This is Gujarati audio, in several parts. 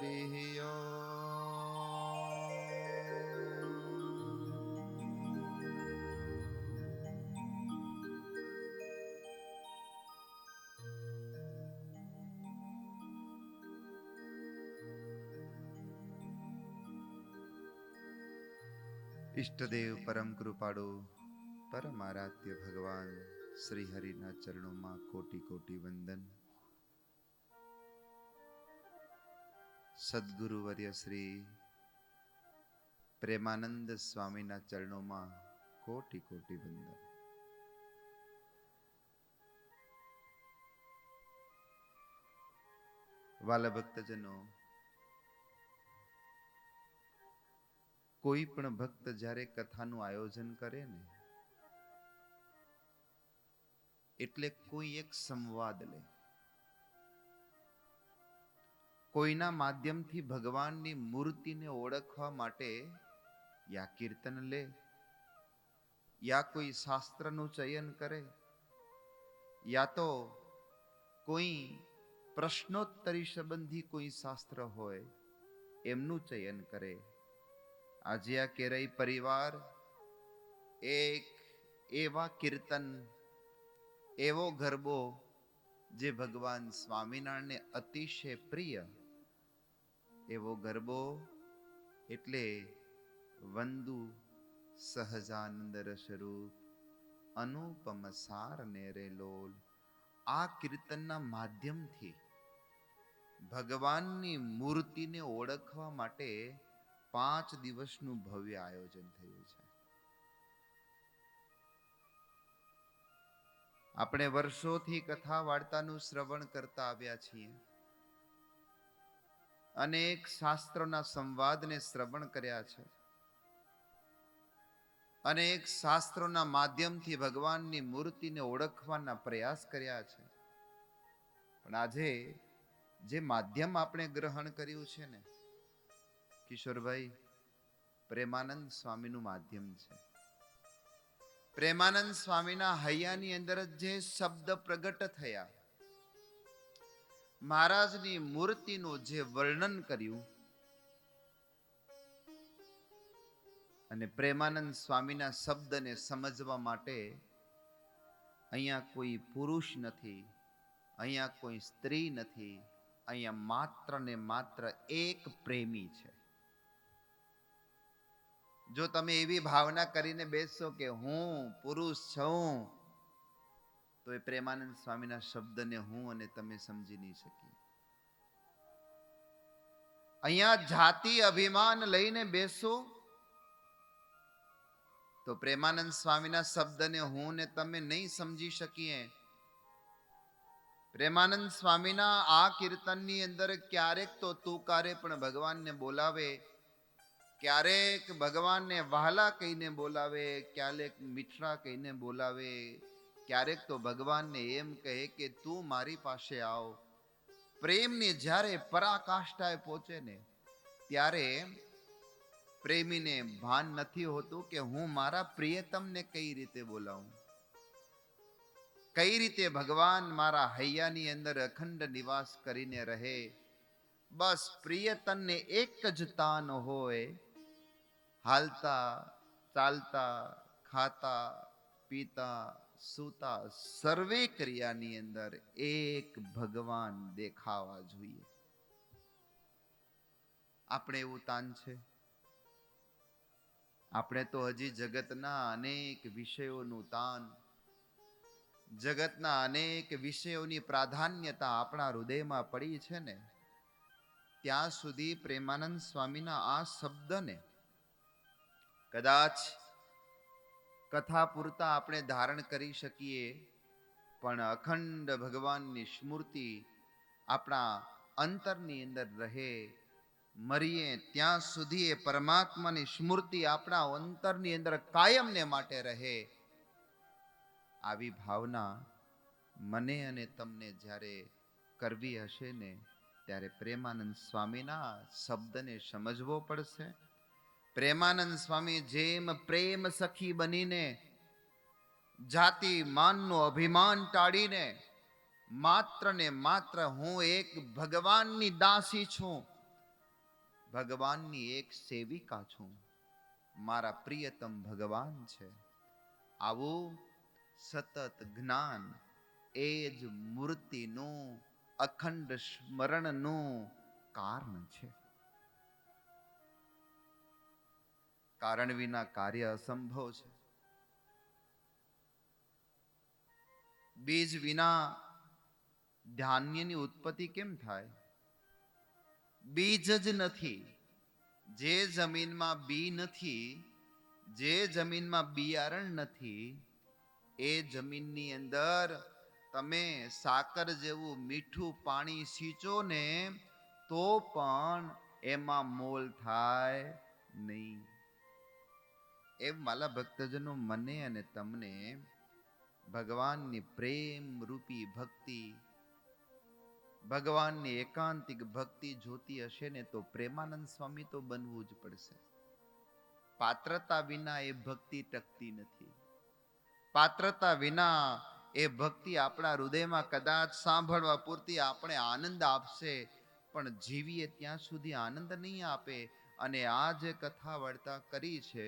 હરિ ઈષ્ટદેવ પરમ કૃપાળુ પરમ આરાધ્ય ભગવાન શ્રી હરિના ચરણોમાં કોટી કોટી વંદન. સદગુરુવર્ય શ્રી પ્રેમાનંદ સ્વામીના ચરણોમાં કોટી કોટી વંદન. વાલા ભક્તજનો, કોઈ પણ ભક્ત જ્યારે કથાનું આયોજન કરે ને એટલે કોઈ એક સંવાદ લે, કોઈના માધ્યમથી ભગવાનની મૂર્તિને ઓળખવા માટે યા કીર્તન લે, યા કોઈ શાસ્ત્રનું ચયન કરે, યા તો કોઈ પ્રશ્નોત્તરી સંબંધી કોઈ શાસ્ત્ર હોય એમનું ચયન કરે. આજે આ કેરઈ પરિવાર એક એવા કીર્તન, એવો ગરબો જે ભગવાન સ્વામિનારાયણને અતિશય પ્રિય, એવો ગરબો એટલે વંદુ સહજાનંદ રસરૂપ અનુપમ સાર નેરે લોલ. આ કીર્તનના માધ્યમથી ભગવાનની મૂર્તિને ઓળખવા માટે 5 દિવસનું ભવ્ય આયોજન થયું છે. આપણે વર્ષોથી કથા વાર્તાનું શ્રવણ કરતા આવ્યા છીએ, અનેક શાસ્ત્રોના સંવાદને શ્રવણ કર્યા છે, અનેક શાસ્ત્રોના માધ્યમથી ભગવાનની મૂર્તિને ઓળખવાના પ્રયાસ કર્યા છે. પણ આજે જે માધ્યમ આપણે ગ્રહણ કર્યું છે ને કિશોરભાઈ, પ્રેમાનંદ સ્વામીનું માધ્યમ છે. પ્રેમાનંદ સ્વામીના હૈયાની અંદર જે શબ્દ પ્રગટ થયા, મહારાજની મૂર્તિનું જે વર્ણન કર્યું, અને પ્રેમાનંદ સ્વામીના શબ્દને સમજવા માટે અહીંયા કોઈ પુરુષ નથી, અહીંયા કોઈ સ્ત્રી નથી, અહીંયા માત્ર ને માત્ર એક પ્રેમી છે. જો તમે એવી ભાવના કરીને બેસશો કે હું પુરુષ છું, તો એ પ્રેમાનંદ સ્વામીના શબ્દને હું અને તમે સમજી નહીં શકીએ. અહીંયા જાતિ અભિમાન લઈને બેસો તો પ્રેમાનંદ સ્વામીના શબ્દને હું ને તમે નહીં સમજી શકીએ. પ્રેમાનંદ સ્વામીના આ કીર્તનની અંદર ક્યારેક તો તુકારે પણ ભગવાનને બોલાવે, ક્યારેક ભગવાનને વહાલા કહીને બોલાવે, ક્યારેક મીઠડા કહીને બોલાવે, ક્યારેક તો ભગવાનને એમ કહે કે તું મારી પાસે આવ. પ્રેમની જ્યારે પરાકાષ્ઠાએ પહોંચે ને ત્યારે પ્રેમીને ભાન નથી હોતું કે હું મારા પ્રિયતમને કઈ રીતે બોલાવું, કઈ રીતે ભગવાન મારા હૈયાની અંદર અખંડ નિવાસ કરીને રહે. બસ પ્રિયતનને એક જ તાન હોય, હાલતા ચાલતા ખાતા પીતા સૂતા સર્વે ક્રિયાની અંદર એક ભગવાન દેખાવા જોઈએ. આપણે એવું તાન છે? આપણે તો હજી જગતના અનેક વિષયોનું તાન, જગતના અનેક વિષયોની પ્રાધાન્યતા આપણા હૃદયમાં પડી છે ને, ત્યાં સુધી પ્રેમાનંદ સ્વામીના આ શબ્દને કદાચ કથા પૂરતા આપણે ધારણ કરી શકીએ, પણ અખંડ ભગવાનની સ્મૃતિ આપણા અંતરની અંદર રહે, મરીએ ત્યાં સુધી એ પરમાત્માની સ્મૃતિ આપણા અંતરની અંદર કાયમને માટે રહે. આવી ભાવના મને અને તમને જ્યારે કરવી હશે ને ત્યારે પ્રેમાનંદ સ્વામીના શબ્દને સમજવો પડશે. પ્રેમાનંદ સ્વામી જેમ પ્રેમ સખી બનીને જાતિ માનનું અભિમાન ટાળીને માત્ર ને માત્ર હું એક ભગવાનની દાસી છું, ભગવાનની એક સેવિકા છું, મારા પ્રિયતમ ભગવાન છે. આવું સતત જ્ઞાન એ જ મૂર્તિનું અખંડ સ્મરણનું કારણ છે. કારણ વિના કાર્ય અસંભવ છે. બીજ વિના ધાન્યની ઉત્પત્તિ કેમ થાય? બીજ જ નથી. જે જમીનમાં બી નથી, જે જમીનમાં બિયારણ નથી, એ જમીનની અંદર તમે સાકર જેવું મીઠું પાણી सींचो ને તો પણ એમાં મોલ થાય નહીં. એમ માલા ભક્તજનો, મને અને તમને ભગવાનની પ્રેમ રૂપી ભક્તિ, ભગવાનની એકાંતિક ભક્તિ જોતી હશે ને તો પ્રેમાનંદ સ્વામી તો બનવું જ પડશે. પાત્રતા વિના એ ભક્તિ ટકતી નથી. પાત્રતા વિના એ ભક્તિ આપણા હૃદયમાં કદાચ સાંભળવા પૂરતી આપણે આનંદ આપશે, પણ જીવીએ ત્યાં સુધી આનંદ નહીં આપે. અને આ જે કથા વાર્તા કરી છે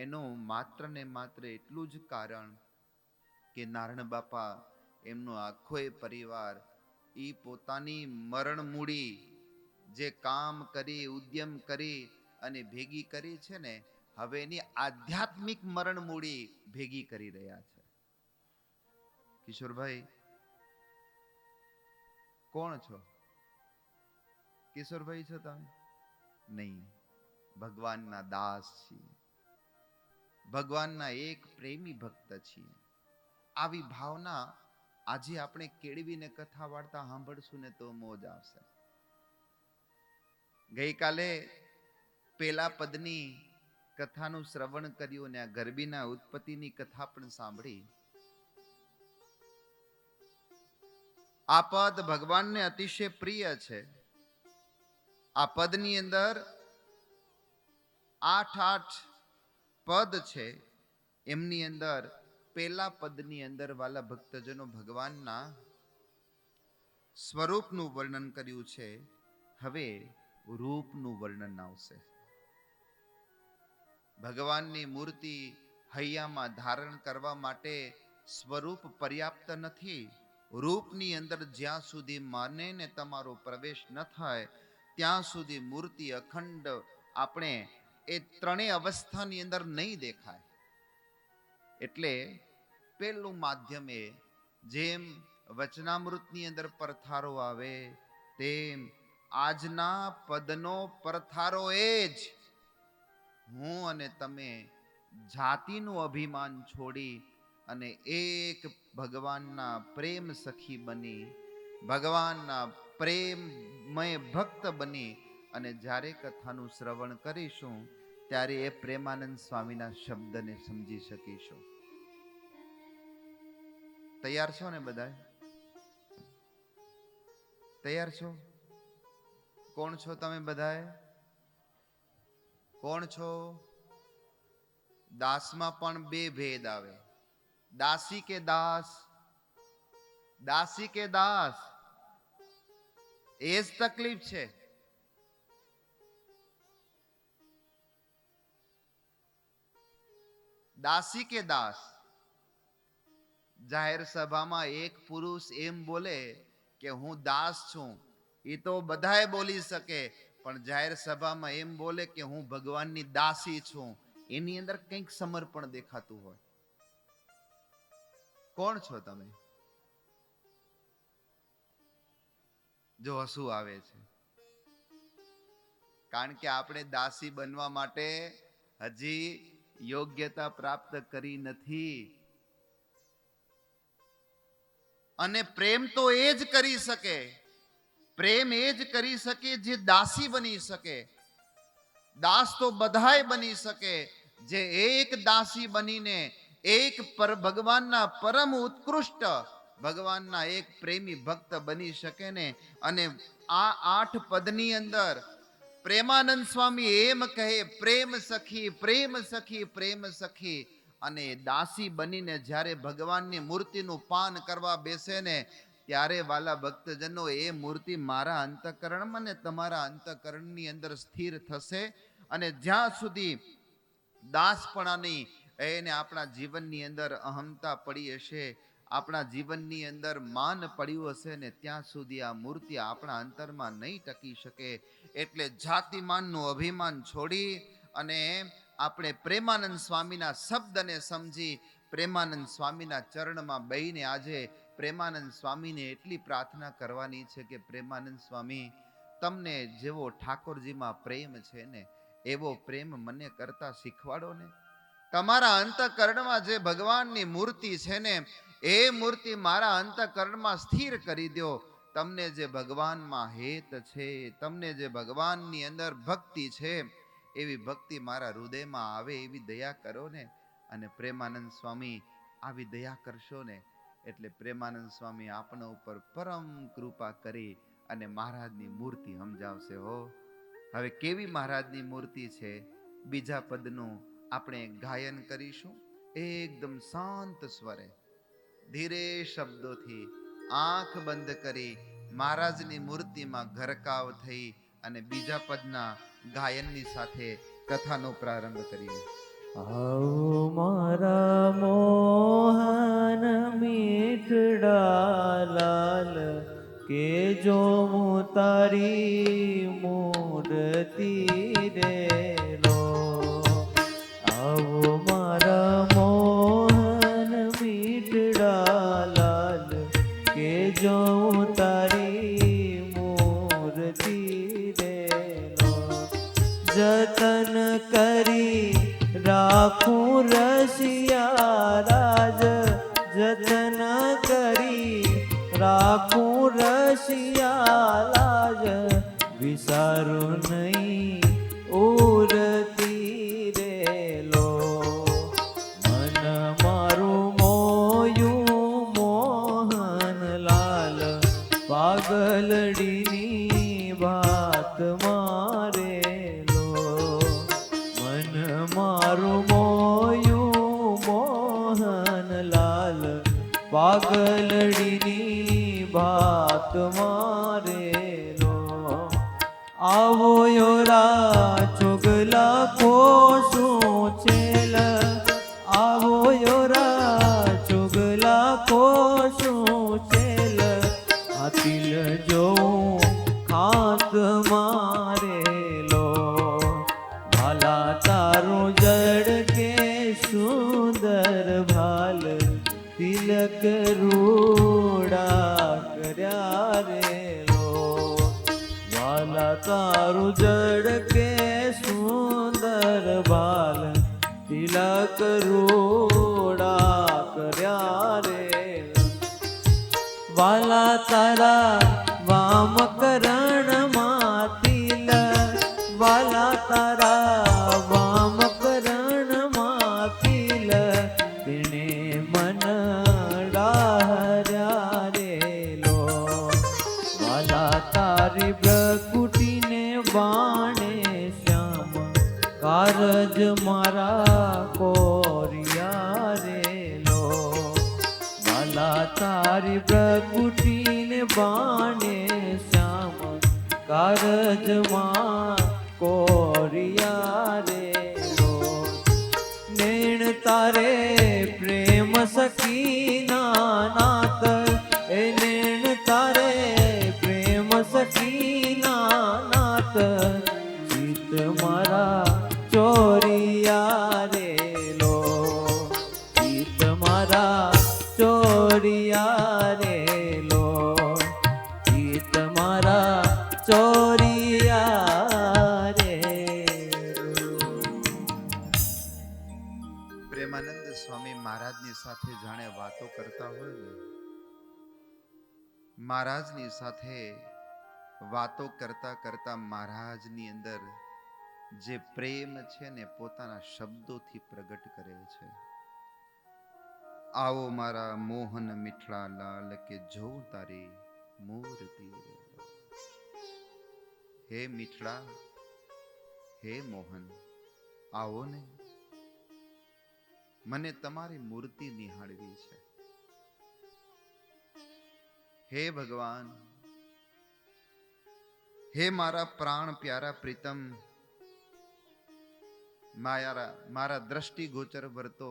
એનું માત્ર ને માત્ર એટલું જ કારણ કે નારાયણ બાપા એમનો આખો પરિવાર ઈ પોતાની મરણ મૂડી જે કામ કરી, ઉદ્યમ કરી અને ભેગી કરી છે ને, હવે એની આધ્યાત્મિક મરણ મૂડી ભેગી કરી રહ્યા છે. કિશોરભાઈ, કોણ છો? કિશોરભાઈ છો તમે? નહીં, ભગવાનના દાસ છીએ, ભગવાનના એક પ્રેમી ભક્ત છીએ. આવી ભાવના આજે આપણે કેળવીને કથા વાર્તા સાંભળશું ને તો મોજ આવશે. ગઈકાલે પેલા પદની કથાનું શ્રવણ કર્યું અને આ ગરબીના ઉત્પત્તિની કથા પણ સાંભળી. આ પદ ભગવાનને અતિશય પ્રિય છે. આ પદની અંદર 8 પદ છે. એમની અંદર પેલા પદની અંદર વાલા ભક્તજનો ભગવાનના સ્વરૂપનું વર્ણન કર્યું છે. હવે રૂપનું વર્ણન આવશે. ભગવાનની મૂર્તિ હૈયામાં ધારણ કરવા માટે સ્વરૂપ પર્યાપ્ત નથી. રૂપની અંદર જ્યાં સુધી માને ને તમારો પ્રવેશ ન થાય ત્યાં સુધી મૂર્તિ અખંડ આપણે એ ત્રણેય અવસ્થાની અંદર નહીં દેખાય. એટલે પેલું માધ્યમ એ જેમ વચનામૃતની અંદર પરથારો આવે તેમ આજના પદનો પરથારો એ જ હું અને તમે જાતિનું અભિમાન છોડી અને એક ભગવાનના પ્રેમ સખી બની, ભગવાનના પ્રેમમય ભક્ત બની અને જ્યારે કથાનું શ્રવણ કરીશું ત્યારે એ પ્રેમાનંદ સ્વામીના શબ્દને સમજી શકીશું. તૈયાર છો ને બધા? તૈયાર છો? કોણ છો તમે બધાએ? કોણ છો? દાસમાં પણ બે ભેદ આવે, દાસી કે દાસ. દાસી કે દાસ, એ જ તકલીફ છે. દાસી કે દાસ. જાહેર સભામાં એક પુરુષ એમ બોલે કે હું દાસ છું, એ તો બધાએ બોલી શકે, પણ જાહેર સભામાં એમ બોલે કે હું ભગવાનની દાસી છું, એની અંદર કંઈક સમર્પણ દેખાતું હોય. કોણ છો તમે? જો હસવું આવે છે, કારણ કે આપણે દાસી બનવા માટે હજી યોગ્યતા પ્રાપ્ત કરી નથી. અને પ્રેમ તો એ જ કરી શકે, પ્રેમ એ જ કરી શકે જે દાસી બની શકે. દાસ તો બધાય બની શકે, જે એક દાસી બનીને એક ભગવાનના પરમ ઉત્કૃષ્ટ ભગવાનના એક પ્રેમી ભક્ત બની શકે ને. અને આ 8 પદની અંદર પ્રેમાનંદ સ્વામી એમ કહે, પ્રેમ સખી, પ્રેમ સખી, પ્રેમ સખી. અને દાસી બનીને જ્યારે ભગવાનની મૂર્તિનું પાન કરવા બેસે ને ત્યારે વાલા ભક્તજનો એ મૂર્તિ મારા અંતઃકરણમાં ને તમારા અંતઃકરણની અંદર સ્થિર થશે. અને જ્યાં સુધી દાસપણાની એને આપણા જીવનની અંદર અહમતા પડી હશે, આપણા જીવનની અંદર માન પડ્યું હશે ને, ત્યાં સુધી આ મૂર્તિ આપણા અંતરમાં નહીં ટકી શકે. એટલે જાતિમાનનું અભિમાન છોડી અને આપણે પ્રેમાનંદ સ્વામીના શબ્દને સમજી પ્રેમાનંદ સ્વામીના ચરણમાં બેહીને આજે પ્રેમાનંદ સ્વામીને એટલી પ્રાર્થના કરવાની છે કે પ્રેમાનંદ સ્વામી, તમને જેવો ઠાકોરજીમાં પ્રેમ છે ને એવો પ્રેમ મને કરતા શીખવાડો ને. તમારા અંતઃકરણમાં જે ભગવાનની મૂર્તિ છે ને એ મૂર્તિ મારા અંતઃકરણમાં સ્થિર કરી દો. તમને જે ભગવાનમાં હેત છે, તમને જે ભગવાનની અંદર ભક્તિ છે, એવી ભક્તિ મારા હૃદયમાં આવે એવી દયા કરો ને. અને પ્રેમાનંદ સ્વામી આવી દયા કરશો ને એટલે પ્રેમાનંદ સ્વામી આપણા ઉપર પરમ કૃપા કરી અને મહારાજની મૂર્તિ સમજાવશે હો. હવે કેવી મહારાજની મૂર્તિ છે, બીજા પદનું આપણે ગાયન કરીશું એકદમ શાંત સ્વરે, ધીરે શબ્દોથી આંખ બંધ કરી મહારાજની મૂર્તિમાં ઘરકાવ થઈ અને બીજા પદના ગાયનની સાથે કથાનો પ્રારંભ કરીએ. આવો મારા મોહન મીઠડા લાલ, કે જો હું તારી મૂર્તિ રે લો. આવો મારા મોહન મીઠડા લાલ, કે જો હું તારી મૂર્તિ રે લો. જતન કરી રાખું રસિયા રાજ, જતન કરી રાખું રસિયા લાજ, વિસારું નહીં ઉરતી રે લો. મન મારું મોયું મોહન લાલ, પાગલડીની વાત મારે લો. મન મારું મોયું મોહન લાલ, પાગલડીની વાત મારે લો. આવો યોરા ચોગલા કોશું છેલ, આવો યોરા ચોગલા કોશું છેલ, આ તિલ જોઉં ખાત મારે લો. ભાલા તારું જડ કે સુંદર ભાલ, તિલક રૂડા કર્યા રે લો. વાલા તારું જડ કે સુંદર ભાલ, તિલક રૂડા કર્યા રે. વાલા તારા વામ કરણમાં તિલ, વાલા તારા વામ કરણમાં તિલ, તેણે મન ડાહર્યા રે લો. વાલા તારી બ્રકુટીને બાણે શ્યામ, કારજ મારા કોરિયા રે લો. વાલા તારી બ્રકુટીને બાણે શ્યામ, કારજમાં કોરિયા રે લો. નેણ તારે પ્રેમ સખીના નાત, એ નેણ તારે પ્રેમ સખીના નાત, ચિત મારા ચોરિયા રે લો. ચિત મારા ચોરિયા રે લો. ચિત મારા ચોરિયા રે લો. પ્રેમાનંદ સ્વામી મહારાજની સાથે જાણે વાતો કરતા હોય ને, મહારાજની સાથે વાતો કરતા કરતા મહારાજની અંદર જે પ્રેમ છે ને પોતાના શબ્દોથી પ્રગટ કરે છે. આવો મારા મોહન મીઠડા લાલ, કે જોઉં તારી મૂર્તિ રે લો. હે મીઠડા, હે મોહન, આવો ને, મને તમારી મૂર્તિ નિહાળવી છે. હે ભગવાન, હે મારા પ્રાણ પ્યારા પ્રીતમ, મારા દ્રષ્ટિ ગોચર વર્તો,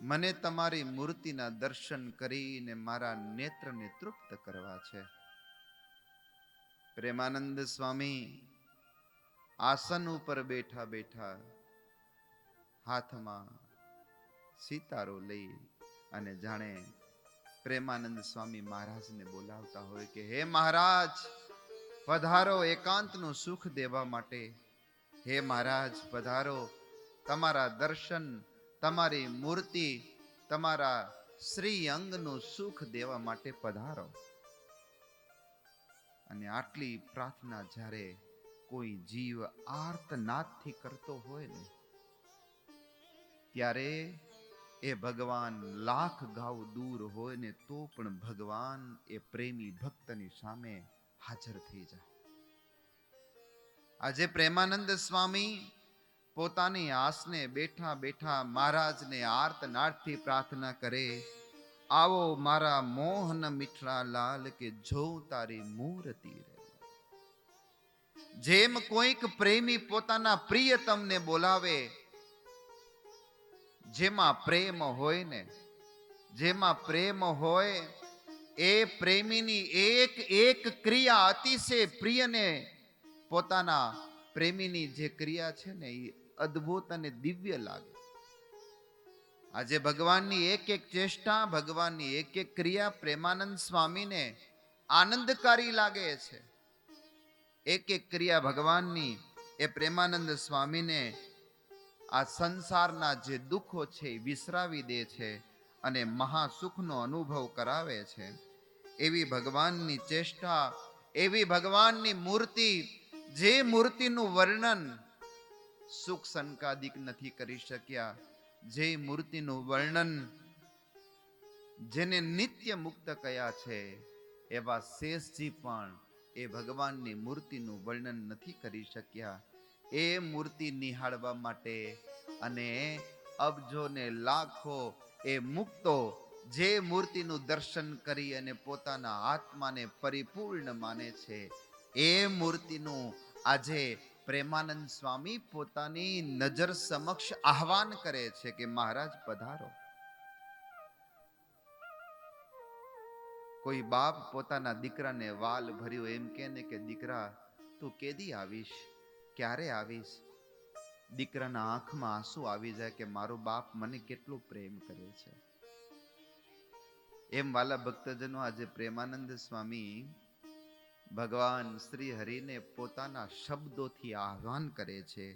મને તમારી મૂર્તિના દર્શન કરીને મારા નેત્રને તૃપ્ત કરવા છે. પ્રેમાનંદ સ્વામી આસન ઉપર બેઠા બેઠા હાથમાં સિતારો લઈ અને જાણે પ્રેમાનંદ સ્વામી મહારાજને બોલાવતા હોય કે હે મહારાજ પધારો એકાંતનું સુખ દેવા માટે. હે મહારાજ પધારો, તમારા દર્શન, તમારી મૂર્તિ, તમારા શ્રી અંગનું સુખ દેવા માટે પધારો. અને આટલી પ્રાર્થના જ્યારે કોઈ જીવ આર્તનાદથી કરતો હોય ને, ત્યારે એ ભગવાન લાખ ગાઉ દૂર હોય ને તો પણ ભગવાન એ પ્રેમી ભક્તની સામે હાજર થઈ જાય. આજે પ્રેમાનંદ સ્વામી પોતાની આસને બેઠા બેઠા મહારાજને આર્તનાદથી પ્રાર્થના કરે, આવો મારા મોહન મીઠડા લાલ કે જોઉં તારી મૂર્તિ રે. જેમ કોઈક પ્રેમી પોતાના પ્રિયતમને બોલાવે, જેમાં પ્રેમ હોય ને, જેમાં પ્રેમ હોય એ પ્રેમીની એક એક ક્રિયા અતિશય પ્રિયને, પોતાના પ્રેમીની જે ક્રિયા છે ને એ અદ્ભુત અને દિવ્ય લાગે. આજે ભગવાનની એક એક ચેષ્ટા, ભગવાનની એક એક ક્રિયા પ્રેમાનંદ સ્વામીને આનંદકારી લાગે છે. એક એક ક્રિયા ભગવાનની એ પ્રેમાનંદ સ્વામીને આ સંસારના જે દુઃખો છે એ વિસરાવી દે છે અને મહાસુખનો અનુભવ કરાવે છે. એવી ભગવાનની ચેષ્ટા, એવી ભગવાનની મૂર્તિ, જે મૂર્તિનું વર્ણન સુખ સંકાદિક નથી કરી શક્યા, જે મૂર્તિનું વર્ણન જેને નિત્ય મુક્ત કયા છે એવા શેષજી પણ એ ભગવાનની મૂર્તિનું વર્ણન નથી કરી શક્યા. એ મૂર્તિ નિહાળવા માટે અને અબજો ને લાખો એ મુક્તો જે મૂર્તિનું દર્શન કરી અને પોતાના આત્માને પરિપૂર્ણ માને છે, એ મૂર્તિનું આજે પ્રેમાનંદ સ્વામી પોતાની નજર સમક્ષ આહ્વાન કરે છે કે મહારાજ પધારો. કોઈ બાપ પોતાના દીકરાને વાલ ભર્યો એમ કહે ને કે દીકરા તું કેદી આવીશ, ક્યારે આવીશ? દીકરાના આંખમાં આંસુ આવી જાય કે મારો બાપ મને કેટલો પ્રેમ કરે છે. એમ વાલા ભક્તજનો, આજે પ્રેમાનંદ સ્વામી ભગવાન શ્રી હરિને પોતાના શબ્દોથી આહ્વાન કરે છે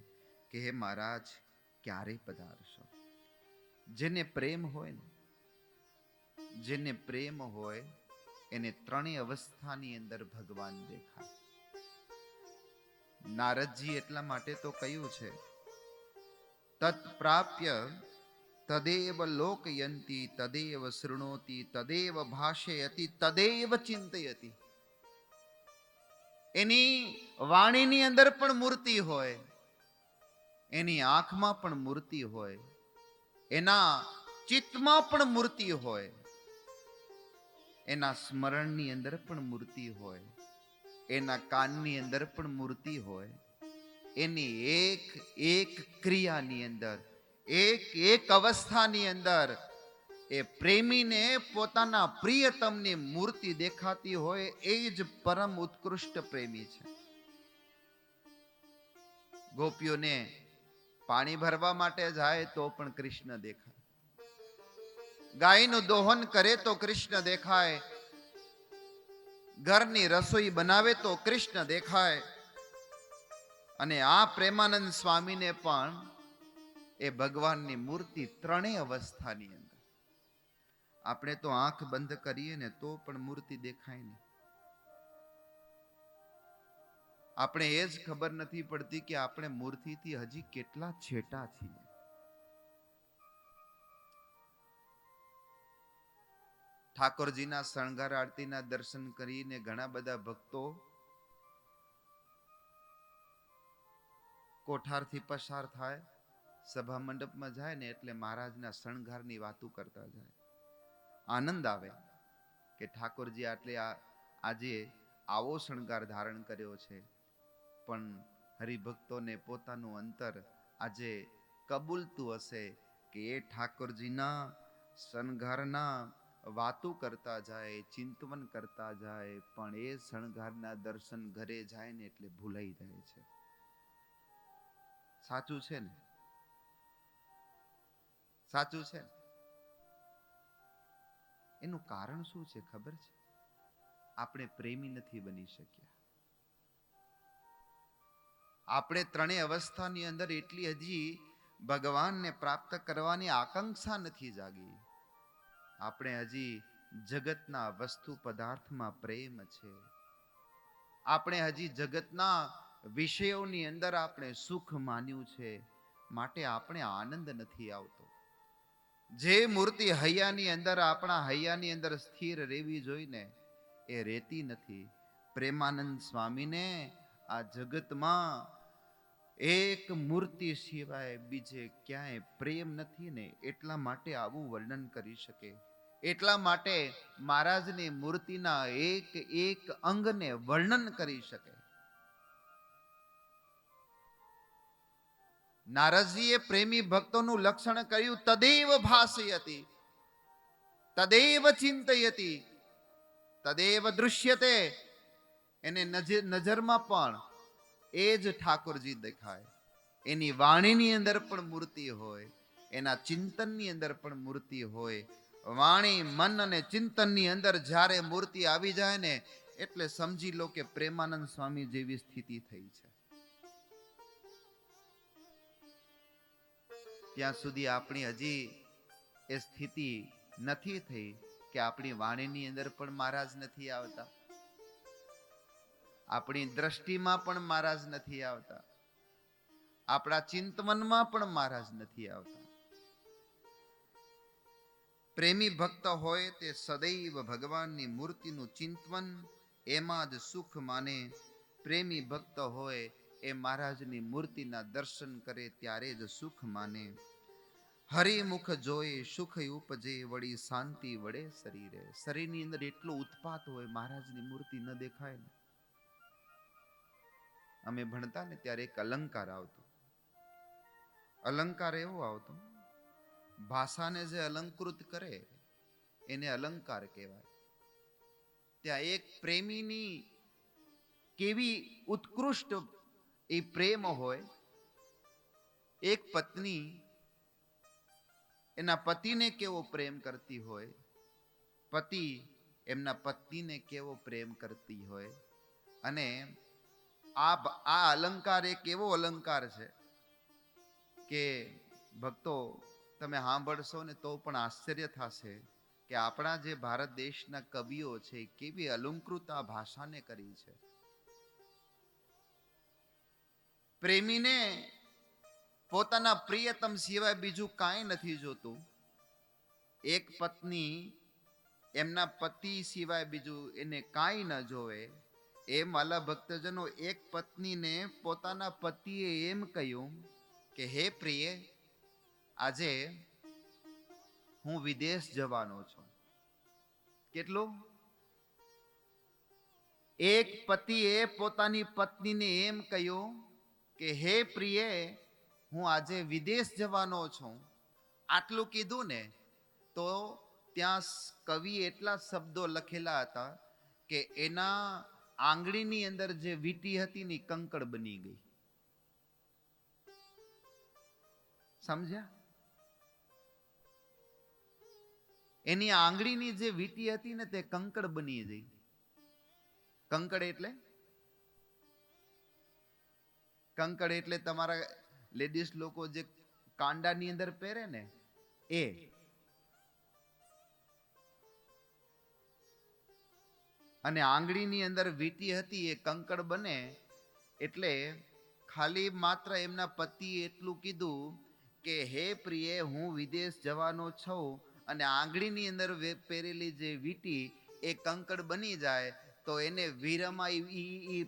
કે હે મહારાજ ક્યારે પધારશો? જેને પ્રેમ હોય ને, જેને પ્રેમ હોય એને ત્રણેય અવસ્થાની અંદર ભગવાન દેખાય. નારદજી એટલા માટે તો કહ્યું છે, તત્પ્રાપ્ય તદેવ લોકયંતી તદેવ શૃણોતિ તદેવ ભાષયતિ તદેવ ચિંતયતિ. એની વાણીની અંદર પણ મૂર્તિ હોય, એની આંખમાં પણ મૂર્તિ હોય, એના ચિત્તમાં પણ મૂર્તિ હોય, એના સ્મરણની અંદર પણ મૂર્તિ હોય, એના કાનની અંદર પણ મૂર્તિ હોય. એની એક એક ક્રિયાની અંદર, એક એક અવસ્થાની અંદર એ પ્રેમીને પોતાના પ્રિયતમની મૂર્તિ દેખાતી હોય, એ જ પરમ ઉત્કૃષ્ટ પ્રેમી છે. ગોપીઓને પાણી ભરવા માટે જાય તો પણ કૃષ્ણ દેખાય, ગાયનું દોહન કરે તો કૃષ્ણ દેખાય, ઘરની રસોઈ બનાવે તો કૃષ્ણ દેખાય. અને આ પ્રેમાનંદ સ્વામીને પણ એ ભગવાનની મૂર્તિ ત્રણેય અવસ્થાની અંદર. આપણે તો આંખ બંધ કરીએ ને તો પણ મૂર્તિ દેખાય ને. આપણે એ જ ખબર નથી પડતી કે આપણે મૂર્તિથી હજી કેટલા છેટા છીએ. ઠાકોરજીના શણગાર આરતીના દર્શન કરીને ઘણા બધા ભક્તો કોઠારથી પસાર થાય, સભા મંડપમાં જાય ને એટલે મહારાજના શણગારની વાતો કરતા જાય, આનંદ આવે. કે ઠાકોરજી આજે આવો શણગાર ધારણ કર્યો છે, પણ હરિભક્તોને પોતાનું અંતર આજે કબૂલતું હશે કે એ ઠાકોરજીના શણગારના વાતો કરતા જાય, ચિંતવન કરતા જાય, પણ એ શણગારના દર્શન ઘરે જાય ને એટલે ભૂલાઈ જાય છે. સાચું છે ને? સાચું છે. એનું કારણ શું છે ખબર છે? આપણે પ્રેમી નથી બની શક્યા. આપણે ત્રણેય અવસ્થાની અંદર એટલી હજી ભગવાનને પ્રાપ્ત કરવાની આકાંક્ષા નથી જાગી. આપણે હજી જગતના વસ્તુ પદાર્થમાં પ્રેમ છે. આપણે હજી જગતના વિષયોની અંદર આપણે સુખ માન્યું છે, માટે આપણે આનંદ નથી આવતો. જે મૂર્તિ હૈયાની અંદર, આપણા હૈયાની અંદર સ્થિર રહેવી જોઈને એ રહેતી નથી. પ્રેમાનંદ સ્વામીને આ જગતમાં એક મૂર્તિ સિવાય બીજે ક્યાંય પ્રેમ નથી ને, એટલા માટે આવું વર્ણન કરી શકે. એટલા માટે મહારાજની મૂર્તિના એક એક અંગને વર્ણન કરી શકે. નારદજીએ પ્રેમી ભક્તોનું લક્ષણ કર્યું, તદેવ ભાસયતિ, તદેવ ચિંતયતિ, તદેવ દૃશ્યતે. એને નજરમાં પણ એ જ ઠાકોરજી દેખાય. એની વાણીની અંદર પણ મૂર્તિ હોય, એના ચિંતનની અંદર પણ મૂર્તિ હોય. વાણી, મન અને ચિંતનની અંદર જ્યારે મૂર્તિ આવી જાય ને, એટલે સમજી લો કે પ્રેમાનંદ સ્વામી જેવી સ્થિતિ થઈ છે. ત્યાં સુધી આપણી હજી એ સ્થિતિ નથી થઈ કે આપણી વાણીની અંદર પણ મહારાજ નથી આવતા, આપણી દ્રષ્ટિમાં પણ મહારાજ નથી આવતા, આપણા ચિંતવનમાં પણ મહારાજ નથી આવતા. પ્રેમી ભક્ત હોય તે સદૈવ ભગવાનની મૂર્તિનું ચિંતવન, એમાં જ સુખ માને. પ્રેમી ભક્ત હોય એ મહારાજની મૂર્તિના દર્શન કરે ત્યારે જ સુખ માને. હરિમુખ જોઈ સુખ ઉપજે, વળી શાંતિ વડે શરીરે. શરીરની અંદર એટલો ઉત્પાત હોય, મહારાજની મૂર્તિ ન દેખાય ને. અમે ભણતા ને ત્યારે એક અલંકાર આવતો. અલંકાર એવો આવતો, ભાષાને જે અલંકૃત કરે એને અલંકાર કહેવાય. ત્યાં એક પ્રેમીની કેવી ઉત્કૃષ્ટ એ પ્રેમ હોય. એક પત્ની એના પતિને કેવો પ્રેમ કરતી હોય, પતિ એમના પત્નીને કેવો પ્રેમ કરતી હોય. અને આ અલંકાર એક એવો અલંકાર છે કે ભક્તો તમે સાંભળશો ને તો પણ આશ્ચર્ય થશે કે આપણા જે ભારત દેશના કવિઓ છે કેવી અલંકૃત આ ભાષાને કરી છે. પ્રેમીને પોતાના પ્રિયતમ સિવાય બીજું કાંઈ નથી જોતું. એક પત્ની એમના પતિ સિવાય બીજું એને કાંઈ ન જોવે. એમ વાલા ભક્તજનો, એક પત્નીને પોતાના પતિએ એમ કહ્યું કે હે પ્રિય, આજે હું વિદેશ જવાનો છું. કેટલું? એક પતિએ પોતાની પત્નીને એમ કહ્યું કે હે પ્રિય, હું આજે વિદેશ જવાનો છું. આટલું કીધું ને તો ત્યાં કવિ એટલા શબ્દો લખેલા હતા કે એના આંગળીની અંદર જે વીંટી હતી ને કંકડ બની ગઈ. સમજ્યા? એની આંગળીની જે વીંટી હતી ને તે કંકડ બની ગઈ. કંકડ એટલે તમારા લેડીઝ લોકો જે કાંડાની અંદર પહેરે ને એ. અને આંગળીની અંદર વીંટી હતી એ કંકડ બને. એટલે ખાલી માત્ર એમના પતિએ એટલું કીધું કે હે પ્રિય, હું વિદેશ જવાનો છું, અને આંગળીની અંદર પહેરેલી જે વીંટી એ કંકડ બની જાય તો એને વીરમાં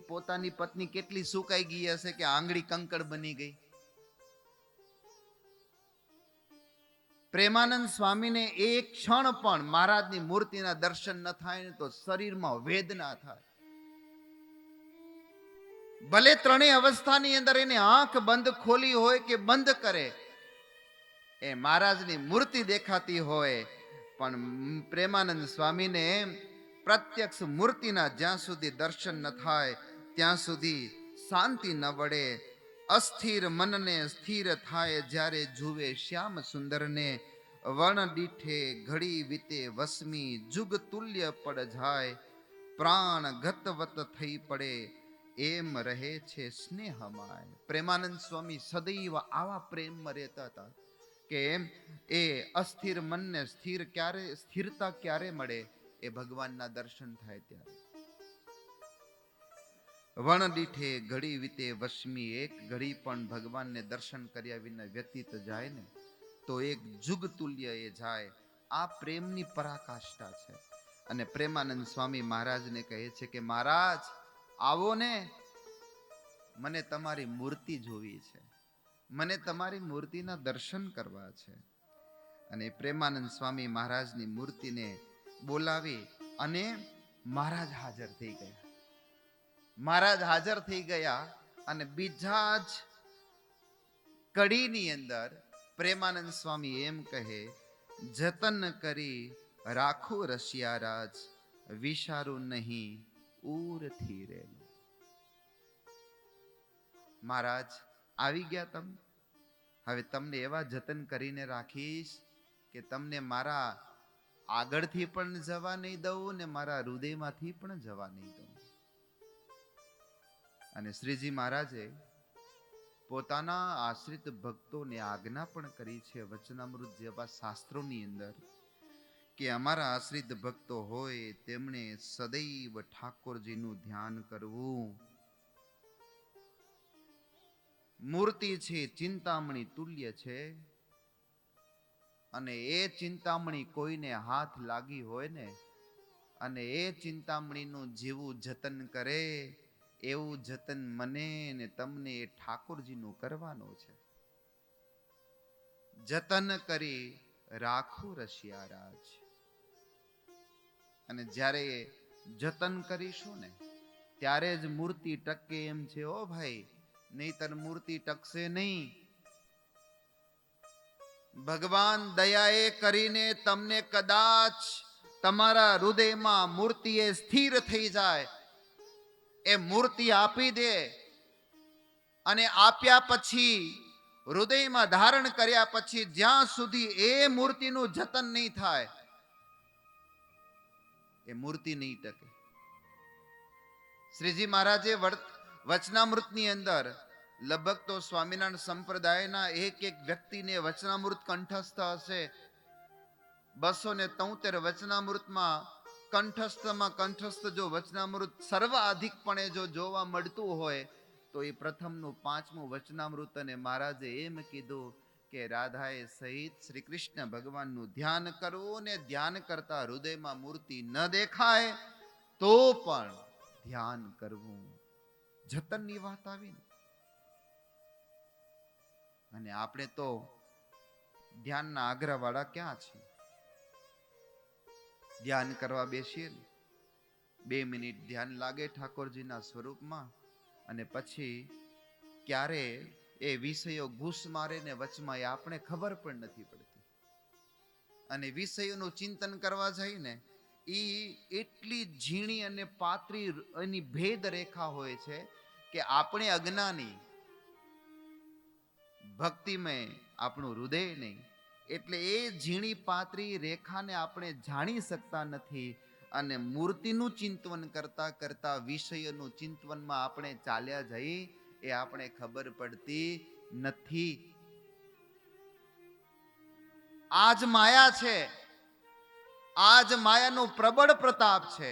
પોતાની પત્ની કેટલી સુકાઈ ગઈ હશે કે આંગળી કંકડ બની ગઈ. પ્રેમાનંદ સ્વામીને એક ક્ષણ પણ મહારાજની મૂર્તિના દર્શન ન થાય ને તો શરીરમાં વેદના થાય. ભલે ત્રણેય અવસ્થાની અંદર એને આંખ બંધ ખોલી હોય કે બંધ કરે, એ મહારાજની મૂર્તિ દેખાતી હોય, પણ પ્રેમાનંદ સ્વામીને પ્રત્યક્ષ મૂર્તિના જ્યાં સુધી દર્શન ન થાય ત્યાં સુધી શાંતિ ન વળે. અસ્થિર મનને સ્થિર થાય જ્યારે જુએ શ્યામ સુંદરને, વર્ણ દીઠે ઘડી વીતે વસમી જુગ તુલ્ય પડ જાય, પ્રાણ ગતવત થઈ પડે એમ રહે છે સ્નેહમાય. પ્રેમાનંદ સ્વામી સદૈવ આવા પ્રેમમાં રહેતા હતા કે એ અસ્થિર મનને સ્થિરતા ક્યારે મળે? એ ભગવાનના દર્શન થાય ત્યારે. વણ દીઠે ઘડી વીતે વસમી, એક ઘડી પણ ભગવાનને દર્શન કર્યા વિના વ્યતીત જાય ને તો એક જુગ તુલ્ય એ જાય. આ પ્રેમની પરાકાષ્ઠા છે. અને પ્રેમાનંદ સ્વામી મહારાજને કહે છે કે મહારાજ આવો ને, મને તમારી મૂર્તિ જોવી છે, મને તમારી મૂર્તિના દર્શન કરવા છે. અને પ્રેમાનંદ સ્વામી મહારાજની મૂર્તિને બોલાવી અને મહારાજ હાજર થઈ ગયા. મહારાજ હાજર થઈ ગયા અને બીજા જ કડીની અંદર પ્રેમાનંદ સ્વામી એમ કહે, જતન કરી રાખું રસિયારાજ, વિચારું નહીં ઉરથી રેલું. મહારાજ આવી ગયા તમે, હવે તમને એવા જતન કરીને રાખીશ કે તમને મારા આગળથી પણ જવા નહીં દઉં ને મારા હૃદયમાંથી પણ જવા નહીં દઉં. અને શ્રીજી મહારાજે પોતાના આશ્રિત ભક્તોને આજ્ઞા પણ કરી છે વચનામૃત જેવા શાસ્ત્રોની અંદર કે અમારા આશ્રિત ભક્તો હોય તેમણે સદૈવ ઠાકોરજીનું ધ્યાન કરવું. મૂર્તિ છે ચિંતામણી તુલ્ય છે, અને એ ચિંતામણી કોઈને હાથ લાગી હોય ને અને એ ચિંતામણીનું જેવું જતન કરે એવું જતન મને ને તમને એ ઠાકોરજીનું કરવાનું છે. જતન કરી રાખું રસિયારાજ. અને જ્યારે જતન કરીશું ને ત્યારે જ મૂર્તિ ટકે એમ છે. ઓ ભાઈ, નહીતર મૂર્તિ ટકશે નહીં. ભગવાન દયાએ કરીને તમને કદાચ તમારા હૃદયમાં મૂર્તિએ સ્થિર થઈ જાય, એ મૂર્તિ આપી દે અને આપ્યા પછી હૃદયમાં ધારણ કર્યા પછી જ્યાં સુધી એ મૂર્તિનું જતન નહીં થાય એ મૂર્તિ નહીં ટકે. શ્રીજી મહારાજે વચનામૃતની અંદર લગભગ તો સ્વામિનારાયણ સંપ્રદાયના એક વ્યક્તિને વચનામૃત કંઠસ્થ હશે. 273 વચનામૃતમાં કંઠસ્થ જો વચનામૃત સર્વાધિકપણે જો જોવા મળતું હોય તો એ પ્રથમનું 5મું વચનામૃત. અને મહારાજે એમ કીધું કે રાધાએ સહિત શ્રી કૃષ્ણ ભગવાનનું ધ્યાન કરવું ને ધ્યાન કરતા હૃદયમાં મૂર્તિ ન દેખાય તો પણ ધ્યાન કરવું. જતનની વાત આવી ને, અને આપણે તો ધ્યાનના આગ્રહવાળા ક્યાં છીએ? ધ્યાન કરવા બેસીએ ને 2 મિનિટ ધ્યાન લાગે ઠાકોરજીના સ્વરૂપમાં અને પછી ક્યારે એ વિષયો ઘૂસ મારે ને વચમાં એ આપણે ખબર પણ નથી પડતી. અને વિષયોનું ચિંતન કરવા જઈને એ એટલી ઝીણી અને પાતળી એની ભેદ રેખા હોય છે કે આપણે અજ્ઞાની, ભક્તિમય આપણું હૃદય નહીં, એટલે એ ઝીણી પાતળી રેખાને આપણે જાણી શકતા નથી. અને મૂર્તિનું ચિંતન કરતા કરતા વિષયનું ચિંતનમાં આપણે ચાલ્યા જઈ એ આપણે ખબર પડતી નથી. આજ માયા છે, આજ માયાનું પ્રબળ પ્રતાપ છે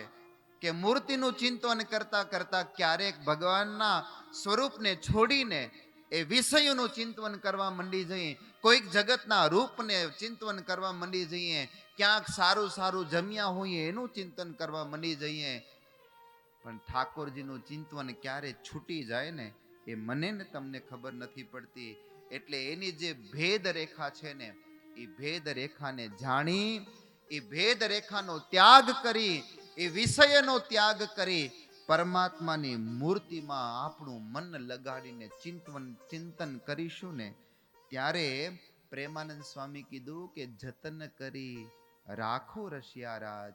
કે મૂર્તિનું ચિંતન કરતા કરતા ક્યારેક ભગવાનના સ્વરૂપને છોડીને એ વિષયોનું ચિંતન કરવા માંડી જઈએ, કોઈક જગતના રૂપને ચિંતન કરવા માંડી જઈએ, ક્યાંક સારું સારું જમ્યા હોઈએ એનું ચિંતન કરવા માંડી જઈએ, પણ ઠાકોરજીનું ચિંતન ક્યારે છૂટી જાય ને એ મને ને તમને ખબર નથી પડતી. એટલે એની જે ભેદ રેખા છે ને એ ભેદ રેખાને જાણી, એ ભેદ રેખાનો ત્યાગ કરી, એ વિષયનો ત્યાગ કરી પરમાત્માની મૂર્તિમાં આપણું મન લગાડીને ચિંતન કરીશું ને, ત્યારે પ્રેમાનંદ સ્વામી કીધું કે જતન કરી રાખો રશિયા રાજ.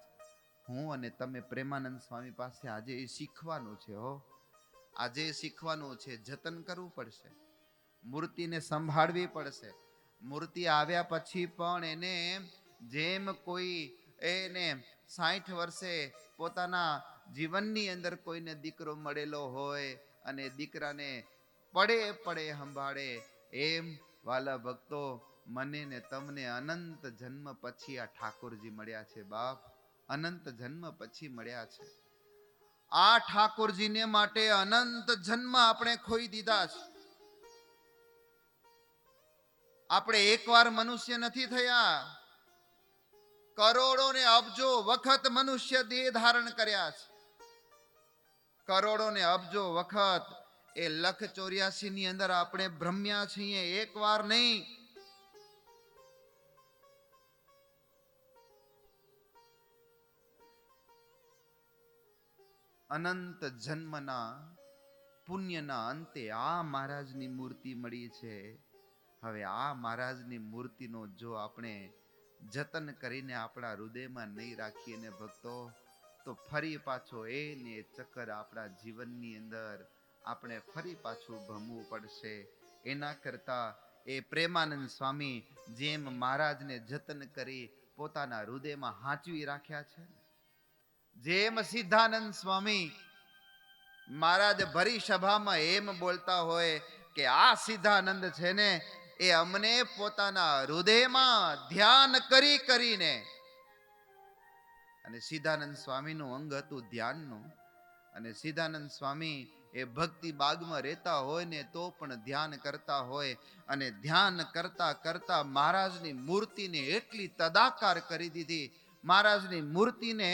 હું અને તમે પ્રેમાનંદ સ્વામી પાસે આજે એ શીખવાનું છે. આજે શીખવાનું છે. જતન કરવું પડશે, મૂર્તિને સંભાળવી પડશે. મૂર્તિ આવ્યા પછી પણ એને જેમ કોઈ એને 60 વર્ષે પોતાના જીવનની અંદર કોઈને દીકરો મળેલો હોય અને દીકરાને પડે પડે સંભાળે, એમ વાલા ભક્તો મને ને તમને અનંત જન્મ પછી આ ઠાકોરજી મળ્યા છે. બાપ, અનંત જન્મ પછી મળ્યા છે. આ ઠાકોરજીને માટે અનંત જન્મ આપણે ખોઈ દીધા છે. આપણે એકવાર મનુષ્ય નથી થયા, કરોડો ને અબજો વખત મનુષ્ય દેહ ધારણ કર્યા છે. કરોડો ને અબજો વખત એ 1,84 ની અંદર આપણે ભ્રમ્યા છીએ, એક વાર નહીં. અનંત જન્મના પુણ્યના અંતે આ મહારાજની મૂર્તિ મળી છે. હવે આ મહારાજની મૂર્તિનો જો આપણે જતન કરીને આપણા હૃદયમાં નહીં રાખીએ ને ભક્તો, તો ફરી પાછો એને ચક્કર આપણા જીવનની અંદર આપણે ફરી પાછું ભમવું પડશે. એના કરતા એ પ્રેમાનંદ સ્વામી જેમ મહારાજને જતન કરી પોતાના હૃદયમાં હાંચવી રાખ્યા છે, જેમ સિદ્ધાનંદ સ્વામી મહારાજ ભરી સભામાં એમ બોલતા હોય કે આ સિદ્ધાનંદ છે ને એ અમને પોતાના હૃદયમાં ધ્યાન કરી કરીને, અને સિદ્ધાનંદ સ્વામીનું અંગ હતું ધ્યાનનું, અને સિદ્ધાનંદ સ્વામી એ ભક્તિ બાગમાં રહેતા હોય ને તો પણ ધ્યાન કરતા હોય, અને ધ્યાન કરતા કરતા મહારાજની મૂર્તિને એટલી તદાકાર કરી દીધી, મહારાજની મૂર્તિને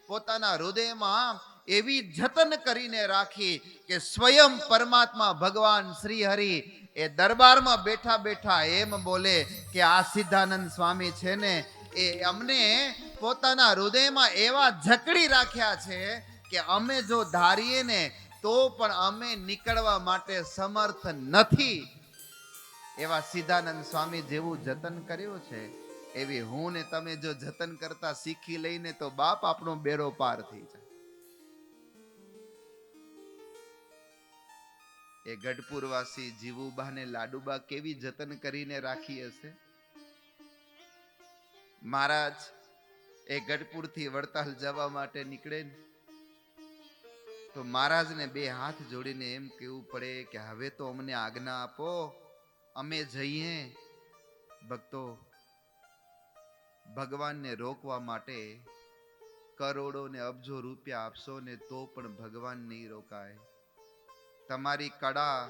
પોતાના હૃદયમાં એવી જતન કરીને રાખી કે સ્વયં પરમાત્મા ભગવાન શ્રી હરિ એ દરબારમાં બેઠા બેઠા એમ બોલે કે આ સિદ્ધાનંદ સ્વામી છે ને એ અમને પોતાના હૃદયમાં એવા જકડી રાખ્યા છે કે અમે જો ધારીએ ને તો પણ અમે નીકળવા માટે સમર્થ નથી. એવા સિદ્ધાનંદ સ્વામી જેવું જતન કર્યું છે, એવી હું ને તમે જો જતન કરતા શીખી લઈને તો બાપ આપણો બેડો પાર થઈ જાય. એ ગઢપુરવાસી જીવુબા ને લાડુબા કેવી જતન કરીને રાખી હશે. મહારાજ એ ગઢપુરથી વડતાલ જવા માટે નીકળે ને તો મહારાજને 2 હાથ જોડીને એમ કહેવું પડે કે હવે તો અમને આજ્ઞા આપો, અમે જઈએ. ભક્તો, ભગવાનને રોકવા માટે કરોડો ને અબજો રૂપિયા આપશો ને તો પણ ભગવાન નહીં રોકાય. તમારી કળા,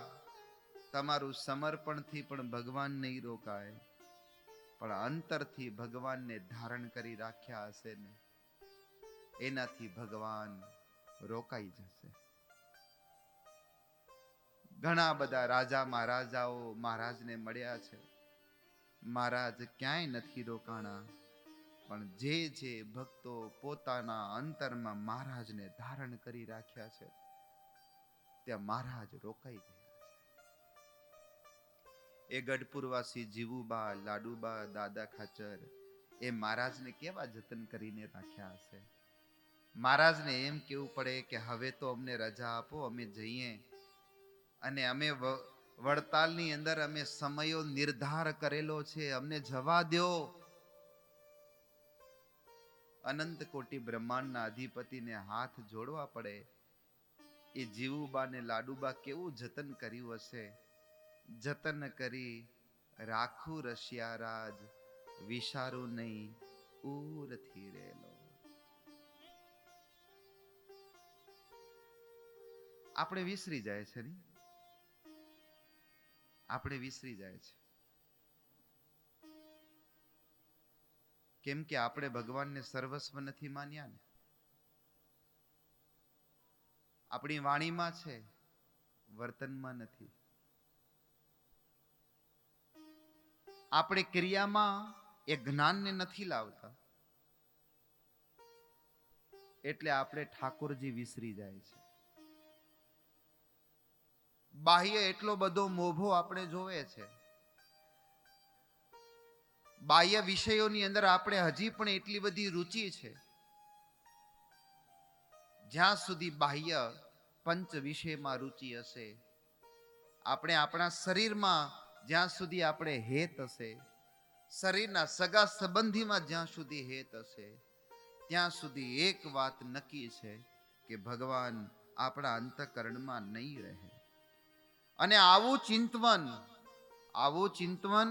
તમારું સમર્પણથી પણ ભગવાન નહીં રોકાય, પણ અંતરથી ભગવાનને ધારણ કરી રાખ્યા હશે ને એનાથી ભગવાન રોકાઈ જશે. ઘણા બધા રાજા મહારાજાઓ મહારાજને મળ્યા છે, મહારાજ ક્યાંય નથી રોકાણા, પણ જે જે ભક્તો પોતાના અંતરમાં મહારાજને ધારણ કરી રાખ્યા છે ત્યાં મહારાજ રોકાઈ ગયા છે. એ ગઢપુરવાસી જીવુબા, લાડુબા, દાદા ખાચર એ મહારાજને કેવા જતન કરીને રાખ્યા હશે. મહારાજને એમ કેવું પડે કે હવે તો અમને રજા આપો, અમે જઈએ. અને અમે વડતાલની અંદર અમે સમયો નિર્ધાર કરેલો છે, અમને જવા દો. અનંત કોટી બ્રહ્માંડના અધિપતિને હાથ જોડવા પડે. એ જીવુબા ને લાડુબા કેવું જતન કર્યું હશે. જતન કરી રાખું રશિયા રાજ, વિચારું નહીં ઉરથી રેલો. આપણે વિસરી જાય છે ને, આપણે વિસરી જાય છે. કેમ કે આપણે ભગવાનને સર્વસ્વ નથી માન્યા ને. આપણી વાણીમાં છે, વર્તનમાં નથી. આપણી ક્રિયામાં એ જ્ઞાનને નથી લાવતા, એટલે આપણે ઠાકોરજી વિસરી જાય છે. બાહ્ય એટલો બધો મોભો આપણે જોવે છે, બાહ્ય વિષયોની અંદર આપણે હજી પણ એટલી બધી રુચિ છે. જ્યાં સુધી બાહ્ય પંચ વિષયમાં રુચિ હશે, આપણે આપણા શરીરમાં જ્યાં સુધી આપણે હેત હશે, શરીરના સગા સંબંધીમાં જ્યાં સુધી હેત હશે, ત્યાં સુધી એક વાત નક્કી છે કે ભગવાન આપણા અંતઃકરણમાં નહીં રહે. અને આવું ચિંતવન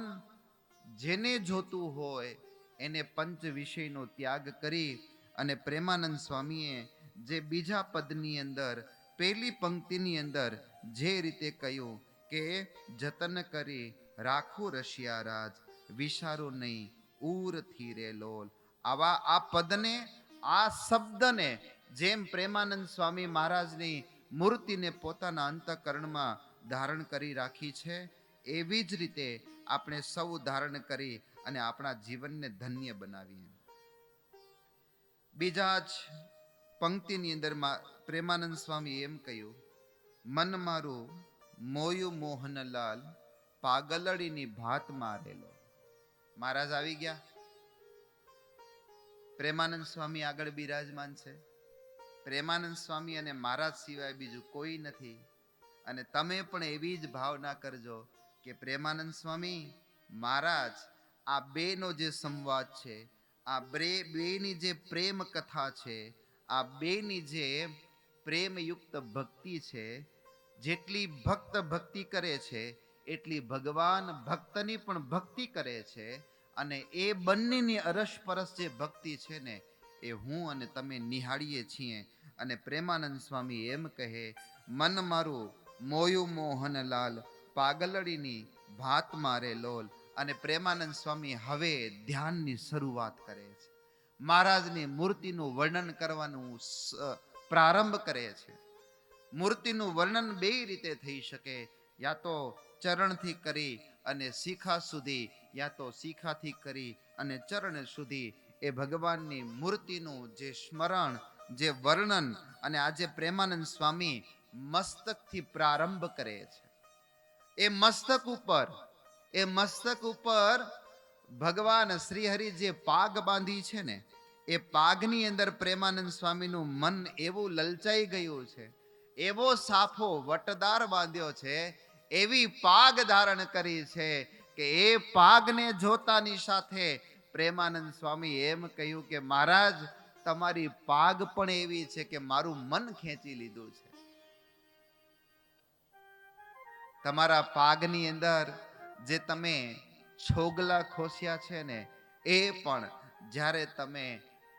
જેને જોતું હોય એને પંચ વિષયનો ત્યાગ કરી અને પ્રેમાનંદ સ્વામીએ જે બીજા પદની અંદર પહેલી પંક્તિની અંદર જે રીતે કહ્યું કે જતન કરી રાખું રશિયા રાજ, વિચારો નહીં ઉરથી રે લોલ, આવા આ પદને, આ શબ્દને જેમ પ્રેમાનંદ સ્વામી મહારાજની મૂર્તિને પોતાના અંતઃકરણમાં ધારણ કરી રાખી છે, એવી જ રીતે આપણે સૌ ધારણ કરી અને આપણા જીવનને ધન્ય બનાવીએ. બીજા જ પંક્તિની અંદર પ્રેમાનંદ સ્વામી એમ કહ્યું, મન મારું મોયું મોહનલાલ, પાગલડીની ભાત મારેલો. મહારાજ આવી ગયા, પ્રેમાનંદ સ્વામી આગળ બિરાજમાન છે. પ્રેમાનંદ સ્વામી અને મહારાજ સિવાય બીજું કોઈ નથી. અને તમે પણ એવી જ ભાવના કરજો કે પ્રેમાનંદ સ્વામી મહારાજ, આ બેનો જે સંવાદ છે, આ બેની જે પ્રેમ કથા છે, આ બેની જે પ્રેમયુક્ત ભક્તિ છે, જેટલી ભક્ત ભક્તિ કરે છે એટલી ભગવાન ભક્તની પણ ભક્તિ કરે છે. અને એ બંનેની અરસપરસ જે ભક્તિ છે ને, એ હું અને તમે નિહાળીએ છીએ. અને પ્રેમાનંદ સ્વામી એમ કહે, મન મારું મોયું મોહનલાલ, પાગલડીની ભાત મારે લોલ. અને પ્રેમાનંદ સ્વામી હવે ધ્યાનની શરૂઆત કરે છે. મહારાજની મૂર્તિનું વર્ણન કરવાનું પ્રારંભ કરે છે. મૂર્તિનું વર્ણન બે રીતે થઈ શકે, યા તો ચરણથી કરી અને શિખા સુધી, યા તો શિખાથી કરી અને ચરણ સુધી. એ ભગવાનની મૂર્તિનું જે સ્મરણ, જે વર્ણન, અને આજે પ્રેમાનંદ સ્વામી મસ્તકથી પ્રારંભ કરે છે. એ મસ્તક ઉપર ભગવાન શ્રીહરિ જે પાગ બાંધી છે ને, એ પાગની અંદર પ્રેમાનંદ સ્વામીનું મન એવું લલચાઈ ગયું છે, એવો સાફો વટદાર બાંધ્યો છે, એવી પાગ ધારણ કરી છે કે એ પાગને જોતાની સાથે પ્રેમાનંદ સ્વામી એમ કહ્યું કે મહારાજ, તમારી પાગ પણ એવી છે કે મારું મન ખેંચી લીધું છે. તમારા પાગની અંદર જે તમે છોગલા ખોસ્યા છે ને, એ પણ જ્યારે તમે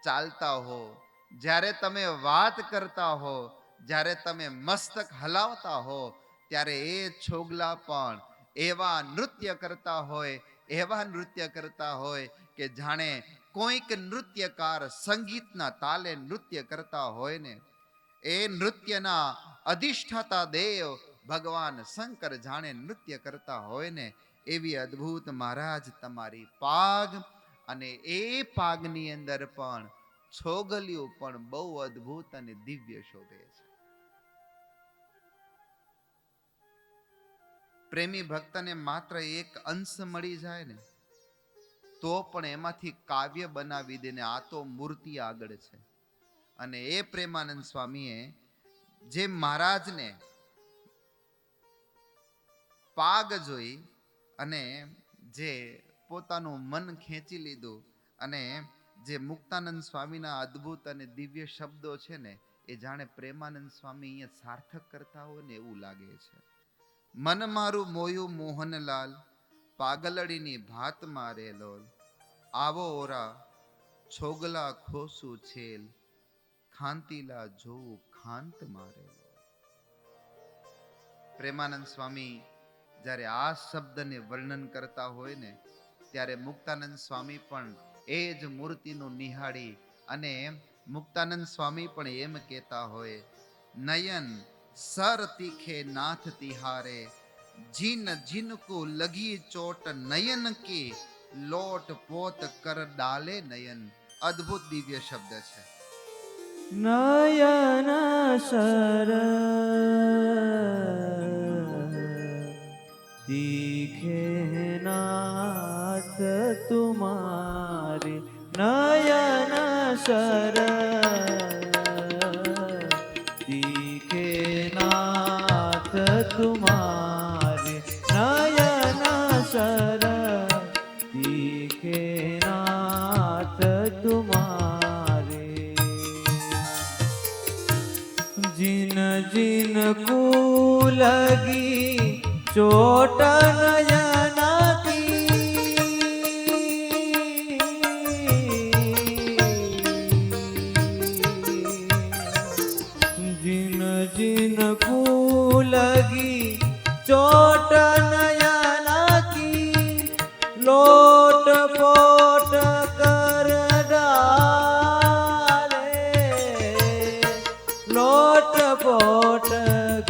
ચાલતા હો, જ્યારે તમે વાત કરતા હો, જ્યારે તમે મસ્તક હલાવતા હો, ત્યારે એ છોગલા પણ એવા નૃત્ય કરતા હોય કે જાણે કોઈક નૃત્યકાર સંગીતના તાલે નૃત્ય કરતા હોય ને, એ નૃત્યના અધિષ્ઠાતા દેવ ભગવાન શંકર જાણે નૃત્ય કરતા હોય ને, એવી અદ્ભુત મહારાજ તમારી પાગ. અને એ પાગની અંદર પણ છોગલિયું પણ બહુ અદ્ભુત અને દિવ્ય શોભે છે. પ્રેમી ભક્તને માત્ર એક અંશ મળી જાય ને, તો પણ એમાંથી કાવ્ય બનાવી દે ને, આ તો મૂર્તિ આગળ છે. અને એ પ્રેમાનંદ સ્વામીએ જે મહારાજને પાગ જોઈ અને જે પોતાનું મન ખેંચી લીધું, અને જે મુક્તાનંદ સ્વામીના અદ્ભુત અને દિવ્ય શબ્દો છે ને, એ જાણે પ્રેમાનંદ સ્વામી અહીંયા સાર્થક કરતા હોય ને એવું લાગે છે. મન મારું મોયું મોહનલાલ, પાગલડીની ભાત મારે લોલ, આવો ઓરા છોગલા ખોસું છેલ, ખાંતીલા જોવું ખાંત મારે લોલ. પ્રેમાનંદ સ્વામી જ્યારે આ શબ્દને વર્ણન કરતા હોય ને, ત્યારે મુક્તાનંદ સ્વામી પણ એ જ મૂર્તિનું નિહાળી અને મુક્તાનંદ સ્વામી પણ એમ કહેતા હોય, નયન સર તીખે નાથ તિહારે, જીન જીન કો લગી ચોટ નયન કી, લોટ પોત કર ડાલે નયન. અદ્ભુત દિવ્ય શબ્દ છે. નયન સર દીખે નાથ તુમારે. નયન સર દીખે નાથ તુમારે. નયન સર દીખે નાથ તુમારે. जिन जिन को लगी चोट नयना की. जिन जिन को लगी चोट नयना की. लोट पोट कर डाले. लोट पोट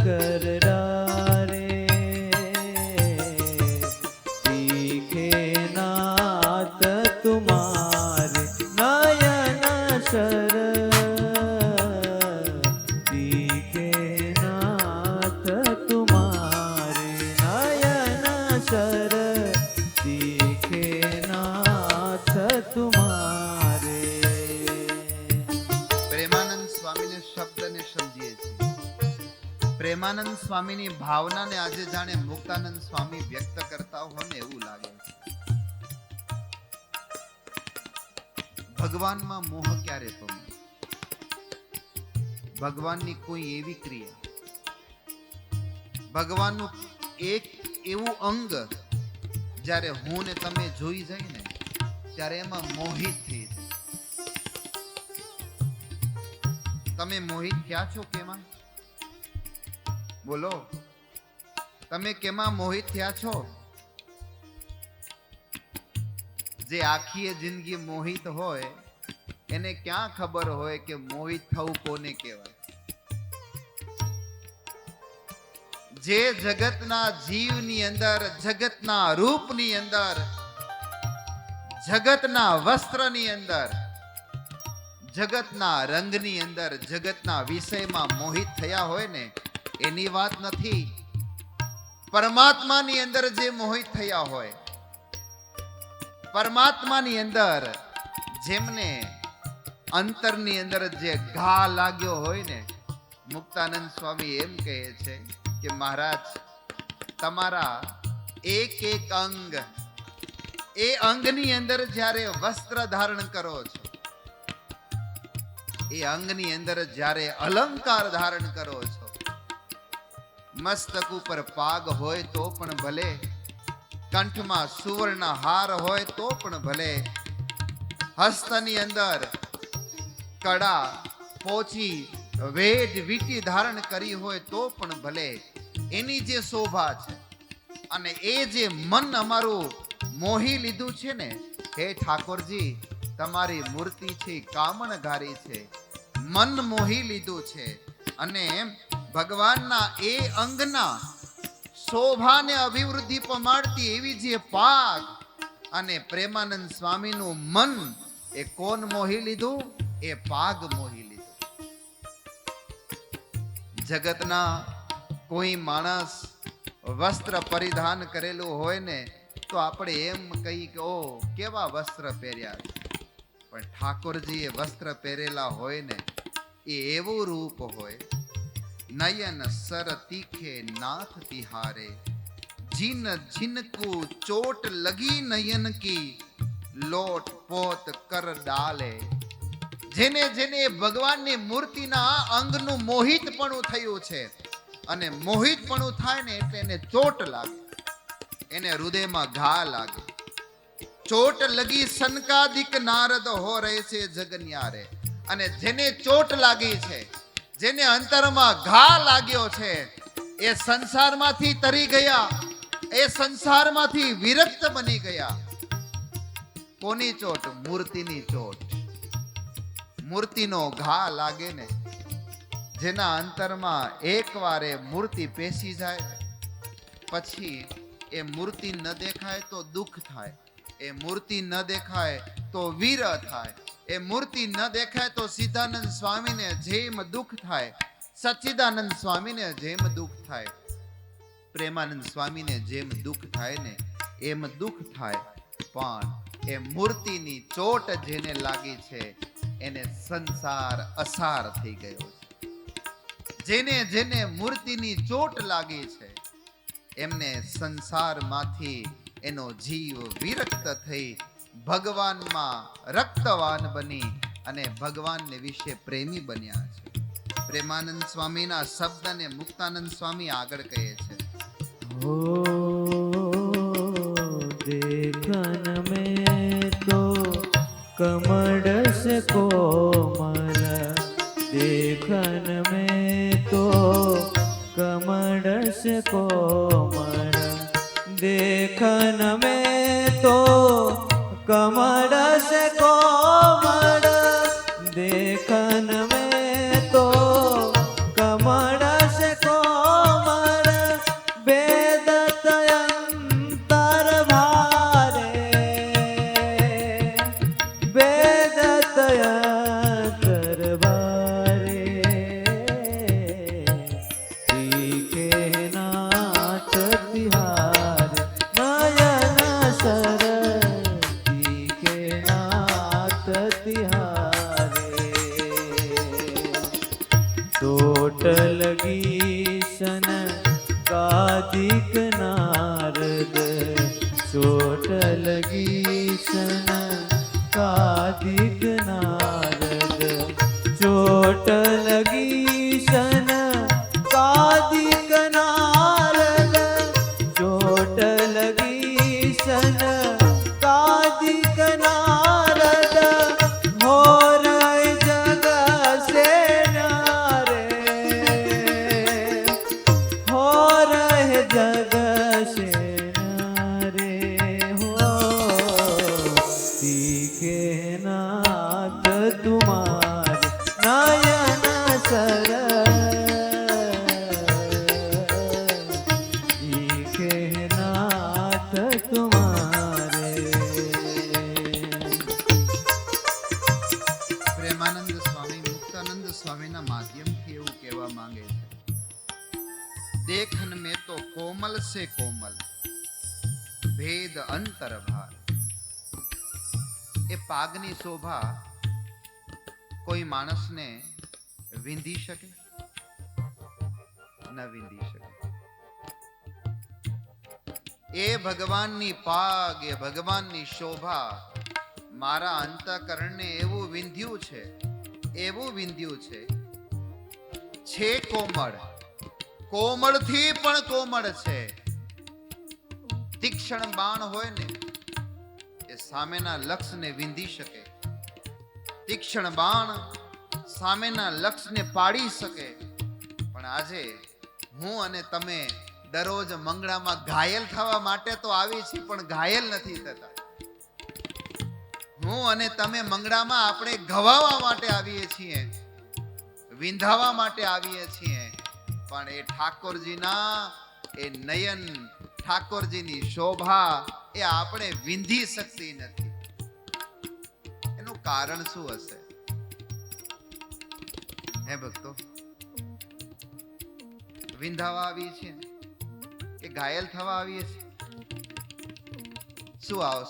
कर डाले. दिखे नाथ तुम्हारे नयन सर. दिखे नाथ तुम्हारे नयन सर. दिखे नाथ तुम्हारे. પ્રેમાનંદ સ્વામીને શબ્દને સમજીએ છીએ. પ્રેમાનંદ સ્વામીની ભાવનાને આજે જાણે મુક્તાનંદ સ્વામી વ્યક્ત કરતા હોય ને એવું લાગે છે. ભગવાનમાં મોહ ક્યારે પમે? ભગવાનની કોઈ એવી ક્રિયા, ભગવાનનું એક એવું અંગ જ્યારે હું ને તમે જોઈ જાય ને ત્યારે એમાં મોહિત થઈ જાય. તમે મોહિત થયા છો કેમાં? બોલો, તમે કેમાં મોહિત થયા છો? જે આખી જિંદગી મોહિત હોય એને ક્યાં ખબર હોય કે મોહિત થવું કોને કહેવાય? જે જગતના જીવની અંદર, જગતના રૂપની અંદર, જગતના વસ્ત્રની અંદર, જગતના રંગની અંદર, જગતના વિષયમાં મોહિત થયા હોય ને એની વાત નથી. પરમાત્માની અંદર જે મોહિત થયા હોય, પરમાત્માની અંદર જેમને અંતરની અંદર જે ઘા લાગ્યો હોય ને, મુક્તાનંદ સ્વામી એમ કહે છે કે મહારાજ, તમારા એક એક અંગ, એ અંગની અંદર જ્યારે વસ્ત્ર ધારણ કરો છો, એ અંગની અંદર જ્યારે અલંકાર ધારણ કરો છો, મસ્તક ઉપર પાગ હોય તો પણ ભલે, કંઠમાં સુવર્ણ હાર હોય તો પણ ભલે, હસ્તની અંદર કડા, પોચી, વેઢ, વીંટી ધારણ કરી હોય તો પણ ભલે, એની જે શોભા છે અને એ જે મન અમારું મોહી લીધું છે ને, હે ઠાકોરજી, તમારી મૂર્તિ છે કામણગારી છે, મન મોહી લીધું છે. અને ભગવાનના એ અંગના શોભાને અભિવૃદ્ધિ પમાડતી એવી જે પાગ અને પ્રેમાનંદ સ્વામીનું મન, એ કોણ મોહી લીધું? એ પાગ મોહી લીધું. જગતના કોઈ માણસ વસ્ત્ર પરિધાન કરેલું હોય ને તો આપણે એમ કહી કે ઓ કેવા વસ્ત્ર પહેર્યા છે. પણ ઠાકોરજી એ વસ્ત્ર પહેરેલા હોય ને એ એવું રૂપ હોય, નયન સર તીખે નાથ તિહારે. જીન જીનકુ ચોટ લગી નયન કી, લોટ પોત કર ડાલે. જેને જેને ભગવાનની મૂર્તિના અંગનું મોહિતપણું થયું છે, અને મોહિતપણું થાય ને એટલે એને ચોટ લાગે, એને હૃદયમાં ઘા લાગે. ચોટ લગી સનકાદિક નારદ હો રહે છે જગન્યારે. અને જેને ચોટ લાગી છે, જેને અંતરમાં ઘા લાગ્યો છે, એ સંસારમાંથી તરી ગયા, એ સંસારમાંથી વિરક્ત બની ગયા. કોની ચોટ? મૂર્તિની ચોટ. મૂર્તિનો ઘા લાગે ને, જેના અંતરમાં એકવાર એ મૂર્તિ પેસી જાય, પછી એ મૂર્તિ ન દેખાય તો દુઃખ થાય, એ મૂર્તિ ન દેખાય તો વીર થાય, એ મૂર્તિ ન દેખાય તો સિદ્ધાનંદ સ્વામીને જેમ દુઃખ થાય, સચ્ચિદાનંદ સ્વામીને જેમ દુઃખ થાય, પ્રેમાનંદ સ્વામીને જેમ દુઃખ થાય ને એમ દુઃખ થાય. પણ એ મૂર્તિની ચોટ જેને લાગી છે એને સંસાર અસાર થઈ ગયો છે. જેને જેને મૂર્તિની ચોટ લાગી છે એમને સંસારમાંથી એનો જીવ વિરક્ત થઈ ભગવાનમાં રક્તવાન બની અને ભગવાનને વિશે પ્રેમી બન્યા છે. પ્રેમાનંદ સ્વામીના શબ્દને મુક્તાનંદ સ્વામી આગળ કહે છે. हो देखन में तो कमल से कोमल, देखन में तो कमल से कोमल, देखन में तो कमल से कोमल, देखन में तो कमल से कोमल, वेदत अंतर भारे, वेदत अंतर भारे, तीखे नाथ तिहार नयन सर, तीखे नाथ तिहारे, चोट लगी सन कादिक नारद, चोट लगी सन कादिक नारद, चोट लगी सन कादिक नारद, चोट लगी सन कादिक नारद, हो रहे जग से नारे, हो रहे जग से नारे, हो तीखे नाथ तुम्हारे नयन सर, तीखे नाथ तुम्हारे. પ્રેમાનંદ સ્વામી મુક્તાનંદ સ્વામીના માધ્યમથી એવું કહેવા માંગે છે, દેખન મેં તો કોમલ સે કોમલ, ભેદ અંતર ભાર. એ પાગની શોભા કોઈ માણસને વિંધી શકે? ન વિંધી શકે. એ ભગવાનની પાગ, એ ભગવાનની શોભા મારા અંતઃકરણને એવું વિંધ્યું છે, એવું વિંધ્યું છે કોમળ, કોમળથી પણ કોમળ છે. તીક્ષ્ણ બાણ હોય ને એ સામેના લક્ષ્યને વિંધી શકે, તીક્ષ્ણ બાણ સામેના લક્ષ્યને પાડી શકે. પણ આજે હું અને તમે દરરોજ મંગળામાં ઘાયલ થવા માટે તો આવી છીએ, પણ ઘાયલ નથી થતા. હું અને તમે મંગળામાં આપણે ઘવાવા માટે આવીએ છીએ, વિંધાવા માટે આવીએ છીએ. પણ એ ઠાકોરજીના એ નયન, ઠાકોરજીની શોભા એ આપણે વિંધી શકતી નથી. એનું કારણ શું હશે? હે ભક્તો, વિંધાવા આવીએ છીએ કે ઘાયલ થવા આવીએ છીએ?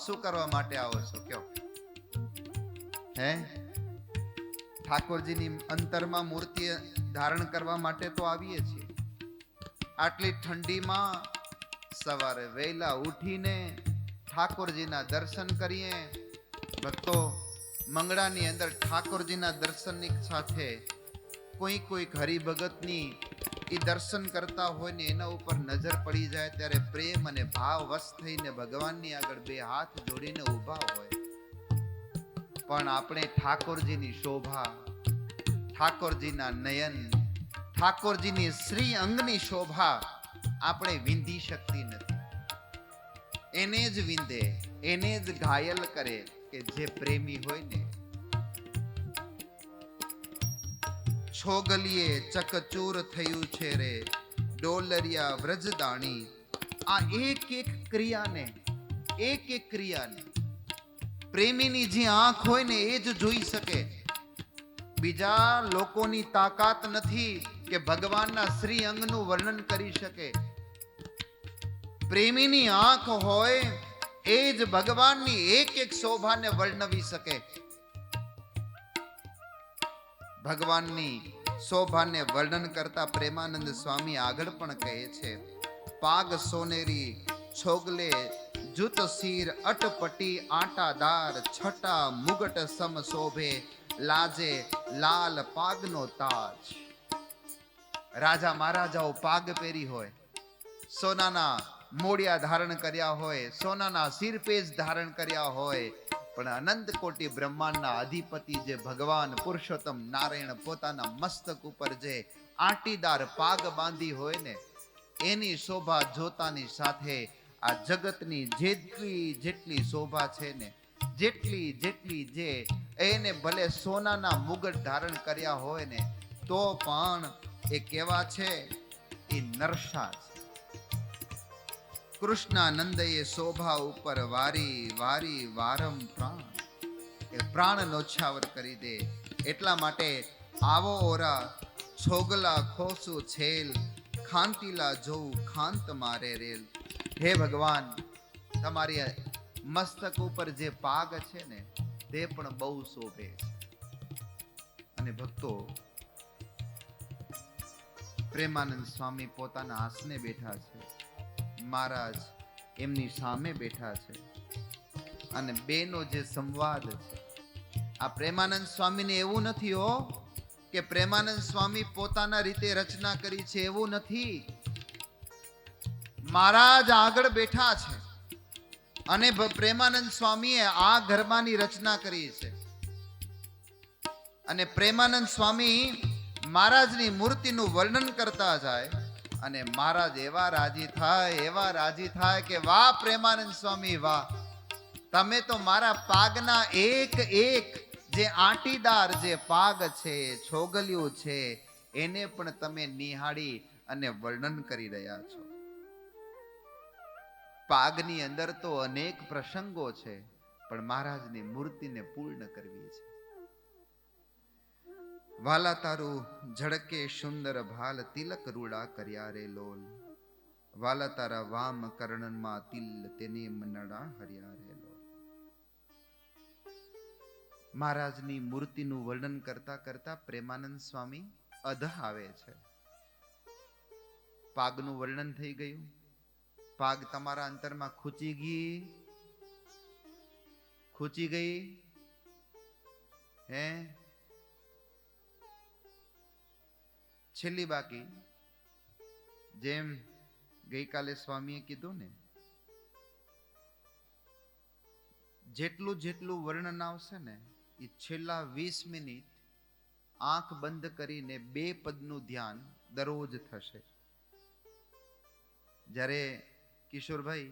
શું કરવા માટે આવો છો કયો? હે, ઠાકોરજીની અંતરમાં મૂર્તિ ધારણ કરવા માટે તો આવીએ છીએ. આટલી ઠંડીમાં સવારે વહેલા ઉઠીને ઠાકોરજીના દર્શન કરીએ. ભક્તો, મંગળાની અંદર ઠાકોરજીના દર્શનની સાથે કોઈ હરિભગતની એ દર્શન કરતા હોય ને એના ઉપર નજર પડી જાય ત્યારે પ્રેમ અને ભાવ વશ થઈને ભગવાનની આગળ બે હાથ જોડીને ઊભા હોય. પણ આપણે ઠાકોરજીની શોભા, ઠાકોરજીના નયન, ઠાકોરજીની શ્રી અંગની શોભા આપણે વિંધી શકતી નથી. એને જ વિંધે, એને જ ઘાયલ કરે કે જે પ્રેમી હોય ને. છોગલીએ ચકચૂર થયું છે રે ડોલરિયા વ્રજદાણી. આ એક એક ક્રિયાને પ્રેમીની જે આંખ હોય ને એ જ જોઈ શકે. બીજા લોકોની તાકાત નથી કે ભગવાનના શ્રી અંગનું વર્ણન કરી શકે. પ્રેમીની આંખ હોય એ જ ભગવાનની એક એક શોભાને વર્ણવી શકે. ભગવાનની શોભાને વર્ણન કરતા પ્રેમાનંદ સ્વામી આગળ પણ કહે છે, પાગ સોનેરી છોગલે જુત શીર અટપટી આટાદાર છટા મુગટ સમ શોભે લાજે લાલ પાગનો તાજ. રાજા મહારાજાઓ પાગ પહેરી હોય, સોનાના મોડિયા ધારણ કર્યા હોય, સોનાના શિરપેજ ધારણ કર્યા હોય, પણ અનંત કોટી બ્રહ્માંડના અધિપતિ જે ભગવાન પુરુષોત્તમ નારાયણ પોતાના મસ્તક ઉપર જે આંટીદાર પાગ બાંધી હોય ને, એની શોભા જોતાની સાથે આ જગતની જેટલી શોભા છે ને, જેટલી જે એને ભલે સોનાના મુગટ ધારણ કર્યા હોય ને, તો પણ એ કેવા છે, એ નરસા છે. કૃષ્ણાનંદએ શોભા ઉપર વારી વારી વારમ પ્રાણ, એ પ્રાણ નોછાવર કરી દે. એટલા માટે આવો ઓરા છોગલા ખોસુ છેલ ખાંતીલા જોઉં ખાંત મારે રેલ. હે ભગવાન, તમારી મસ્તક ઉપર જે પાગ છે ને તે પણ બહુ શોભે છે. અને ભક્તો, પ્રેમાનંદ સ્વામી પોતાના આસને બેઠા છે, મહારાજ એમની સામે બેઠા છે, અને બેનો જે સંવાદ છે, આ પ્રેમાનંદ સ્વામીને એવું નથી હો કે પ્રેમાનંદ સ્વામી પોતાના રીતે રચના કરી છે, એવું નથી. મહારાજ આગળ બેઠા છે અને પ્રેમાનંદ સ્વામીએ આ ગરબાની રચના કરી છે. અને પ્રેમાનંદ સ્વામી મહારાજની મૂર્તિનું વર્ણન કરતા જાય અને મહારાજ એવા રાજી થાય કે વાહ પ્રેમાનંદ સ્વામી વાહ, તમે તો મારા પાગના એક એક જે આંટીદાર જે પાગ છે, છોગલિયું છે, એને પણ તમે નિહાળી અને વર્ણન કરી રહ્યા છો. પાગની અંદર તો અનેક પ્રસંગો છે, પણ મહારાજની મૂર્તિને પૂર્ણ કરવી છે. વાલા તારું ઝળકે સુંદર ભાલ તિલક રૂડા કર્યા રે લોલ, વાલા તારા વામ કર્ણમાં તિલ તેને મનડા હર્યા રે લોલ. મહારાજની મૂર્તિનું વર્ણન કરતા કરતા પ્રેમાનંદ સ્વામી અધઃ આવે છે. પાગનું વર્ણન થઈ ગયું. પાગ તમારા અંતરમાં ખૂચી ગઈ હે? છેલ્લી બાકી, જેમ ગઈકાલે સ્વામીએ કીધું ને, જેટલું વર્ણન આવશે ને એ છેલ્લા 20 મિનિટ આંખ બંધ કરીને 2 પદનું ધ્યાન દરરોજ થશે. જ્યારે કિશોરભાઈ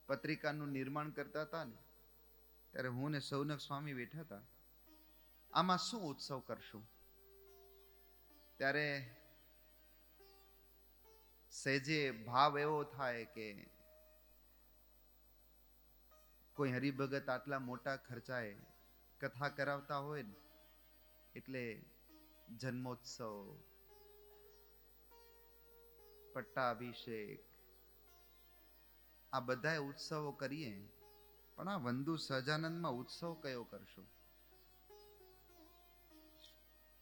પત્રિકાનું નિર્માણ કરતા હતા ને, ત્યારે હું ને સૌનક સ્વામી બેઠા હતા, આમાં શું ઉત્સવ કરશું? ત્યારે સહેજે ભાવ એવો થાય કે કોઈ હરિભગત આટલા મોટા ખર્ચાએ કથા કરાવતા હોય ને, એટલે જન્મોત્સવ, પટ્ટાભિષેક, આ બધા ઉત્સવો કરીએ, પણ આ વંદુ સહજાનંદમાં ઉત્સવ કયો કરશું?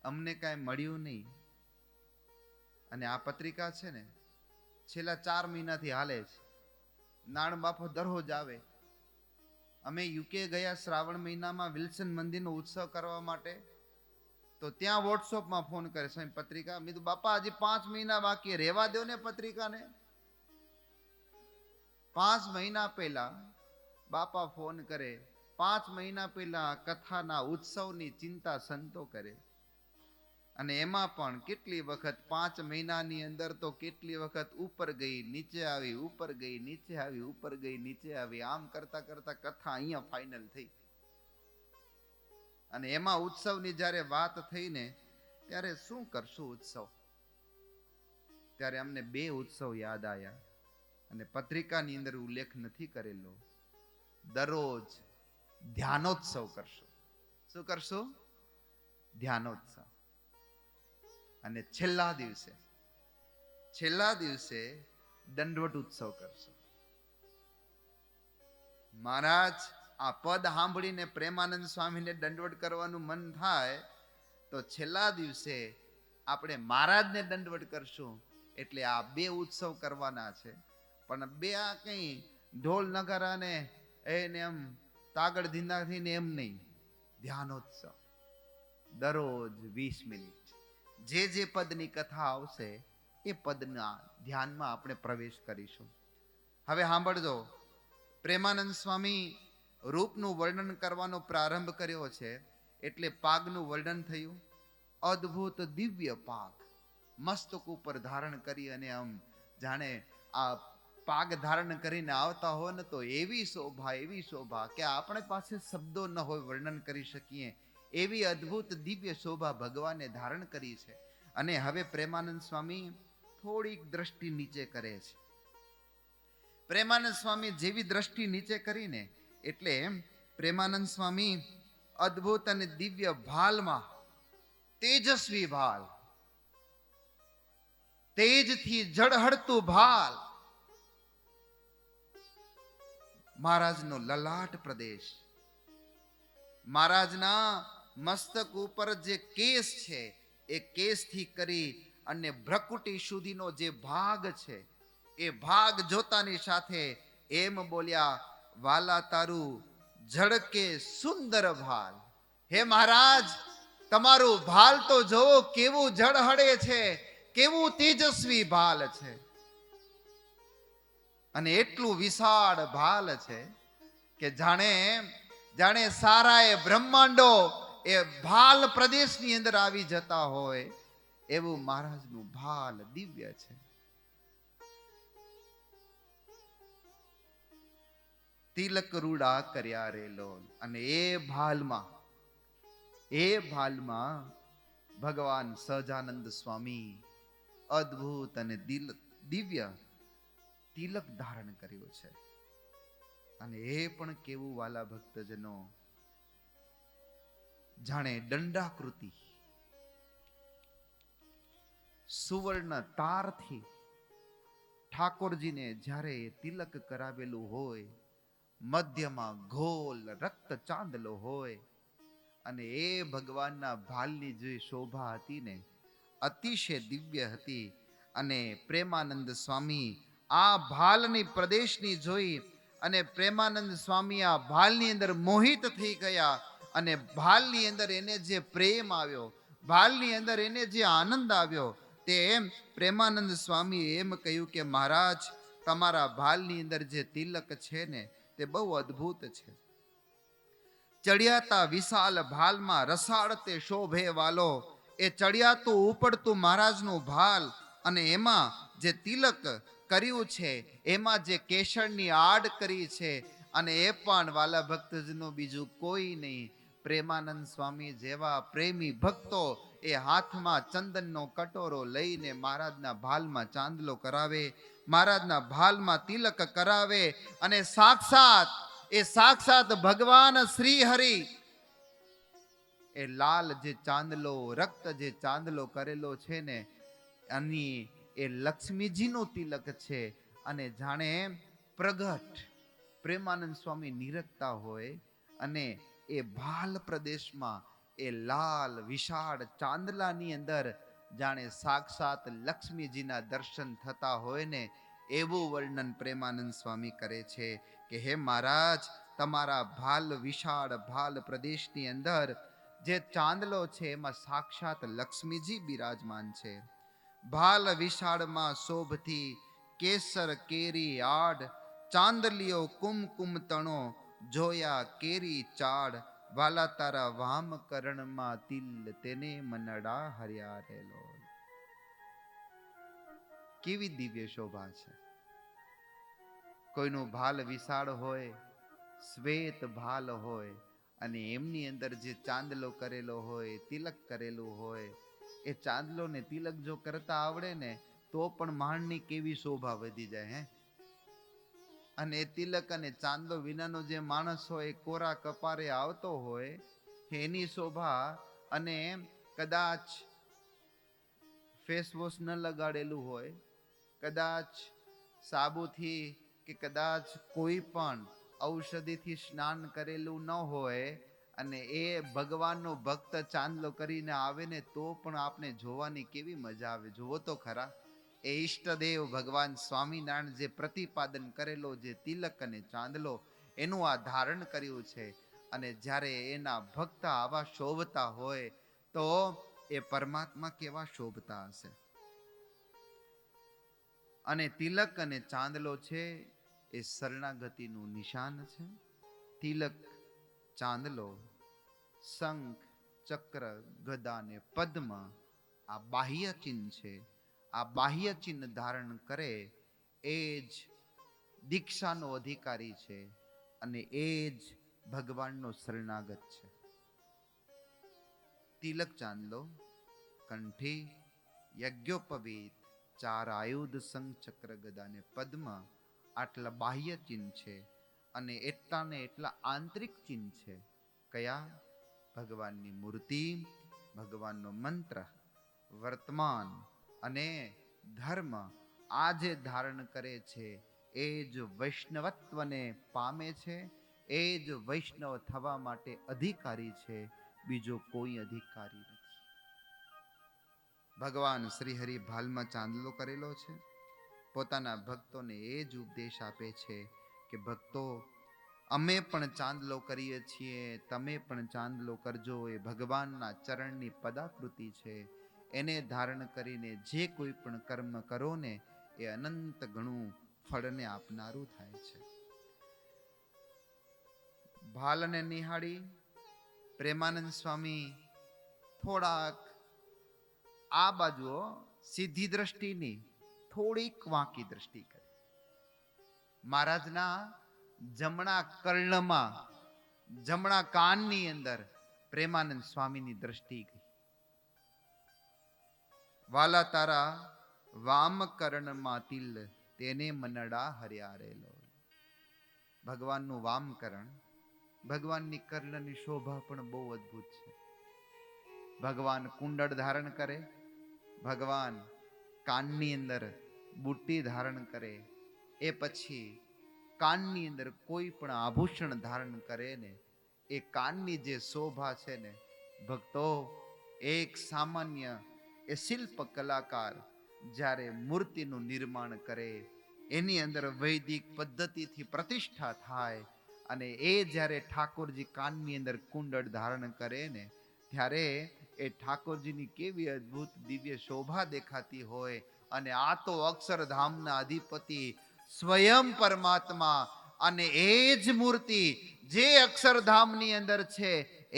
અમને કાંઈ મળ્યું નહીં. અને આ પત્રિકા છે ને છેલ્લા 4 મહિનાથી હાલે છે. નાણ બાપો દરરોજ આવે. અમે યુકે ગયા શ્રાવણ મહિનામાં વિલ્સન મંદિરનો ઉત્સવ કરવા માટે, તો ત્યાં વોટ્સઅપમાં ફોન કરે, સ્વામી પત્રિકા. મેં કીધું બાપા હજી 5 મહિના બાકી, રહેવા દો ને પત્રિકાને. 5 મહિના પહેલા બાપા ફોન કરે, 5 મહિના પહેલા કથાના ઉત્સવની ચિંતા સંતો કરે. અને એમાં પણ કેટલી વખત 5 મહિનાની અંદર તો કેટલી વખત ઉપર ગઈ, નીચે આવી, ઉપર ગઈ, નીચે આવી, ઉપર ગઈ, નીચે આવી, આમ કરતા કરતા કથા અહીંયા ફાઇનલ થઈ. અને એમાં ઉત્સવની જ્યારે વાત થઈ ને, ત્યારે શું કરશું ઉત્સવ? ત્યારે અમને 2 ઉત્સવ યાદ આવ્યા અને પત્રિકાની અંદર ઉલ્લેખ નથી કરેલો. દરરોજ ધ્યાનોત્સવ કરશું. શું કરશું? ધ્યાનોત્સવ. અને છેલ્લા દિવસે દંડવટ ઉત્સવ કરશું. મહારાજ આ પદ સાંભળીને પ્રેમાનંદ સ્વામીને દંડવટ કરવાનું મન થાય તો છેલ્લા દિવસે આપણે મહારાજને દંડવટ કરશું. એટલે આ બે ઉત્સવ કરવાના છે. પણ બે આ કઈ ઢોલ નગારાને એને એમ તાગડ ધીંદાથી એમ નહીં. ધ્યાનોત્સવ દરરોજ 20 મિનિટ જે પદની કથા આવશે એ પદના ધ્યાનમાં આપણે પ્રવેશ કરીશું. હવે સાંભળજો, પ્રેમાનંદ સ્વામી રૂપનું વર્ણન કરવાનો પ્રારંભ કર્યો છે એટલે પાગનું વર્ણન થયું. અદ્ભુત દિવ્ય પાગ મસ્તક ઉપર ધારણ કરી અને આમ જાણે આ પાગ ધારણ કરીને આવતા હોય ને તો એવી શોભા કે આપણે પાસે શબ્દો ન હોય વર્ણન કરી શકીએ એવી અદ્ભુત દિવ્ય શોભા ભગવાને ધારણ કરી છે. અને હવે પ્રેમાનંદ સ્વામી થોડીક દ્રષ્ટિ નીચે કરે છે. પ્રેમાનંદ સ્વામી જેવી દ્રષ્ટિ નીચે કરીને એટલે પ્રેમાનંદ સ્વામી અદ્ભુત અને દિવ્ય ભાલમાં, તેજસ્વી ભાલ, તેજથી જળહળતું ભાલ, મહારાજનો લલાટ પ્રદેશ, મહારાજના મસ્તક ઉપર જે કેસ છે એ કેસથી કરી અને ભ્રકુટી સુધીનો જે ભાગ છે એ ભાગ જોતાની સાથે એમ બોલ્યા, વાલા તારું ઝળકે સુંદર ભાલ. હે મહારાજ, તમારું ભાલ તો જોવો કેવું ઝળહળે છે, કેવું તેજસ્વી ભાલ છે. અને એટલું વિશાળ ભાલ છે કે જાણે સારા એ બ્રહ્માંડો એ ભાલ પ્રદેશની અંદર આવી જતા હોય એવું મહારાજનું ભાલ દિવ્ય છે. તિલક રૂડા કર્યા રેલો. અને એ ભાલમાં ભગવાન સહજાનંદ સ્વામી અદ્ભુત અને દિવ્ય તિલક ધારણ કર્યું છે. અને એ પણ કેવું વાલા ભક્તજનો, જાણે દંડાકૃતિ સુવર્ણ તારથી ઠાકોરજીને જ્યારે તિલક કરાવેલું હોય, મધ્યમાં ગોલ રક્ત ચાંદલો હોય અને એ ભગવાનના ભાલની જે શોભા હતી ને અતિશય દિવ્ય હતી. અને પ્રેમાનંદ સ્વામી આ ભાલની પ્રદેશની જોઈ અને પ્રેમાનંદ સ્વામી આ ભાલની અંદર મોહિત થઈ ગયા. અને ભાલની અંદર એને જે પ્રેમ આવ્યો, ભાલની અંદર એને જે આનંદ આવ્યો, તે એમ પ્રેમાનંદ સ્વામી એમ કહ્યું કે મહારાજ, તમારા ભાલની અંદર જે તિલક છે ને તે બહુ અદ્ભુત છે. ચડિયાતા વિશાલ ભાલમાં રસાળતે શોભે વાલો. એ ચડિયાતું ઉપડતું મહારાજનું ભાલ અને એમાં જે તિલક કર્યું છે, એમાં જે કેસરની આડ કરી છે, અને એ પણ વાલા ભક્તજનો બીજું કોઈ નહીં, પ્રેમાનંદ સ્વામી જેવા પ્રેમી ભક્તો એ હાથમાં ચંદનનો કટોરો લઈને મહારાજના ભાલમાં ચાંદલો કરાવે, મહારાજના ભાલમાં તિલક કરાવે. અને સાક્ષાત ભગવાન શ્રી હરિ એ લાલ જે ચાંદલો, રક્ત જે ચાંદલો કરેલો છે ને એની એ લક્ષ્મીજીનું તિલક છે. અને જાણે પ્રગટ પ્રેમાનંદ સ્વામી નિરખતા હોય અને એ ભાલ પ્રદેશમાં એ લાલ વિશાળ ચાંદલાની અંદર જાણે સાક્ષાત લક્ષ્મીજીના દર્શન થતા હોય ને એવું વર્ણન પ્રેમાનંદ સ્વામી કરે છે કે હે મહારાજ, તમારા ભાલ વિશાળ ભાલ પ્રદેશની અંદર જે ચાંદલો છે એમાં સાક્ષાત લક્ષ્મીજી બિરાજમાન છે. ભાલ વિશાળમાં શોભથી કેસર કેરી આડ, ચાંદલિયો કુમકુમ તણો, જોયા કેરી ચાડ, વાલા તારા વામ કરણમાં તિલ, તેને મનડા હર્યા રેલો. કેવી દિવ્ય શોભા છે. કોઈનું ભાલ વિશાળ હોય, શ્વેત ભાલ હોય અને એમની અંદર જે ચાંદલો કરેલો હોય, તિલક કરેલું હોય, એ ચાંદલો ને તિલક જો કરતા આવડે ને તો પણ માણની કેવી શોભા વધી જાય. અને એ તિલક અને ચાંદલો વિનાનો જે માણસ હોય કોરા કપારે આવતો હોય એની શોભા, અને કદાચ ફેસ વોશ ન લગાડેલું હોય, કદાચ સાબુથી કે કદાચ કોઈ પણ ઔષધિથી સ્નાન કરેલું ન હોય, અને એ ભગવાનનો ભક્ત ચાંદલો કરીને આવે ને તો પણ આપણે જોવાની કેવી મજા આવે. જુઓ તો ખરા, એ ઈષ્ટદેવ ભગવાન સ્વામિનારાયણ જે પ્રતિપાદન કરેલો જે તિલક અને ચાંદલો એનું આ ધારણ કર્યું છે. અને જ્યારે એના ભક્ત આવા શોભતા હોય તો એ પરમાત્મા કેવા શોભતા હશે. અને તિલક અને ચાંદલો છે એ શરણાગતિનું નિશાન છે. તિલક, ચાંદલો, શંખ, ચક્ર, ગદા ને પદ્મ આ બાહ્ય ચિહ્ન છે. આ બાહ્ય ચિહ્ન ધારણ કરે એ જ દીક્ષાનો અધિકારી છે, અને એ જ ભગવાનનો શરણાગત છે. તિલક ચાંદલો, કંઠી, યજ્ઞોપવીત, 4 આયુધ, શંખ, ચક્ર, ગદા ને પદ્મ આટલા બાહ્ય ચિહ્ન છે. અને એટલા ને એટલા આંતરિક ચિહ્ન છે. કયા? ભગવાનની મૂર્તિ, ભગવાનનો મંત્ર, વર્તમાન અને ધર્મ આ જે ધારણ કરે છે એ જ વૈષ્ણવત્વને પામે છે. એ જ વૈષ્ણવ થવા માટે અધિકારી છે, બીજો કોઈ અધિકારી નથી. ભગવાન શ્રી હરિ ભાલમાં ચાંદલો કરેલો છે. પોતાના ભક્તોને એ જ ઉપદેશ આપે છે કે ભક્તો, અમે પણ ચાંદલો કરીએ છીએ, તમે પણ ચાંદલો કરજો. એ ભગવાનના ચરણની પદાકૃતિ છે. એને ધારણ કરીને જે કોઈ પણ કર્મ કરો ને એ અનંત ગણું ફળને આપનારું થાય છે. ભાલને નિહાળી પ્રેમાનંદ સ્વામી થોડાક આ બાજુ સીધી દ્રષ્ટિની થોડીક વાંકી દ્રષ્ટિ કરી. મહારાજના જમણા કર્ણમાં, જમણા કાનની અંદર પ્રેમાનંદ સ્વામીની દ્રષ્ટિ ગઈ. વાલા તારા વામ કર્ણમાં તિલ, તેને મનડા હર્યા રેલો. ભગવાનનું વામકરણ, ભગવાનની કર્ણની શોભા પણ બહુ અદ્ભુત છે. ભગવાન કુંડળ ધારણ કરે, ભગવાન કાનની અંદર બુટ્ટી ધારણ કરે, એ પછી કાનની અંદર કોઈ પણ આભૂષણ ધારણ કરે ને એ કાનની જે શોભા છે ને ભક્તો, એક સામાન્ય એ શિલ્પ કલાકાર જ્યારે મૂર્તિનું નિર્માણ કરે, એની અંદર વૈદિક પદ્ધતિથી પ્રતિષ્ઠા થાય, અને એ જ્યારે ઠાકોરજી કાનની અંદર કુંડળ ધારણ કરે ને ત્યારે એ ઠાકોરજીની કેવી અદ્ભુત દિવ્ય શોભા દેખાતી હોય. અને આ તો અક્ષરધામના અધિપતિ સ્વયં પરમાત્મા, અને એ જ મૂર્તિ જે અક્ષરધામની અંદર છે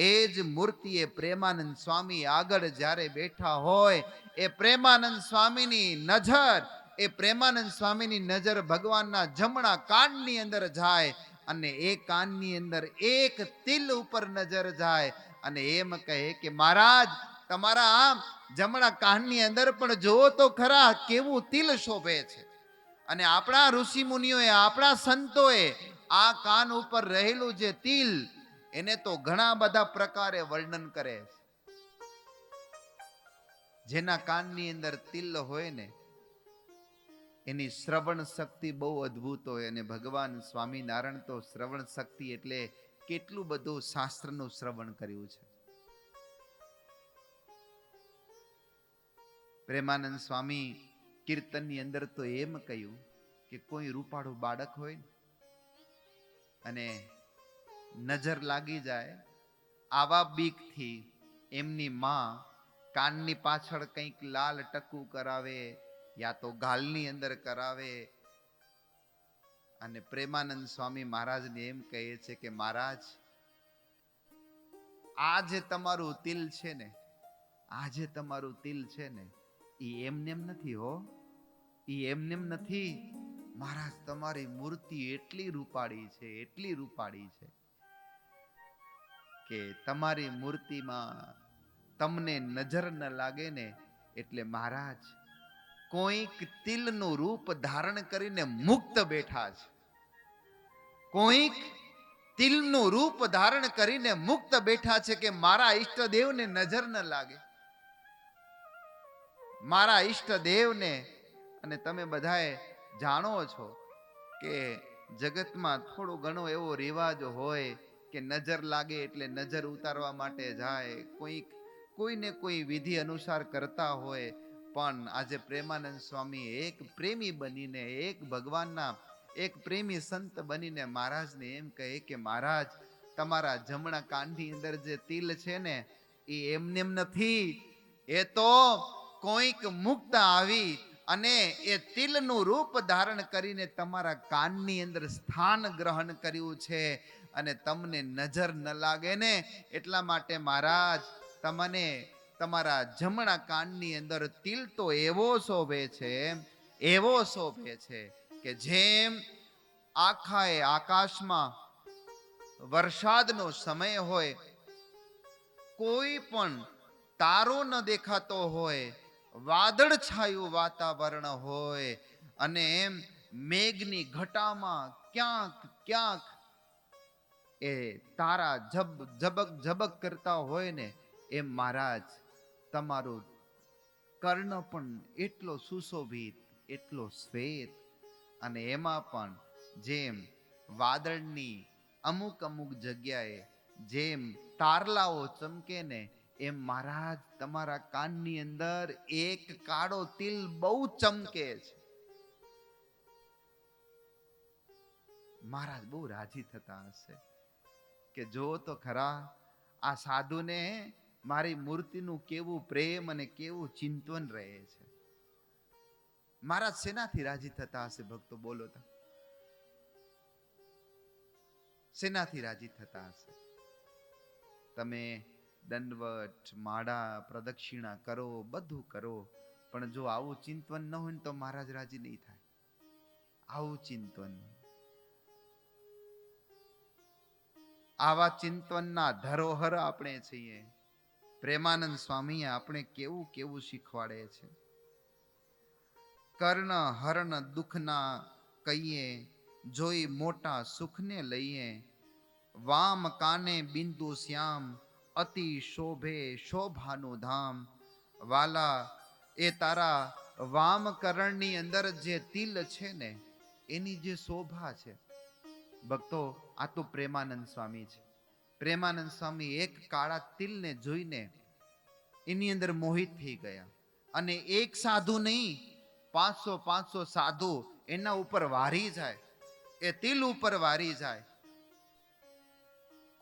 એ જ મૂર્તિ એ પ્રેમાનંદ સ્વામી આગળ જ્યારે બેઠા હોય, એ પ્રેમાનંદ સ્વામીની નજર, એ પ્રેમાનંદ સ્વામીની નજર ભગવાનના જમણા કાનની અંદર જાય, અને એ કાનની અંદર એક તિલ ઉપર નજર જાય, અને એમ કહે કે મહારાજ, તમારા આમ જમણા કાનની અંદર પણ જોવો તો ખરા કેવું તિલ શોભે છે. અને આપણા ઋષિ મુનિઓએ, આપણા સંતોએ આ કાન ઉપર રહેલું જે તિલ એને તો ઘણા બધા પ્રકારે વર્ણન કરે છે. જેના કાનની અંદર તિલ હોય ને એની શ્રવણ શક્તિ બહુ અદ્ભુત હોય. અને ભગવાન સ્વામિનારાયણ તો શ્રવણ શક્તિ એટલે કેટલું બધું શાસ્ત્રનું શ્રવણ કર્યું છે. પ્રેમાનંદ સ્વામી કીર્તનની અંદર તો એમ કહ્યું કે કોઈ રૂપાળું બાળક હોય અને નજર લાગી જાય, આવા બીકથી એમની માં કાનની પાછળ કંઈક લાલ ટકું કરાવે, યા તો ગાલની અંદર કરાવે, અને પ્રેમાનંદ સ્વામી મહારાજને એમ કહે છે કે મહારાજ, આ જે તમારું તિલ છે ને, આ જે તમારું તિલ છે ને એ એમનેમ નથી હો, એ એમનેમ નથી. મહારાજ, તમારી મૂર્તિ એટલી રૂપાળી છે, એટલી રૂપાળી છે કે તમારી મૂર્તિમાં તમને નજર ન લાગે ને એટલે મહારાજ કોઈક તિલનું રૂપ ધારણ કરીને મુક્ત બેઠા છે. કોઈક તિલનું રૂપ ધારણ કરીને મુક્ત બેઠા છે કે મારા ઈષ્ટદેવને નજર ન લાગે, મારા ઈષ્ટદેવને. અને તમે બધાએ જાણો છો કે જગતમાં થોડો ઘણો એવો રિવાજ હોય કે નજર લાગે એટલે નજર ઉતારવા માટે જાય, કોઈને કોઈ વિધિ અનુસાર કરતા હોય. પણ આજે પ્રેમાનંદ સ્વામી એક પ્રેમી બનીને, એક ભગવાનના એક પ્રેમી સંત બનીને મહારાજને એમ કહે કે મહારાજ, તમારા જમણા કાનની અંદર જે તિલ છે ને એ એમનેમ નથી, એ તો કોઈક મુક્ત આવી અને એ તિલનું રૂપ ધારણ કરીને તમારા કાનની અંદર સ્થાન ગ્રહણ કર્યું છે, અને તમને નજર ન લાગે ને એટલા માટે મહારાજ તમને તમારા જમણા કાનની અંદર તિલ તો એવો શોભે છે, એવો શોભે છે કે જેમ આખા આકાશમાં વરસાદનો સમય હોય, કોઈ પણ તારો ન દેખાતો હોય, વાદળ છાયું વાતાવરણ હોય, અને એમ મેઘની ઘટામાં ક્યાંક ક્યાંક એ તારા ઝબક ઝબક કરતા હોય ને, એમ મહારાજ તમારું કર્ણ પણ એટલો સુશોભિત, એટલો શ્વેત, અને એમાં પણ જેમ વાદળની અમુક અમુક જગ્યાએ જેમ તારલાઓ ચમકે ને, એમ મહારાજ તમારા કાનની અંદર એક કાળો તિલ બહુ ચમકે છે. મહારાજ બહુ રાજી થતા હશે કે જો તો ખરા આ સાધુને મારી મૂર્તિનું કેવું પ્રેમ અને કેવું ચિંતન રહે છે. મહારાજ શેનાથી રાજી થતા હશે ભક્તો, બોલો તો શેનાથી રાજી થતા હશે? તમે દંડવટ, માળા, પ્રદક્ષિણા કરો, બધું કરો, પણ જો આવું ચિંતન ન હોય ને તો મહારાજ રાજી નહીં થાય. આવું ચિંતન, આવા ચિંતનના ધરોહર આપણે છીએ. પ્રેમાનંદ સ્વામીએ આપણે કેવું કેવું શીખવાડે છે. કર્ણ હરણ દુઃખના કહીએ, જોઈ મોટા સુખને લઈએ, વામ કાને બિંદુ શ્યામ, અતિ શોભે શોભાનું ધામ. વાલા, એ તારા વામ કરણની અંદર જે તિલ છે ને, એની જે શોભા છે ભક્તો, આ તો પ્રેમાનંદ સ્વામી છે. પ્રેમાનંદ સ્વામી એક કાળા તિલને જોઈને એની અંદર મોહિત થઈ ગયા, અને એક સાધુ નહીં, 500 સાધુ એના ઉપર વારી જાય, એ તિલ ઉપર વારી જાય.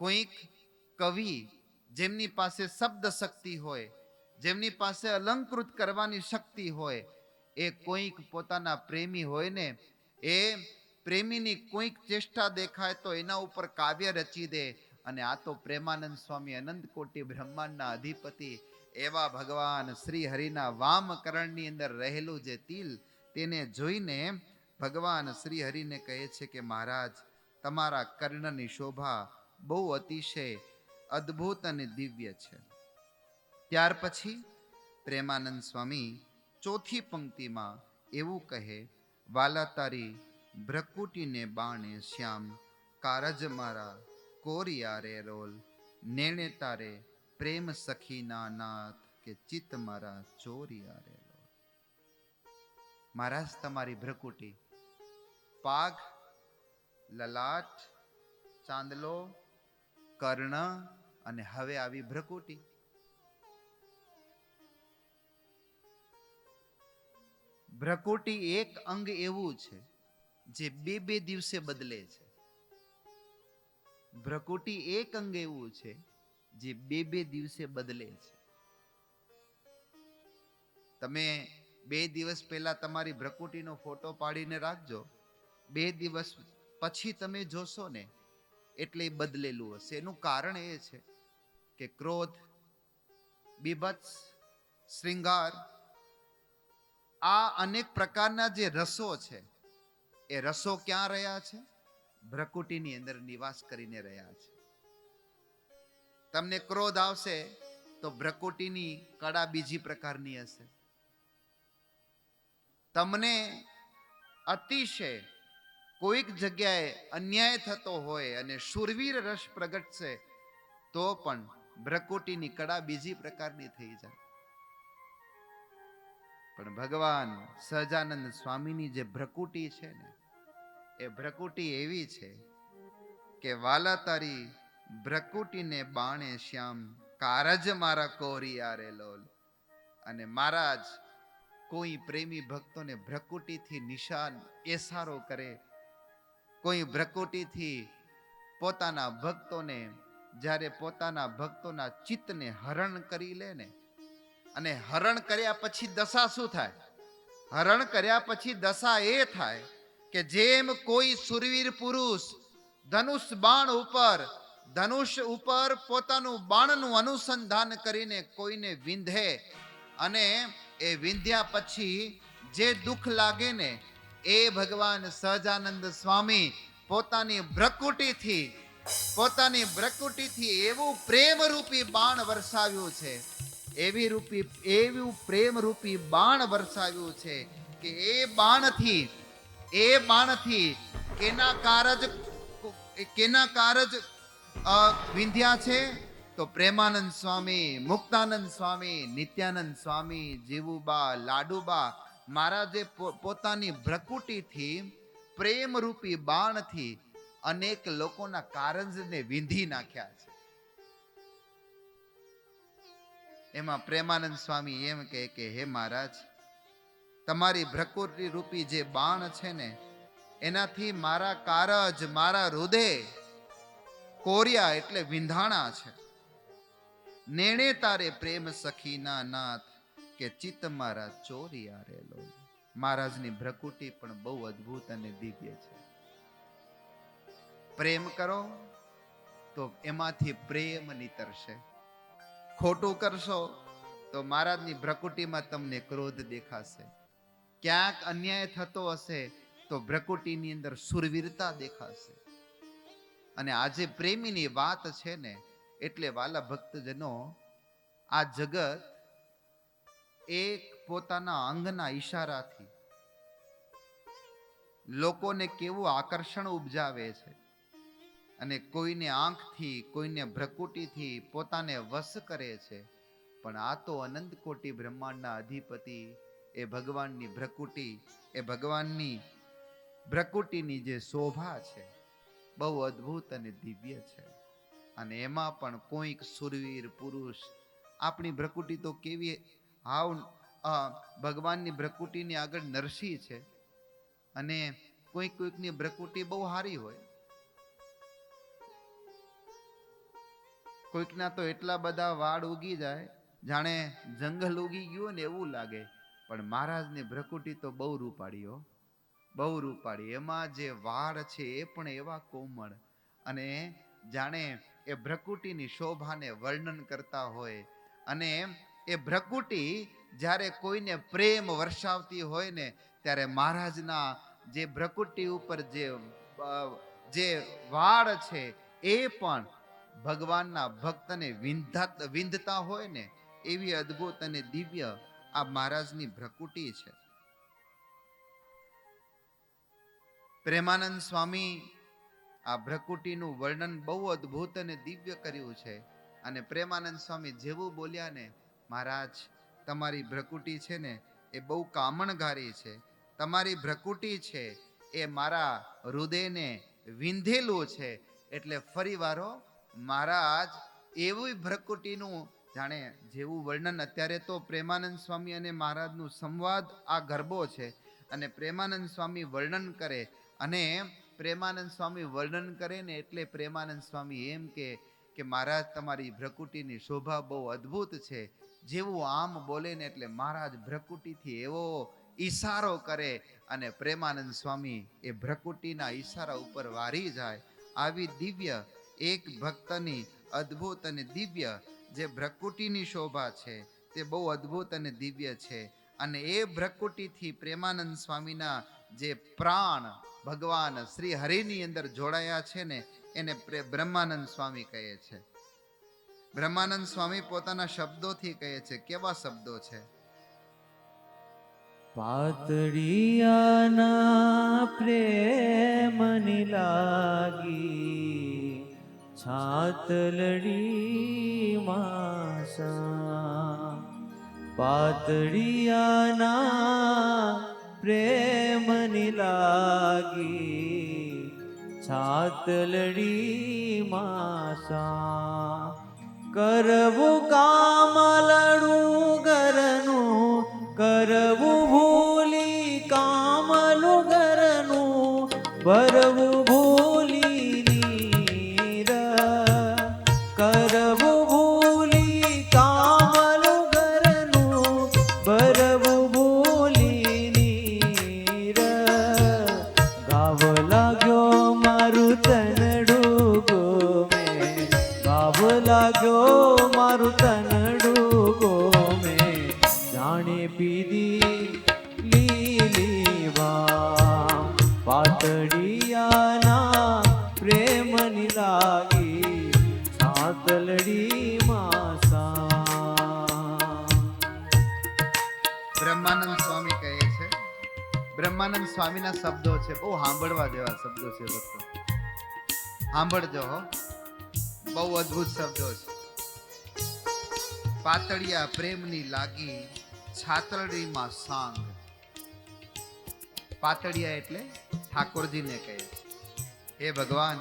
કોઈક કવિ જેમની પાસે શબ્દ શક્તિ હોય, જેમની પાસે અલંકૃત કરવાની શક્તિ હોય, એ કોઈક પોતાના પ્રેમી હોય ને, એ પ્રેમીની કોઈક ચેષ્ટા દેખાય તો એના ઉપર કાવ્ય રચી દે. અને આ તો પ્રેમાનંદ સ્વામી અનંત કોટી બ્રહ્માંડના અધિપતિ એવા ભગવાન શ્રી હરિના વામકરણની અંદર રહેલું જે તિલ, તેને જોઈને ભગવાન શ્રી હરિને કહે છે કે મહારાજ, તમારા કર્ણની શોભા બહુ અતિશય અદ્ભુત અને દિવ્ય છે. ત્યાર પછી પ્રેમાનંદ સ્વામી ચોથી પંક્તિમાં એવું કહે, વાલા તારી ભ્રકુટીને બાણે શ્યામ, કારજ મારા કોરિયારે રોલ, નેણે તારે પ્રેમ સખીના નાથ, કે ચિત્ત મારા ચોરિયારે રોલ. મહારાજ તમારી ભ્રકુટી, પાઘ, લલાટ, ચાંદલો, કર્ણ અને હવે આવી ભ્રકુટી. ભ્રકુટી એક અંગ એવું છે જે બે દિવસે બદલે છે. ભ્રકુટી એક અંગ એવું છે જે બે દિવસે બદલે છે. તમે 2 દિવસ પહેલા તમારી ભ્રકુટીનો ફોટો પાડીને રાખજો, 2 દિવસ પછી તમે જોશો ને એટલે બદલેલું હશે. એનું કારણ એ છે કે ક્રોધ, બીભત્સ, શ્રૃંગાર, આ અનેક પ્રકારના જે રસો છે, એ રસો ક્યાં રહ્યા છે? ભ્રકુટીની અંદર નિવાસ કરીને રહ્યા છે. તમને ક્રોધ આવશે તો ભ્રકુટીની કળા બીજી પ્રકારની હશે. તમને અતિશય કોઈક જગ્યાએ અન્યાય થતો હોય અને શૂરવીર રસ પ્રગટશે તો પણ ભ્રકુટીની કળા બીજી પ્રકારની થઈ જાય. પણ ભગવાન સહજાનંદ સ્વામીની જે ભ્રકુટી છે ને, એ ભ્રકુટી એવી છે કે વાલા તારી ભ્રકુટીને બાણે શ્યામ, કારજ મારા કોરિયારે લોલ. અને મહારાજ કોઈ પ્રેમી ભક્તોને ભ્રકુટીથી નિશાન એસારો કરે, કોઈ ભ્રકુટીથી પોતાના ભક્તોને, જ્યારે પોતાના ભક્તોના ચિત્તને હરણ કરી લે ને, અને હરણ કર્યા પછી દશા શું થાય? હરણ કર્યા પછી દશા એ થાય કે જેમ કોઈ સુરવીર પુરુષ ધનુષ ઉપર પોતાનું બાણનું અનુસંધાન કરીને કોઈને વિંધે, અને એ વિંધ્યા પછી જે દુઃખ લાગે ને, એ ભગવાન સહજાનંદ સ્વામી પોતાની ભ્રકુટીથી એવું પ્રેમરૂપી બાણ વરસાવ્યું છે, એવું પ્રેમરૂપી બાણ વરસાવ્યું છે કે એ બાણથી કેના કારજ વિંધ્યા છે? તો પ્રેમાનંદ સ્વામી, મુક્તાનંદ સ્વામી, નિત્યાનંદ સ્વામી, જીવુબા, લાડુબા મહારાજે પોતાની ભ્રકુટીથી, પ્રેમરૂપી બાણથી અનેક લોકોના કારજને વિંધી નાખ્યા છે. એમાં પ્રેમાનંદ સ્વામી એમ કહે કે હે મહારાજ, તમારી ભ્રકુટી રૂપી જે બાણ છે ને, એનાથી મારા કારજ, મારા હૃદય કોરિયા એટલે વિંધાણા છે. નેણે તારે પ્રેમ સખીના નાથ, કે ચિત્ત મારા ચોરિયા રેલો. મહારાજની ભ્રકુટી પણ બહુ અદ્ભુત અને દિવ્ય છે. પ્રેમ કરો તો એમાંથી પ્રેમ નીતરશે. ખોટું કરશો તો મહારાજની ભ્રકુટીમાં તમને ક્રોધ દેખાશે. ક્યાંક અન્યાય થતો હશે તો ભ્રકુટીની અંદર સુરવીરતા દેખાશે. અને આજે પ્રેમીની વાત છે ને, એટલે વાલા ભક્તજનો, આ જગત એક પોતાના અંગના ઈશારાથી લોકોને કેવું આકર્ષણ ઉપજાવે છે, અને કોઈને આંખથી, કોઈને ભ્રકુટીથી પોતાને વશ કરે છે. પણ આ તો અનંત કોટી બ્રહ્માંડના અધિપતિ એ ભગવાનની ભ્રકુટી, એ ભગવાનની ભ્રકુટીની જે શોભા છે, બહુ અદ્ભુત અને દિવ્ય છે. અને એમાં પણ કોઈક સુરવીર પુરુષ, આપણી ભ્રકુટી તો કેવી ભગવાનની ભ્રકુટીની આગળ નરસી છે, અને કોઈકની ભ્રકુટી બહુ સારી હોય. કોઈકના તો એટલા બધા વાળ ઉગી જાય, જાણે જંગલ ઉગી ગયું ને એવું લાગે. પણ મહારાજની ભ્રકુટી તો બહુ રૂપાળી, બહુ રૂપાળી. એમાં જે વાળ છે એ પણ એવા કોમળ, અને જાણે એ ભ્રકુટીની શોભાને વર્ણન કરતા હોય. અને એ ભ્રકુટી જ્યારે કોઈને પ્રેમ વર્ષાવતી હોય ને, ત્યારે મહારાજના જે ભ્રકુટી ઉપર જે વાળ છે એ પણ ભગવાનના ભક્તને વિંધતા હોય ને, એવી અદ્ભુત અને દિવ્ય આ મહારાજની ભ્રકુટી છે. પ્રેમાનંદ સ્વામી આ ભ્રકુટીનું વર્ણન બહુ અદ્ભુત અને દિવ્ય કર્યું છે. અને પ્રેમાનંદ સ્વામી જેવું બોલ્યા ને, મહારાજ તમારી ભ્રકુટી છે ને એ બહુ કામણગારી છે. તમારી ભ્રકુટી છે એ મારા હૃદયને વિંધેલું છે. એટલે ફરી વારો મહારાજ એવું ભ્રકુટીનું, જાણે જેવું વર્ણન, અત્યારે તો પ્રેમાનંદ સ્વામી અને મહારાજનું સંવાદ આ ગરબો છે, અને પ્રેમાનંદ સ્વામી વર્ણન કરે, અને પ્રેમાનંદ સ્વામી વર્ણન કરે ને એટલે પ્રેમાનંદ સ્વામી એમ કે મહારાજ તમારી ભ્રકુટીની શોભા બહુ અદ્ભુત છે. જેવું આમ બોલે ને એટલે મહારાજ ભ્રકુટીથી એવો ઈશારો કરે, અને પ્રેમાનંદ સ્વામી એ ભ્રકુટીના ઈશારા ઉપર વારી જાય. આવી દિવ્ય એક ભક્તની અદ્ભુત અને દિવ્ય જે ભ્રકુટીની શોભા છે તે બહુ અદ્ભુત અને દિવ્ય છે. અને એ ભ્રકુટીથી પ્રેમાનંદ સ્વામીના જે પ્રાણ ભગવાન શ્રી હરિની અંદર જોડાયા છે ને, એને બ્રહ્માનંદ સ્વામી કહે છે. બ્રહ્માનંદ સ્વામી પોતાના શબ્દોથી કહે છે. કેવા શબ્દો છે? પાતળિયાના પ્રેમની લાગી છાતલડી માસા. પાતળિયાના પ્રેમની લાગી છાતલડી માસા. કરવું કામલડું ઘરનું, કરવું ભૂલી કામલું ઘરનું, ભરવું ભૂલી નીર. કરવું ભૂલી કામલું ઘરનું, ભરવું ભૂલી નીર. ગાવ લાગ્યો મારું તનડું ગોમે, ગાવ લાગ્યો મારું તનડું ગોમે. જાણે પીધી લીલી વામ, પાતળિયાના પ્રેમની લાગી છાતલડી માસા. બ્રહ્માનંદ સ્વામી કહે છે, બ્રહ્માનંદ સ્વામીના શબ્દો છે, બહુ સાંભળવા જેવા શબ્દો છે ભક્તો, સાંભળજો હો, બહુ અદ્ભુત શબ્દો છે. પાતળિયા પ્રેમની લાગી છાતરડીમાં સાંગ. પાતળિયા એટલે ઠાકોરજીને કહે છે, હે ભગવાન,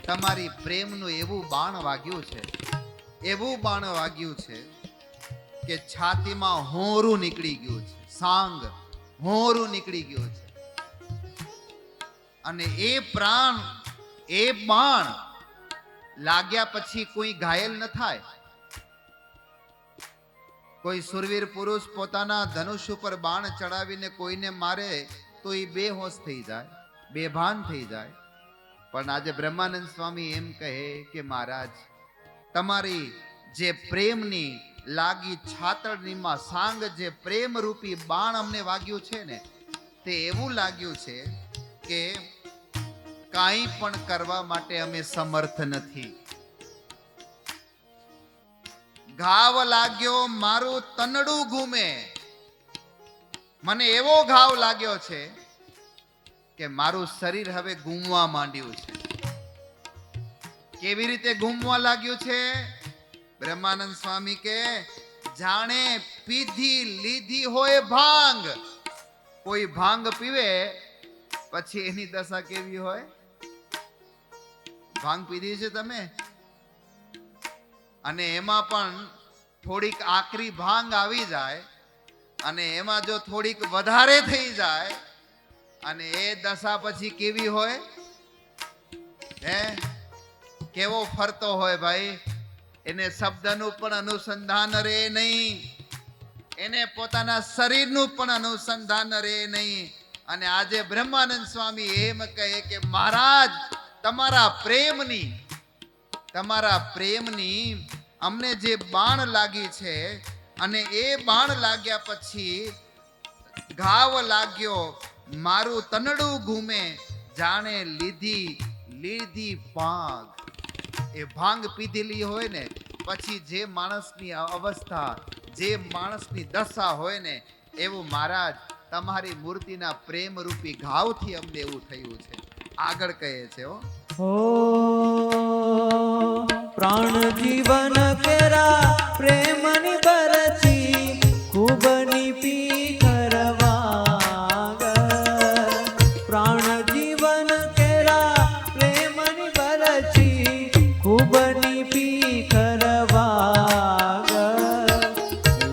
તમારી પ્રેમનું એવું બાણ વાગ્યું છે, એવું બાણ વાગ્યું છે કે છાતીમાં હોરું નીકળી ગયું છે, સાંગ હોરું નીકળી ગયું છે. અને એ પ્રાણ, એ બાણ લાગ્યા પછી કોઈ ઘાયલ ન થાય. કોઈ સુરવીર પુરુષ પોતાના ધનુષ ઉપર બાણ ચડાવીને કોઈને મારે તો એ બેહોશ થઈ જાય, બેભાન થઈ જાય. પણ આજે બ્રહ્માનંદ સ્વામી એમ કહે કે મહારાજ, તમારી જે પ્રેમની લાગી છાતરડીમાં સાંગ, જે પ્રેમ રૂપી બાણ અમને વાગ્યું છે ને, તે એવું લાગ્યું છે કે કાંઈ પણ કરવા માટે અમે સમર્થ નથી. ઘાવ લાગ્યો મારું તનડું ઘૂમે. મને એવો ઘાવ લાગ્યો છે કે મારું શરીર હવે ઘૂમવા માંડ્યું છે. કેવી રીતે ઘૂમવા લાગ્યું છે? બ્રહ્માનંદ સ્વામી કે જાણે પીધી લીધી હોય ભાંગ. કોઈ ભાંગ પીવે પછી એની દશા કેવી હોય? ભાંગ પીધી છે તમે? અને એમાં પણ થોડીક આકરી ભાંગ આવી જાય અને એમાં જો થોડીક વધારે થઈ જાય અને એ દશા પછી કેવી હોય? હે, કેવો ફરતો હોય ભાઈ. એને શબ્દનું પણ અનુસંધાન રહે નહીં, એને પોતાના શરીરનું પણ અનુસંધાન રહે નહીં. અને આજે બ્રહ્માનંદ સ્વામી એમ કહે કે મહારાજ, તમારા પ્રેમની અમને જે બાણ લાગી છે, અને એ બાણ લાગ્યા પછી ઘાવ લાગ્યો મારું તનડું ઘૂમે, જાણે લીધી ભાંગ. એ ભાંગ પીધેલી હોય ને પછી જે માણસની અવસ્થા, જે માણસની દશા હોય ને, એવું મહારાજ તમારી મૂર્તિના પ્રેમ રૂપી ઘાવથી અમને એવું થયું છે. આગળ કહે છે હો, પ્રાણ જીવન કેરા પ્રેમની બરછી ખૂબની પી કરવાગ. પ્રાણ જીવન કેરા પ્રેમની બરછી ખૂબની પી કરવાગ.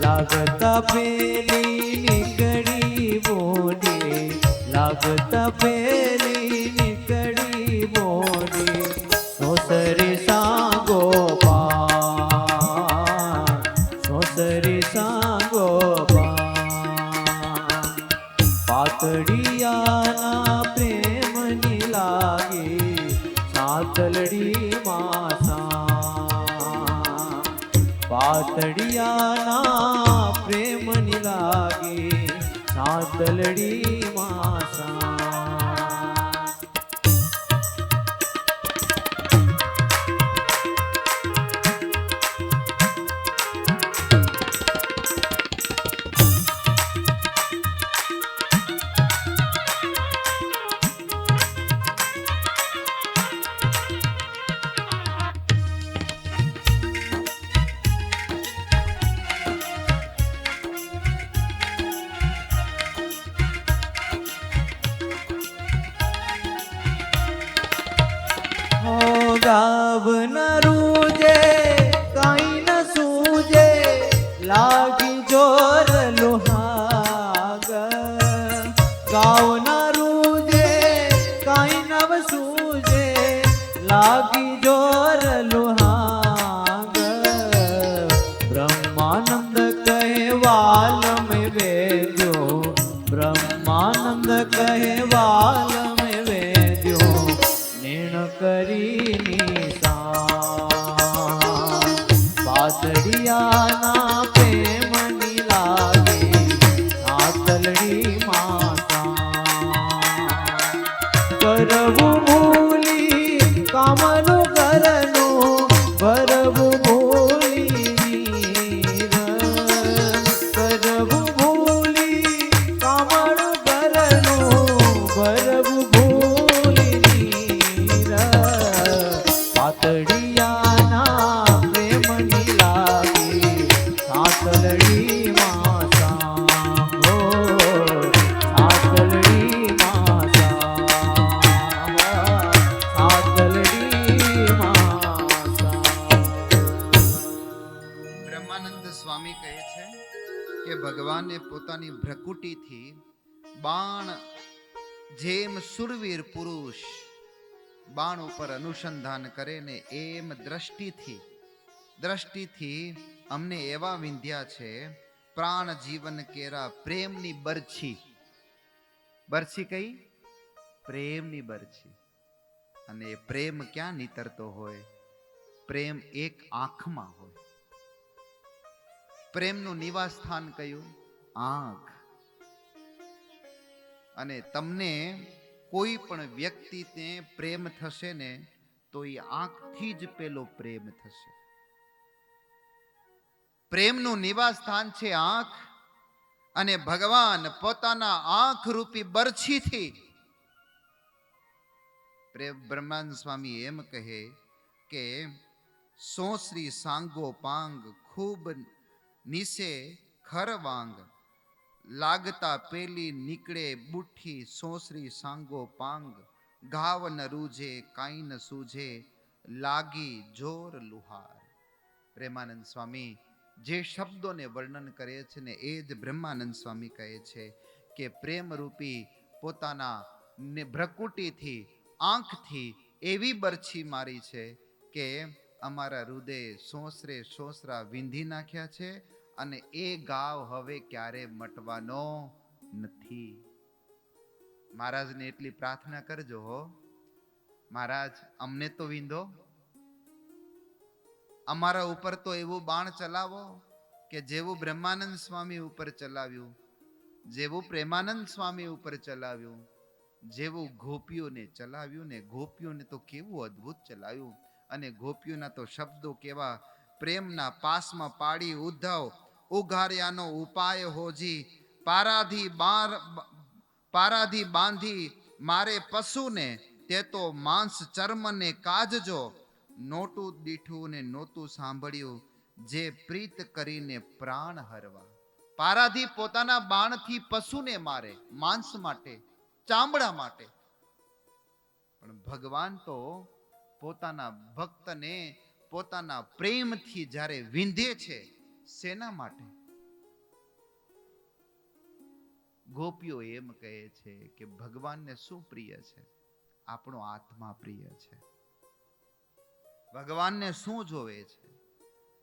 લાગતા પેલી નીકળી બોલી, લાગતા પેલી નીકળી બોલી. સોસરી સાંગો પાન, સોસરી સાંગો પાન. પાતળિયાના પ્રેમની લાગી છાતલડી માસા. પાતળિયાના પ્રેમની લાગી છાતલડી માસા. ગાવ ન રૂજે કાંઈ ન સૂજે લાગી જોર લુહાગ ગાવ ન રૂજે કાંઈ નવ સૂજે લાગી જોર લુહાગ બ્રહ્માનંદ કહેવાલ મેં વેદ્યો બ્રહ્માનંદ કહેવાલ મેં વેદ્યો નિર્ણ કરી પાતળિયાના પ્રેમની લાગે સાતલડી માતા કરવું ભૂલી કામનું કરનું ભરવું ભૂલી નીર કરવું ભૂલી કામનું કરનું ભરવું ભૂલી નીર પાતળિયાના પ્રેમની લાગે સાતલડી માતા હો સાતલડી માતા સાતલડી માતા બ્રહ્માનંદ સ્વામી કહે છે કે ભગવાને પોતાની ભ્રકુટીથી બાણ જેમ સુરવીર પુરુષ બાણ ઉપર અનુસંધાન કરે ને એમ દ્રષ્ટિથી અમને એવા વિંધ્યા છે પ્રાણ જીવન કેરા પ્રેમની બરછી કઈ પ્રેમની બરછી અને એ પ્રેમ ક્યાં નીતરતો હોય પ્રેમ એક આંખમાં હોય પ્રેમનું નિવાસ સ્થાન કયું આંખ અને તમને કોઈ પણ વ્યક્તિને પ્રેમ થશે ને તો એ આંખથી જ પેલો પ્રેમ થશે પ્રેમનું નિવાસ સ્થાન છે આંખ અને ભગવાન પોતાના આંખ રૂપી બરછીથી બ્રહ્માનંદ સ્વામી એમ કહે કે સોશ્રી સાંગો પાંગ ખૂબ નિશે ખરવાંગ લાગતા પેલી નીકળે બુઠ્ઠી સોસરી સાંગો પાંગ ઘાવ ન રૂજે કાંઈ ન સૂજે લાગી જોર લુહાર પ્રેમાનંદ સ્વામી જે શબ્દોને વર્ણન કરે છે ને એ જ બ્રહ્માનંદ સ્વામી કહે છે કે પ્રેમ રૂપી પોતાના ભ્રકુટીથી આંખથી એવી બરછી મારી છે કે અમારા હૃદય સોસરા વિંધી નાખ્યા છે અને એ ગાવ હવે ક્યારે મટવાનો નથી મહારાજને એટલી પ્રાર્થના કરજો હો મહારાજ અમને તો વિંધો અમારા ઉપર તો એવું બાણ ચલાવો કે જેવું બ્રહ્માનંદ સ્વામી ઉપર ચલાવ્યું જેવું પ્રેમાનંદ સ્વામી ઉપર ચલાવ્યું જેવું ગોપીઓને ચલાવ્યું ને ગોપીઓને તો કેવું અદ્ભુત ચલાવ્યું અને ગોપીઓના તો શબ્દો કેવા પ્રેમના પાસમાં પાડી ઉદ્ધવ ઉઘાર્યાનો ઉપાય હોજી પારાધી બાંધી મારે પશુને તે તો માંસ ચર્મને કાજજો નોટું દીઠું ને નોતું સાંભળ્યું જે પ્રીત કરીને પ્રાણ હરવા પારાધી પોતાના બાણથી પશુને મારે માંસ માટે ચામડા માટે પણ ભગવાન તો પોતાના ભક્તને પોતાના પ્રેમથી જ્યારે વિંધે છે શેના માટે ગોપીઓ એમ કહે છે કે ભગવાનને શું પ્રિય છે આપણો આત્મા પ્રિય છે ભગવાનને શું જોવે છે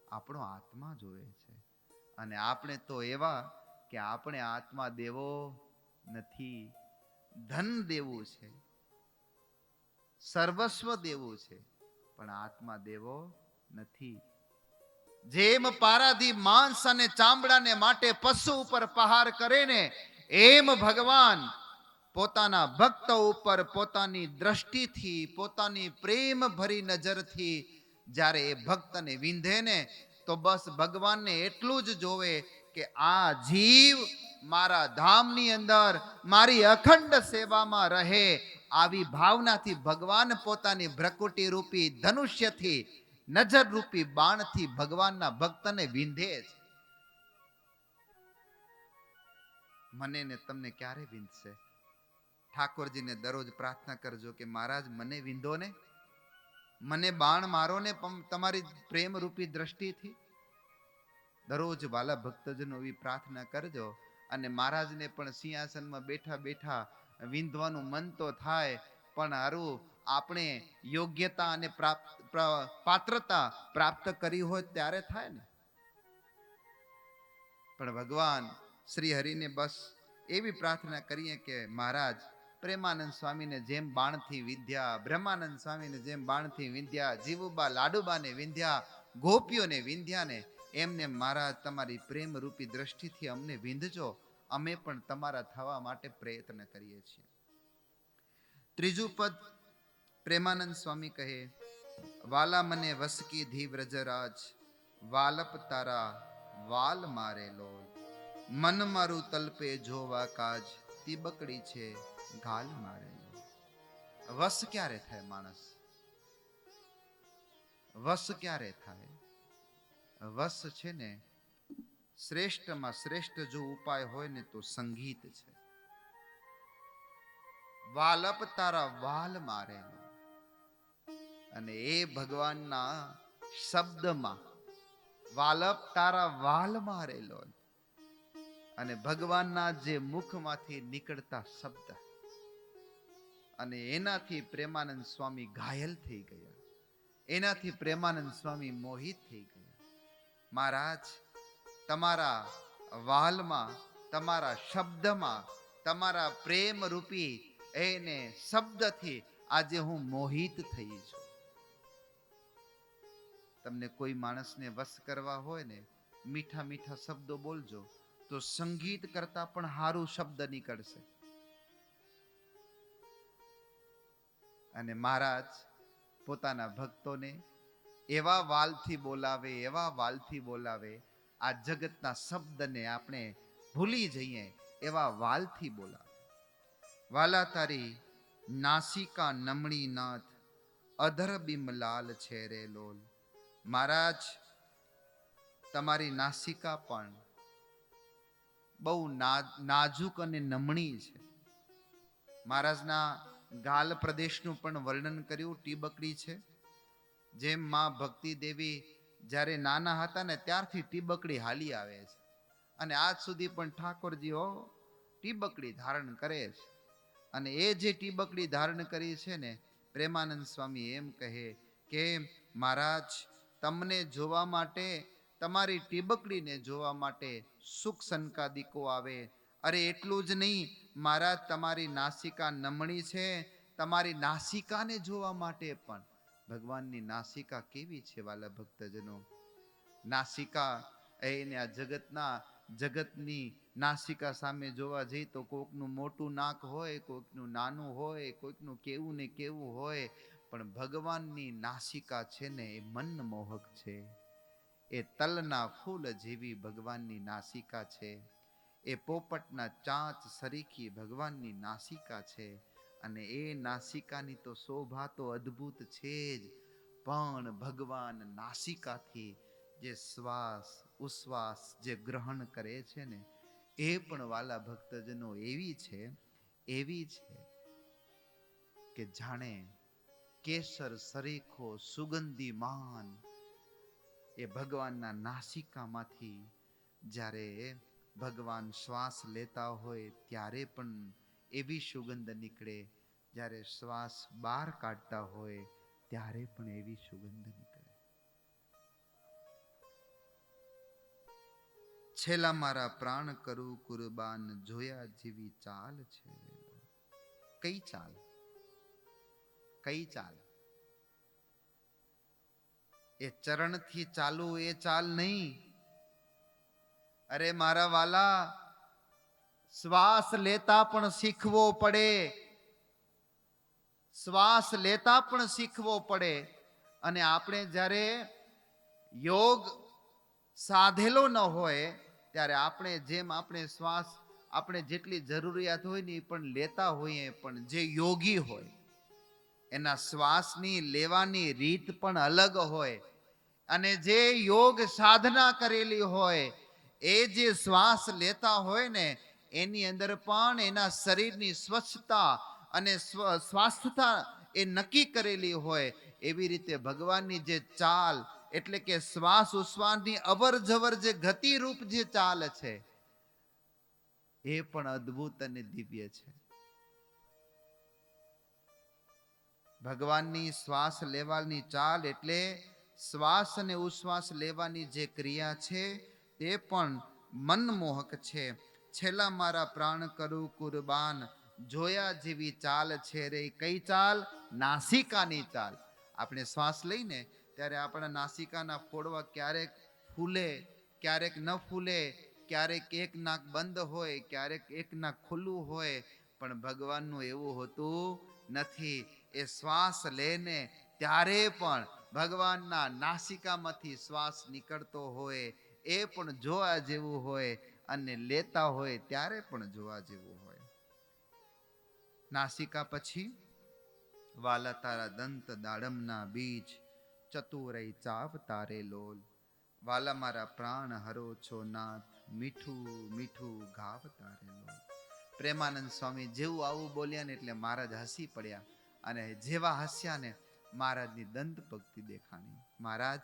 આપણો આત્મા જોવે છે અને આપણે તો એવા કે આપણે આત્મા દેવો નથી ધન દેવું છે સર્વસ્વ દેવું છે પણ આત્મા દેવો નથી જેમ પારાધી માંસ અને ચામડાને માટે પશુ ઉપર પહાર કરે ને એમ ભગવાન પોતાના ભક્ત ઉપર પોતાની દ્રષ્ટિથી પોતાની પ્રેમ ભરી નજરથી જ્યારે એ ભક્તને વિંધે ને તો બસ ભગવાનને એટલું જ જોવે કે આ જીવ મારા ધામની અંદર મારી અખંડ સેવામાં રહે આવી ભાવનાથી ભગવાન પોતાની ભ્રકુટી રૂપી ધનુષ્યથી નજર રૂપી બાણથી ભગવાનના ભક્તને વિંધે છે મને ને તમને ક્યારે વિંધશે ઠાકોરજીને દરરોજ પ્રાર્થના કરજો કે મહારાજ મને વિંધો ને મને બાણ મારો ને તમારી પ્રેમ રૂપી દ્રષ્ટિથી. દરરોજ વાલા ભક્તજનો એવી પ્રાર્થના કરજો. અને મહારાજને પણ સિંહાસનમાં બેઠા બેઠા વિંધવાનું મન તો થાય, પણ હારું આપણે યોગ્યતા અને પાત્રતા પ્રાપ્ત કરી હોય ત્યારે થાય ને. પણ ભગવાન શ્રી હરિને બસ એવી પ્રાર્થના કરીએ કે મહારાજ પ્રેમાનંદ સ્વામીને જેમ બાણથી વિંધ્યા, બ્રહ્માનંદ સ્વામીને જેમ બાણથી વિંધ્યા, જીવુબા લાડુબાને વિંધ્યા, ગોપીઓને વિંધ્યા ને, એમને મહારાજ તમારી પ્રેમ રૂપી દ્રષ્ટિથી અમને વિંધજો. અમે પણ તમારા થવા માટે પ્રયત્ન કરીએ છીએ. ત્રીજું પદ પ્રેમાનંદ સ્વામી કહે, વાલા મને વસકી ધી વ્રજરાજ, વાલપ તારા વાલ મારેલો, મન મારું તલપે જોવા કાજ, તીબકડી છે ગાલ મારેલો. વસ ક્યારે થાય માણસ? વસ ક્યારે થાય? વસ છે ને, શ્રેષ્ઠમાં શ્રેષ્ઠ જો ઉપાય હોય ને તો સંગીત છે. વાલપ તારા વાલ મારેલો, અને એ ભગવાનના શબ્દમાં વાલપ તારા વાલ મારેલો, અને ભગવાનના જે મુખમાંથી નીકળતા શબ્દ, અને એનાથી પ્રેમાનંદ સ્વામી ઘાયલ થઈ ગયા, એનાથી પ્રેમાનંદ સ્વામી મોહિત થઈ ગયા. મહારાજ તમારા વાલમાં, તમારા શબ્દમાં, તમારા પ્રેમ રૂપી એને શબ્દથી આજે હું મોહિત થઈ છું. તમને કોઈ માણસને વશ કરવા હોય ને, મીઠા મીઠા શબ્દો બોલજો તો સંગીત કરતા પણ સારું શબ્દ નીકળશે. અને મહારાજ પોતાના ભક્તોને એવા વાલથી બોલાવે, એવા વાલથી બોલાવે, આ જગતના શબ્દને આપણે ભૂલી જઈએ એવા વાલથી બોલાવે. વાલા તારી નાસિકા નમણી નાથ, અધર બિમલાલ છે રે લોલ. મહારાજ તમારી નાસિકા પણ બહુ નાજુક અને નમણી છે. મહારાજના ગાલ પ્રદેશનું પણ વર્ણન કર્યું, ટીબકડી છે. જેમ માં ભક્તિ દેવી જ્યારે નાના હતા ને ત્યારથી ટીબકડી હાલી આવે છે, અને આજ સુધી પણ ઠાકોરજીઓ ટીબકડી ધારણ કરે છે. અને એ જે ટીબકડી ધારણ કરી છે ને, પ્રેમાનંદ સ્વામી એમ કહે કે મહારાજ તમને જોવા માટે, તમારી ટીબકડીને જોવા માટે સુખ સંકાદિકો આવે. અરે એટલું જ નહીં મહારાજ, તમારી નાસિકા નમણી છે, તમારી નાસિકાને જોવા માટે પણ. ભગવાનની નાસિકા કેવી છે વાલા ભક્તજનો? નાસિકા એને આ જગતની નાસિકા સામે જોવા જઈ તો કોઈકનું મોટું નાક હોય, કોઈકનું નાનું હોય, કોઈકનું કેવું ને કેવું હોય, પણ ભગવાનની નાસિકા છે ને એ મનમોહક છે. એ તલના ફૂલ જેવી ભગવાનની નાસિકા છે. એ પોપટના ચાંચ સરીખી ભગવાનની નાસિકા છે. અને એ નાસિકાની તો શોભા તો અદ્ભુત છે જ, પણ ભગવાન નાસિકાથી જે શ્વાસ ઉશ્વાસ જે ગ્રહણ કરે છે ને, એ પણ વાલા ભક્તજનો એવી છે કે જાણે કેસર સરીખો સુગંધીમાન એ ભગવાનના નાસિકામાંથી જ્યારે ભગવાન શ્વાસ લેતા હોય ત્યારે પણ એવી સુગંધ નીકળે, જ્યારે શ્વાસ બહાર કાઢતા હોય ત્યારે પણ એવી સુગંધ નીકળે. છેલ્લા મારા પ્રાણ કરું કુરબાન, જોયા જેવી ચાલ છે. કઈ ચાલ? કઈ ચાલ? એ ચરણથી ચાલુ એ ચાલ નહીં. અરે મારા વાલા, શ્વાસ લેતા પણ શીખવો પડે, શ્વાસ લેતા પણ શીખવો પડે. અને આપણે જ્યારે યોગ સાધેલો ન હોય ત્યારે આપણે શ્વાસ આપણે જેટલી જરૂરિયાત હોય ને એ પણ લેતા હોઈએ, પણ જે યોગી હોય એના શ્વાસની લેવાની રીત પણ અલગ હોય. અને જે યોગ સાધના કરેલી હોય એ જે શ્વાસ લેતા હોય ને, એની અંદર પણ એના શરીરની સ્વચ્છતા અને સ્વાસ્થ્યતા એ નક્કી કરેલી હોય એવી રીતે ભગવાનની જે ચાલ એટલે કે શ્વાસ ઉશ્વાસની અવર જવર જે ગતિરૂપ જે ચાલ છે એ પણ અદ્ભુત અને દિવ્ય છે. ભગવાનની શ્વાસ લેવાની ચાલ એટલે શ્વાસ અને ઉશ્વાસ લેવાની જે ક્રિયા છે તે પણ મનમોહક છે. છેલ્લા મારા પ્રાણ કરું કુરબાન, જોયા જેવી ચાલ છે રે. કઈ ચાલ? નાસિકાની ચાલ. આપણે શ્વાસ લઈને ત્યારે આપણા નાસિકાના ફોડવા ક્યારેક ફૂલે, ક્યારેક ન ફૂલે, ક્યારેક એક નાક બંધ હોય, ક્યારેક એક નાક ખુલ્લું હોય, પણ ભગવાનનું એવું હોતું નથી. એ શ્વાસ લેને ત્યારે પણ ભગવાનના નાસિકામાંથી શ્વાસ નીકળતો હોય એ પણ જોવા જેવું હોય, અને લેતા હોય ત્યારે પણ જોવા જેવું હોય. નાસિકા પછી વાલા તારા દંત દાડમના બીજ, ચતુરઈ ચાવ તારે લોલ. વાલા મારા પ્રાણ હરો છો નાથ, મીઠું મીઠું ગાવ તારે લોલ. પ્રેમાનંદ સ્વામી જેવું આવું બોલ્યા ને એટલે મહારાજ હસી પડ્યા, અને જેવા હસ્યા ને મહારાજની દંત ભક્તિ દેખાણી. મહારાજ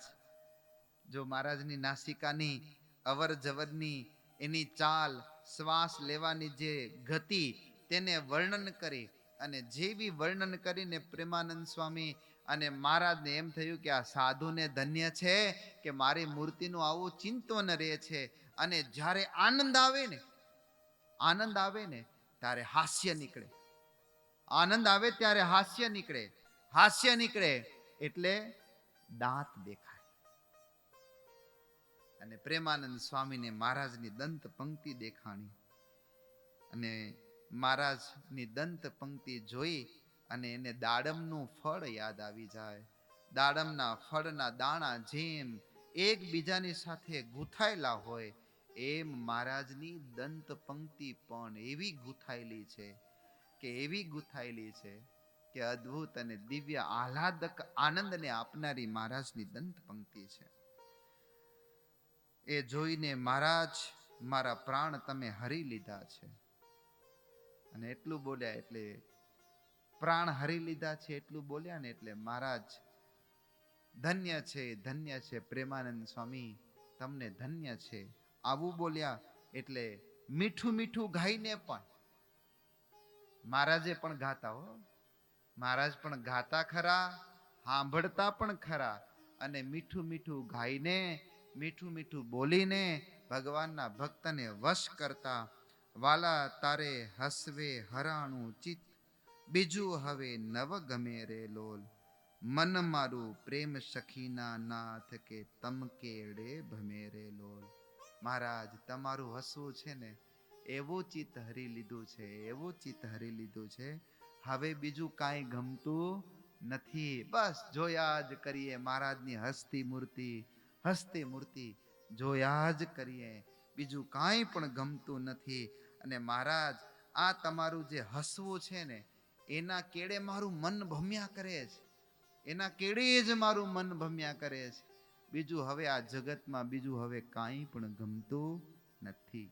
જો મહારાજની નાસિકાની અવર જવરની એની ચાલ, શ્વાસ લેવાની જે ગતિ તેને વર્ણન કરી, અને જેવી વર્ણન કરીને પ્રેમાનંદ સ્વામી અને મહારાજને એમ થયું કે આ સાધુને ધન્ય છે કે મારી મૂર્તિનું આવું ચિંતન રહે છે. અને જ્યારે આનંદ આવે ને ત્યારે હાસ્ય નીકળે. આનંદ આવે ત્યારે હાસ્ય નીકળે. હાસ્ય નીકળે એટલે દાંત દેખાય. અને પ્રેમાનંદ સ્વામીને મહારાજની દંત પંક્તિ દેખાણી, અને મહારાજની દંત પંક્તિ જોઈ અને એને દાડમનું ફળ યાદ આવી જાય. દાડમના ફળના દાણા જેમ એકબીજાની સાથે ગૂંથાયેલા હોય એમ મહારાજની દંત પંક્તિ પણ એવી ગૂંથાયેલી છે કે અદ્ભુત અને દિવ્ય આહલાદક આનંદને આપનારી મહારાજની દંત પંક્તિ છે. એ જોઈને મહારાજ, મારા પ્રાણ તમે હરી લીધા છે. અને એટલું બોલ્યા એટલે પ્રાણ હરી લીધા છે એટલું બોલ્યા ને એટલે મહારાજ ધન્ય છે, ધન્ય છે પ્રેમાનંદ સ્વામી, તમને ધન્ય છે. આવું બોલ્યા એટલે મીઠું મીઠું ગાઈને પણ મહારાજે પણ ગાતા હો. મહારાજ પણ ગાતા ખરા, સાંભળતા પણ ખરા, અને મીઠું મીઠું ગાઈને, મીઠું મીઠું બોલીને ભગવાનના ભક્તને વશ કરતા. વાલા તારે હસવે હરાણું ચિત્ત, બીજું હવે નવ ગમે રે લોલ. મન મારું પ્રેમ સખીના નાથ, કે તમ કેડે ભમે રે લોલ. મહારાજ તમારું હસવું છે ને એવું ચિત્ત હરી લીધું છે, એવું ચિત્ત હરી લીધું છે. હવે બીજું કાંઈ ગમતું નથી. બસ જોયા જ કરીએ મહારાજની હસતી મૂર્તિ જોયા જ કરીએ, બીજું કાંઈ પણ ગમતું નથી. અને મહારાજ આ તમારું જે હસવું છે ને એના કેડે મારું મન ભમ્યા કરે છે, એના કેડે જ મારું મન ભમ્યા કરે છે. બીજું હવે આ જગતમાં બીજું હવે કાંઈ પણ ગમતું નથી.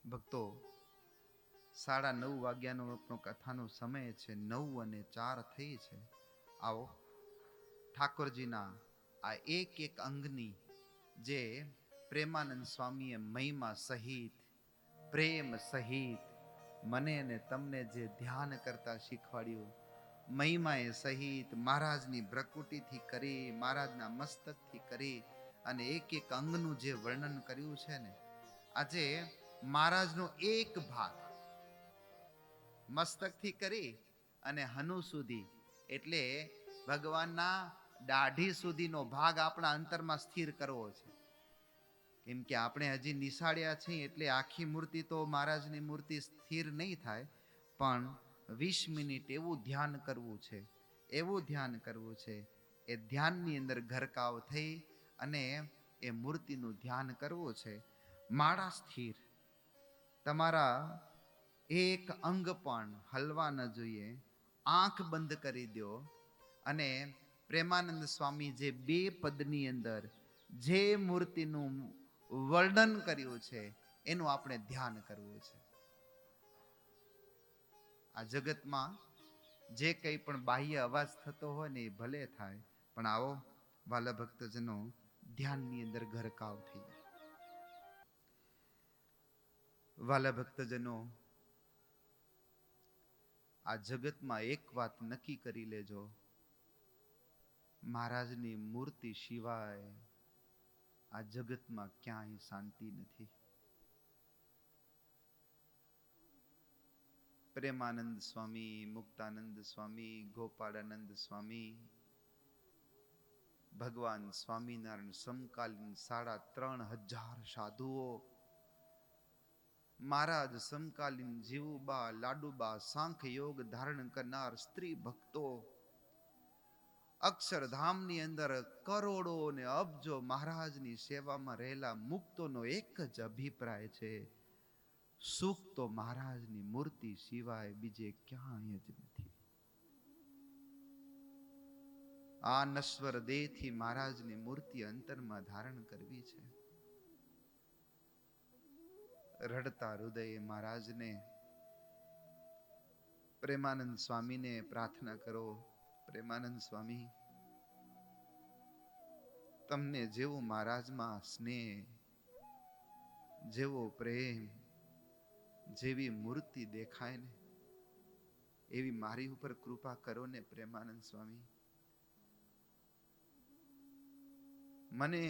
ભક્તો, 9:30 વાગ્યાનો આપણો કથાનો સમય છે. 9:04 થઈ છે. આવો ઠાકોરજીના આ એક એક અંગની જે પ્રેમાનંદ સ્વામીએ મહિમા સહિત, પ્રેમ સહિત મને અને તમને જે ધ્યાન કરતા શીખવાડ્યું, મહિમાએ સહિત મહારાજની ભ્રકુટીથી કરી, મહારાજના મસ્તકથી કરી અને એક એક અંગનું જે વર્ણન કર્યું છે ને, આજે મહારાજનો એક ભાગ મસ્તકથી કરી અને હનુ સુધી એટલે ભગવાનના દાઢી સુધીનો ભાગ આપણા અંતરમાં સ્થિર કરવો છે. કેમ કે આપણે હજી નિશાળ્યા છીએ એટલે આખી મૂર્તિ તો મહારાજની મૂર્તિ સ્થિર નહીં થાય, પણ 20 મિનિટ એવું ધ્યાન કરવું છે, એવું ધ્યાન કરવું છે. એ ધ્યાનની અંદર ઘરકાવ થઈ અને એ મૂર્તિનું ધ્યાન કરવું છે. માળા સ્થિર, તમારા એક અંગ પણ હલવા ન જોઈએ. આંખ બંધ કરી દો અને પ્રેમાનંદ સ્વામી જે 2 પદની અંદર જે મૂર્તિનું વર્ણન કર્યું છે એનું આપણે ધ્યાન કરવું છે. આ જગતમાં જે કંઈ પણ બાહ્ય અવાજ થતો હોય ને એ ભલે થાય, પણ આવો વાલા ભક્તજનો ધ્યાનની અંદર ગરકાવ થઈ જાય. વાલા ભક્તજનો, આ જગતમાં એક વાત નક્કી કરી લેજો, મહારાજની મૂર્તિ સિવાય આ જગતમાં ક્યાંય શાંતિ નથી. પ્રેમાનંદ સ્વામી, મુક્તાનંદ સ્વામી, ગોપાળાનંદ સ્વામી, ભગવાન સ્વામિનારાયણ સમકાલીન 3,500 સાધુઓ, મહારાજ સમકાલીન જીવુબા, લાડુબા, સાંખ્ય યોગ ધારણ કરનાર સ્ત્રી ભક્તો, અક્ષરધામની અંદર કરોડો ને અબજો મહારાજની સેવામાં રહેલા મુક્તોનો એક જ અભિપ્રાય છે, સુખ તો મહારાજની મૂર્તિ સિવાય બીજે ક્યાંય જ નથી. આ નશ્વર દેહથી મહારાજની મૂર્તિ અંતરમાં ધારણ કરવી છે. રડતા હૃદયે મહારાજને, પ્રેમાનંદ સ્વામીને પ્રાર્થના કરો, પ્રેમાનંદ સ્વામી, તમને જેવું મહારાજમાં સ્નેહ, જેવો પ્રેમ, જેવી મૂર્તિ દેખાય ને એવી મારી ઉપર કૃપા કરો ને પ્રેમાનંદ સ્વામી. મને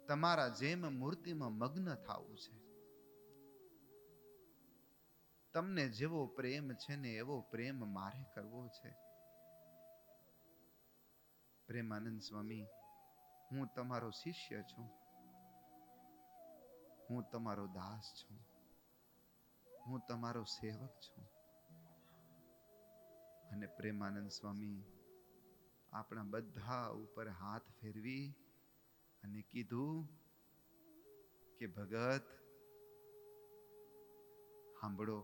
તમારા જેમ મૂર્તિમાં મગ્ન થવું છે. તમને જેવો પ્રેમ છે ને એવો પ્રેમ મારે કરવો છે. પ્રેમાનંદ સ્વામી, હું તમારો શિષ્ય છું, હું તમારો દાસ છું, હું તમારો સેવક છું. અને પ્રેમાનંદ સ્વામી આપણા બધા ઉપર હાથ ફેરવી અને કીધું કે ભગત સાંભળો,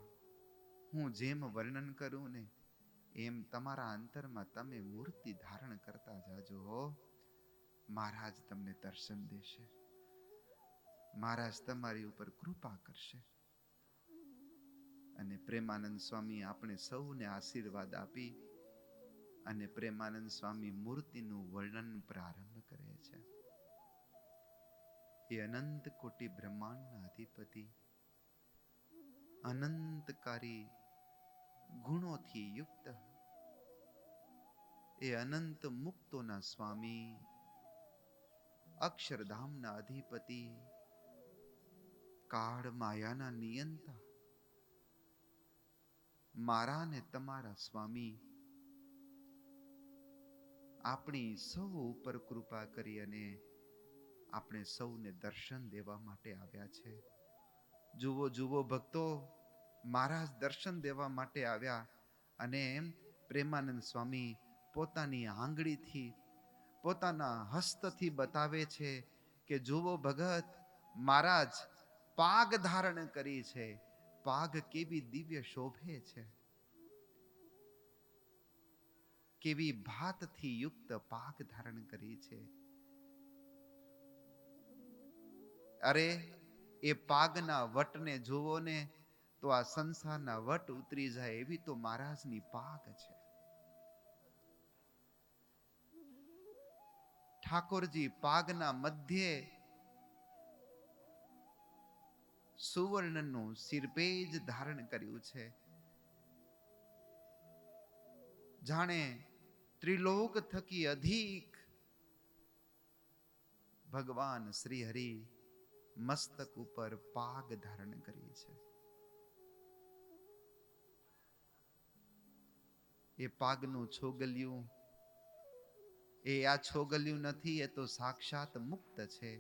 હું જેમ વર્ણન કરું ને એમ તમારા અંતરમાં તમે મૂર્તિ ધારણ કરતા જાજો. મહારાજ તમને દર્શન દેશે, મહારાજ તમારી ઉપર કૃપા કરશે. અને પ્રેમાનંદ સ્વામી આપણે સૌને આશીર્વાદ આપી અને પ્રેમાનંદ સ્વામી મૂર્તિનું વર્ણન પ્રારંભ કરે છે. એ અનંત કોટી બ્રહ્માંડના અધિપતિ, અનંતકારી ગુણોથી યુક્ત, એ અનંત મુક્તોના સ્વામી, અક્ષરધામના અધિપતિ, કાળ માયાના નિયંતા, મારા ને તમારા સ્વામી આપણી સૌ ઉપર કૃપા કરી અને આપણે સૌને દર્શન દેવા માટે આવ્યા છે. જુઓ જુઓ ભક્તો, મહારાજ દર્શન દેવા માટે આવ્યા અને પ્રેમાનંદ સ્વામી પોતાની આંગળીથી, પોતાના હસ્તથી બતાવે છે કે જુઓ ભગત, મહારાજ પાગ ધારણ કરી છે. પાગ કેવી દિવ્ય શોભે છે, કેવી ભાતથી યુક્ત પાગ ધારણ કરી છે. અરે એ પાગના વટને જુઓ ને તો આ સંસારના વટ ઉતરી જાય એવી તો મહારાજની પાગ છે. ઠાકોરજી પાગના મધ્યે સુવર્ણનું શિરપેજ ધારણ કર્યું છે. જાણે ત્રિલોક થકી અધિક ભગવાન શ્રી હરિ મસ્તક ઉપર પાગ ધારણ કરી છે. એ પાગનું છોગલિયું, એ આ છોગલિયું નથી, એ તો સાક્ષાત મુક્ત છે.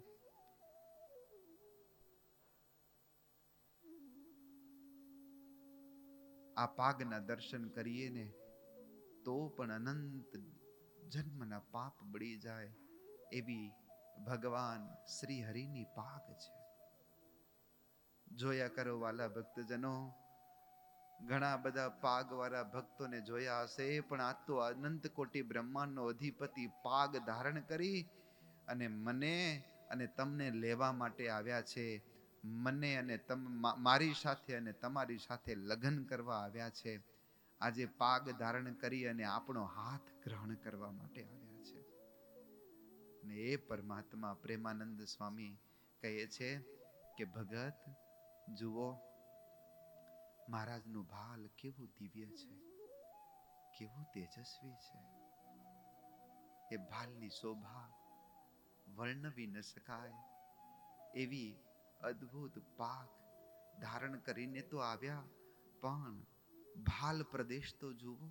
આ પાગના દર્શન કરીએ ને તો પણ અનંત જન્મના પાપ બળી જાય એવી ભગવાન શ્રી હરિની પાગ છે. જોયા કરો વાલા ભક્તજનો, ઘણા બધા પાગ વાળા ભક્તોને જોયા હશે, પણ આ તો અનંત કોટી બ્રહ્માંડનો અધિપતિ પાગ ધારણ કરી અને મને અને તમને લેવા માટે આવ્યા છે. મને અને મારી સાથે અને તમારી સાથે લગ્ન કરવા આવ્યા છે. આજે પાગ ધારણ કરી અને આપણો હાથ ગ્રહણ કરવા માટે આવ્યા છે. અને એ પરમાત્મા પ્રેમાનંદ સ્વામી કહે છે કે ભગત જુઓ, મહારાજનું ભાલ કેવું દિવ્ય છે, કેવું તેજસ્વી છે. એ ભાલની શોભા વર્ણવી ન શકાય એવી અદ્ભુત પાક ધારણ કરીને તો આવ્યા, પણ ભાલ પ્રદેશ તો જુઓ,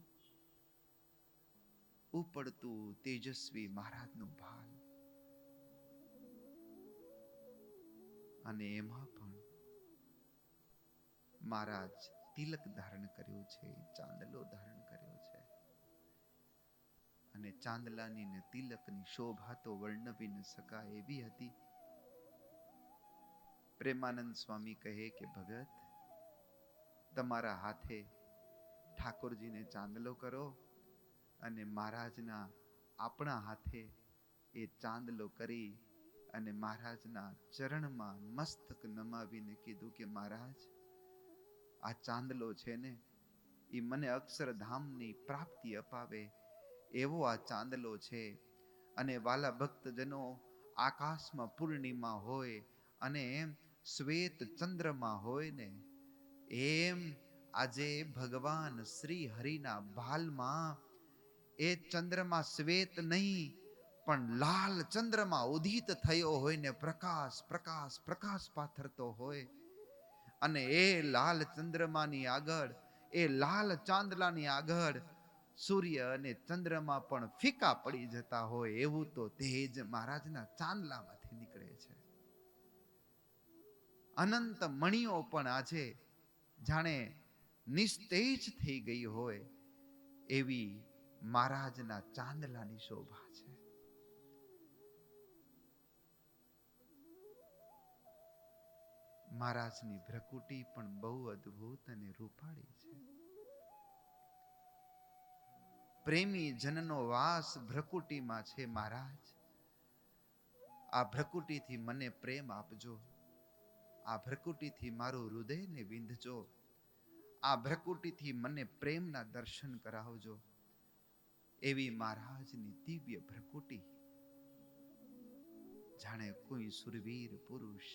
ઉપડતું તેજસ્વી મહારાજનું ભાલ. અને એમાં પણ મહારાજ તિલક ધારણ કર્યું છે, ચાંદલો ધારણ કર્યો છે. અને ચાંદલાની ને તિલકની શોભા તો વર્ણવી ન શકાય એવી હતી. પ્રેમાનંદ સ્વામી કહે કે ભગત, તમારા હાથે ઠાકોરજીને ચાંદલો કરો અને મહારાજના આપણા હાથે એ ચાંદલો કરી અને મહારાજના ચરણમાં મસ્તક નમાવીને કીધું કે મહારાજ, આ ચાંદલો છે ને એ મને અક્ષરધામની પ્રાપ્તિ અપાવે એવો આ ચાંદલો છે. અને વાલા ભક્તજનો, આકાશમાં પૂર્ણિમા હોય અને શ્વેત ચંદ્રમાં હોય ને એમ આજે ભગવાન શ્રી હરિના ભાલમાં એ ચંદ્રમાં શ્વેત નહીં પણ લાલ ચંદ્રમાં ઉદિત થયો હોય ને પ્રકાશ પ્રકાશ પ્રકાશ પાથરતો હોય. અને એ લાલ ચંદ્રમાની આગળ, એ લાલ ચાંદલાની આગળ સૂર્ય અને ચંદ્રમા પણ ફીકા પડી જતા હોય એવું તો તેજ મહારાજના ચાંદલામાંથી નીકળે છે. અનંત મણિઓ પણ આજે જાણે નિસ્તેજ થઈ ગઈ હોય એવી મહારાજના ચાંદલાની શોભા છે. મહારાજની ભ્રકુટી પણ બહુ અદ્ભુત અને રૂપાળી છે. પ્રેમી જનનો વાસ ભ્રકુટીમાં છે. મહારાજ, આ ભ્રકુટીથી મને પ્રેમ આપજો, આ ભ્રકુટીથી મારું હૃદયને વિંધજો, આ ભ્રકુટીથી મને પ્રેમના દર્શન કરાવજો. એવી મહારાજની દિવ્ય ભ્રકુટી જાણે કોઈ સુરવીર પુરુષ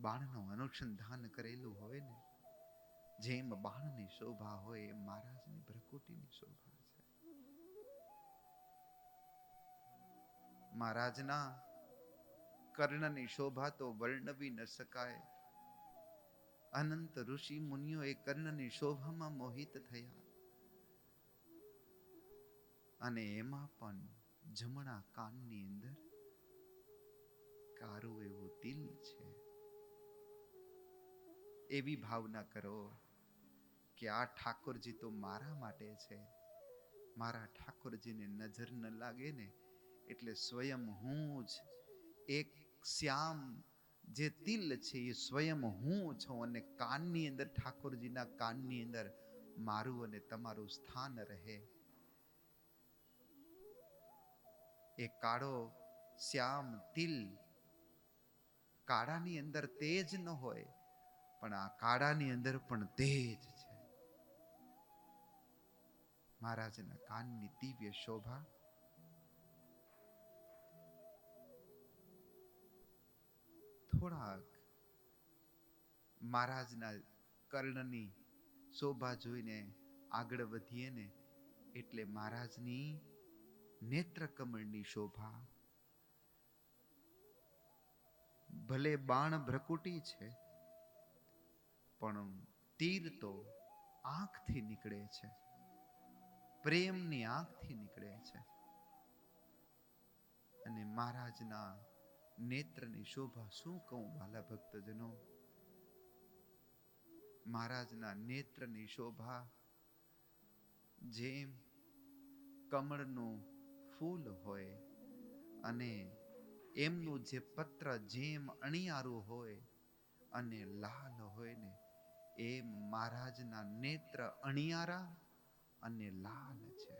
બાણનું અનુસંધાન કરેલું હોય ને, જેમ બાણની શોભા હોય એમ મહારાજની ભ્રકુટીની શોભા છે. મહારાજના કર્ણની શોભા તો વર્ણવી ન શકાય. અનંત ઋષિ મુનિઓ એ કર્ણની શોભામાં મોહિત થયા. અને એમાં પણ જમણા કાનની અંદર કારું એવું તિલ છે. એવી ભાવના કરો કે આ ઠાકોરજી તો મારા માટે છે. મારા ઠાકોરજીને નજર ન લાગે ને એટલે સ્વયં હું જ એક શ્યામ જે તિલ છે એ સ્વયં હું છું. અને કાનની અંદર, ઠાકોરજીના કાનની અંદર મારું અને તમારું સ્થાન રહે. એ કાળો શ્યામ તિલ, કાળાની અંદર તેજ ન હોય પણ આ કાળાની અંદર પણ તેજ છે. મહારાજના કાનની દિવ્ય શોભા. થોડાક મહારાજના કર્ણની શોભા જોઈને આગળ વધીએ ને એટલે મહારાજની નેત્ર કમળની શોભા. ભલે બાણ ભ્રકુટી છે પણ તીર તો આંખથી નીકળે છે, પ્રેમની આંખથી નીકળે છે. અને મહારાજના નેત્રની શોભા શું કહું વાલા ભક્તજનો. મહારાજના નેત્રની શોભા જેમ કમળનું ફૂલ હોય અને એમનું જે પત્ર જેમ અણિયારું હોય અને લાલ હોય ને એમ મહારાજના નેત્ર અણિયારા અને લાલ છે.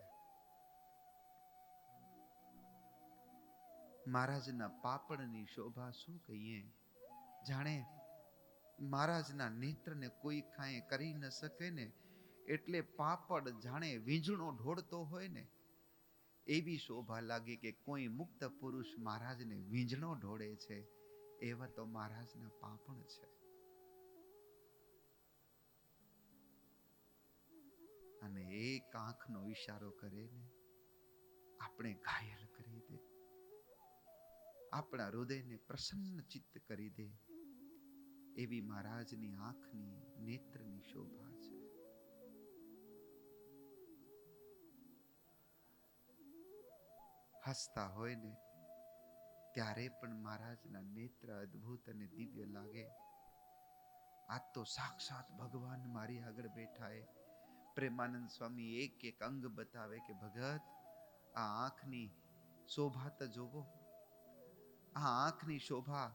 મહારાજના પાપડની શોભા શું કહીએ. જાણે મહારાજના નેત્રને કોઈ કાંઈ કરી ન શકે ને એટલે પાપડ જાણે વીંજણો ઢોળતો હોય ને એવી શોભા લાગે કે કોઈ મુક્ત પુરુષ મહારાજને વીંજણો ઢોળે છે, એવા તો મહારાજના પાપણ છે. અને એક આંખનો ઈશારો કરે ને આપણે ઘાયલ કરી દે, આપણા હૃદયને પ્રસન્ન ચિત્ત કરી દે, એવી મહારાજની આંખની નેત્રની શોભા છે. હસતા હોય ને ત્યારે પણ મહારાજના નેત્ર અદ્ભુત અને દિવ્ય લાગે. આજ તો સાક્ષાત ભગવાન મારી આગળ બેઠા એ. પ્રેમાનંદ સ્વામી એક એક અંગ બતાવે કે ભગત આ આંખની શોભા તો જોવો, આ આંખની શોભા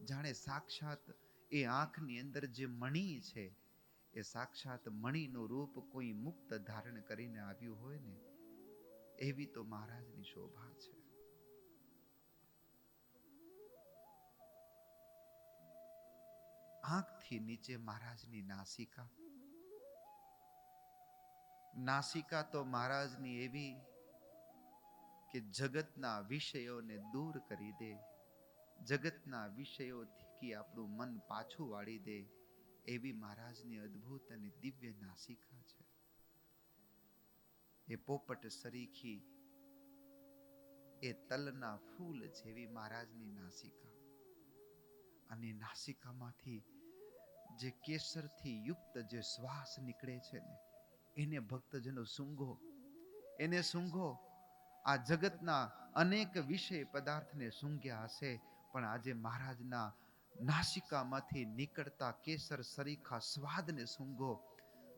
જાણે સાક્ષાત એ આંખની અંદર જે મણિ છે એ સાક્ષાત મણિનું રૂપ કોઈ મુક્ત ધારણ કરીને આવ્યું હોય ને એવી તો મહારાજની શોભા છે. આંખથી નીચે મહારાજની નાસિકા, નાસિકા તો મહારાજની એવી કે જગતના વિષયોને દૂર કરી દે, જગતના વિષયોથી આપણું મન પાછું વાળી દે એવી મહારાજની અદ્ભુત અને દિવ્ય નાસિકા છે. એ પોપટ સરીખી એ તલના ફૂલ જેવી મહારાજની નાસિકા. અને નાસિકામાંથી જે કેસરથી યુક્ત જે શ્વાસ નીકળે છે ને એને ભક્તજનો સૂંઘો, એને સૂંઘો. આ જગતના અનેક વિષય પદાર્થને સૂંઘ્યા હશે, પણ આજે મહારાજના નાસિકામાંથી નીકળતા કેસર સરીખા સ્વાદને સૂંઘો.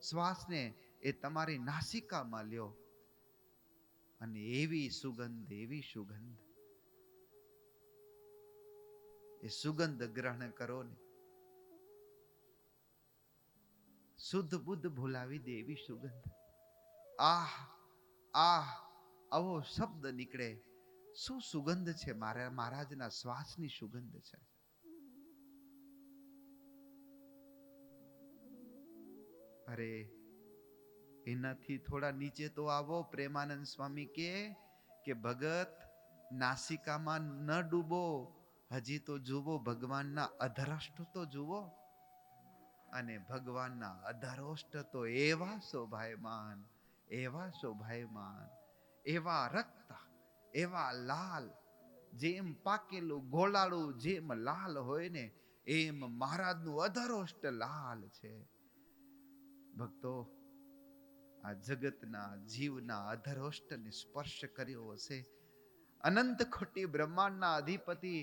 શ્વાસને એ તમારી નાસિકામાં લ્યો અને એવી સુગંધ, એવી સુગંધ, એ સુગંધ ગ્રહણ કરો ને શુદ્ધ બુદ્ધ ભૂલાવી દે એવી સુગંધ. આહ આહ આવો શબ્દ નીકળે. શું સુગંધ છે, મારા મહારાજના શ્વાસની સુગંધ છે. અરે એનાથી થોડા નીચે તો આવો. પ્રેમાનંદ સ્વામી કે ભગત નાસિકામાં ન ડૂબો, હજી તો જુઓ ભગવાનના અધરષ્ટ તો જુઓ. અને ભગવાનના અધરોષ્ટ તો એવા શોભાયમાન, એવા શોભાયમાન, એવા રક્ત, એવા લાલ, જેમ પાકેલું ગોલાળું જેમ લાલ હોય ને એમ મહારાજનું અધરોષ્ટ લાલ છે. ભક્તો, આ જગતના જીવના અધરોષ્ટને સ્પર્શ કર્યો હશે. અનંત કોટી બ્રહ્માંડના અધિપતિ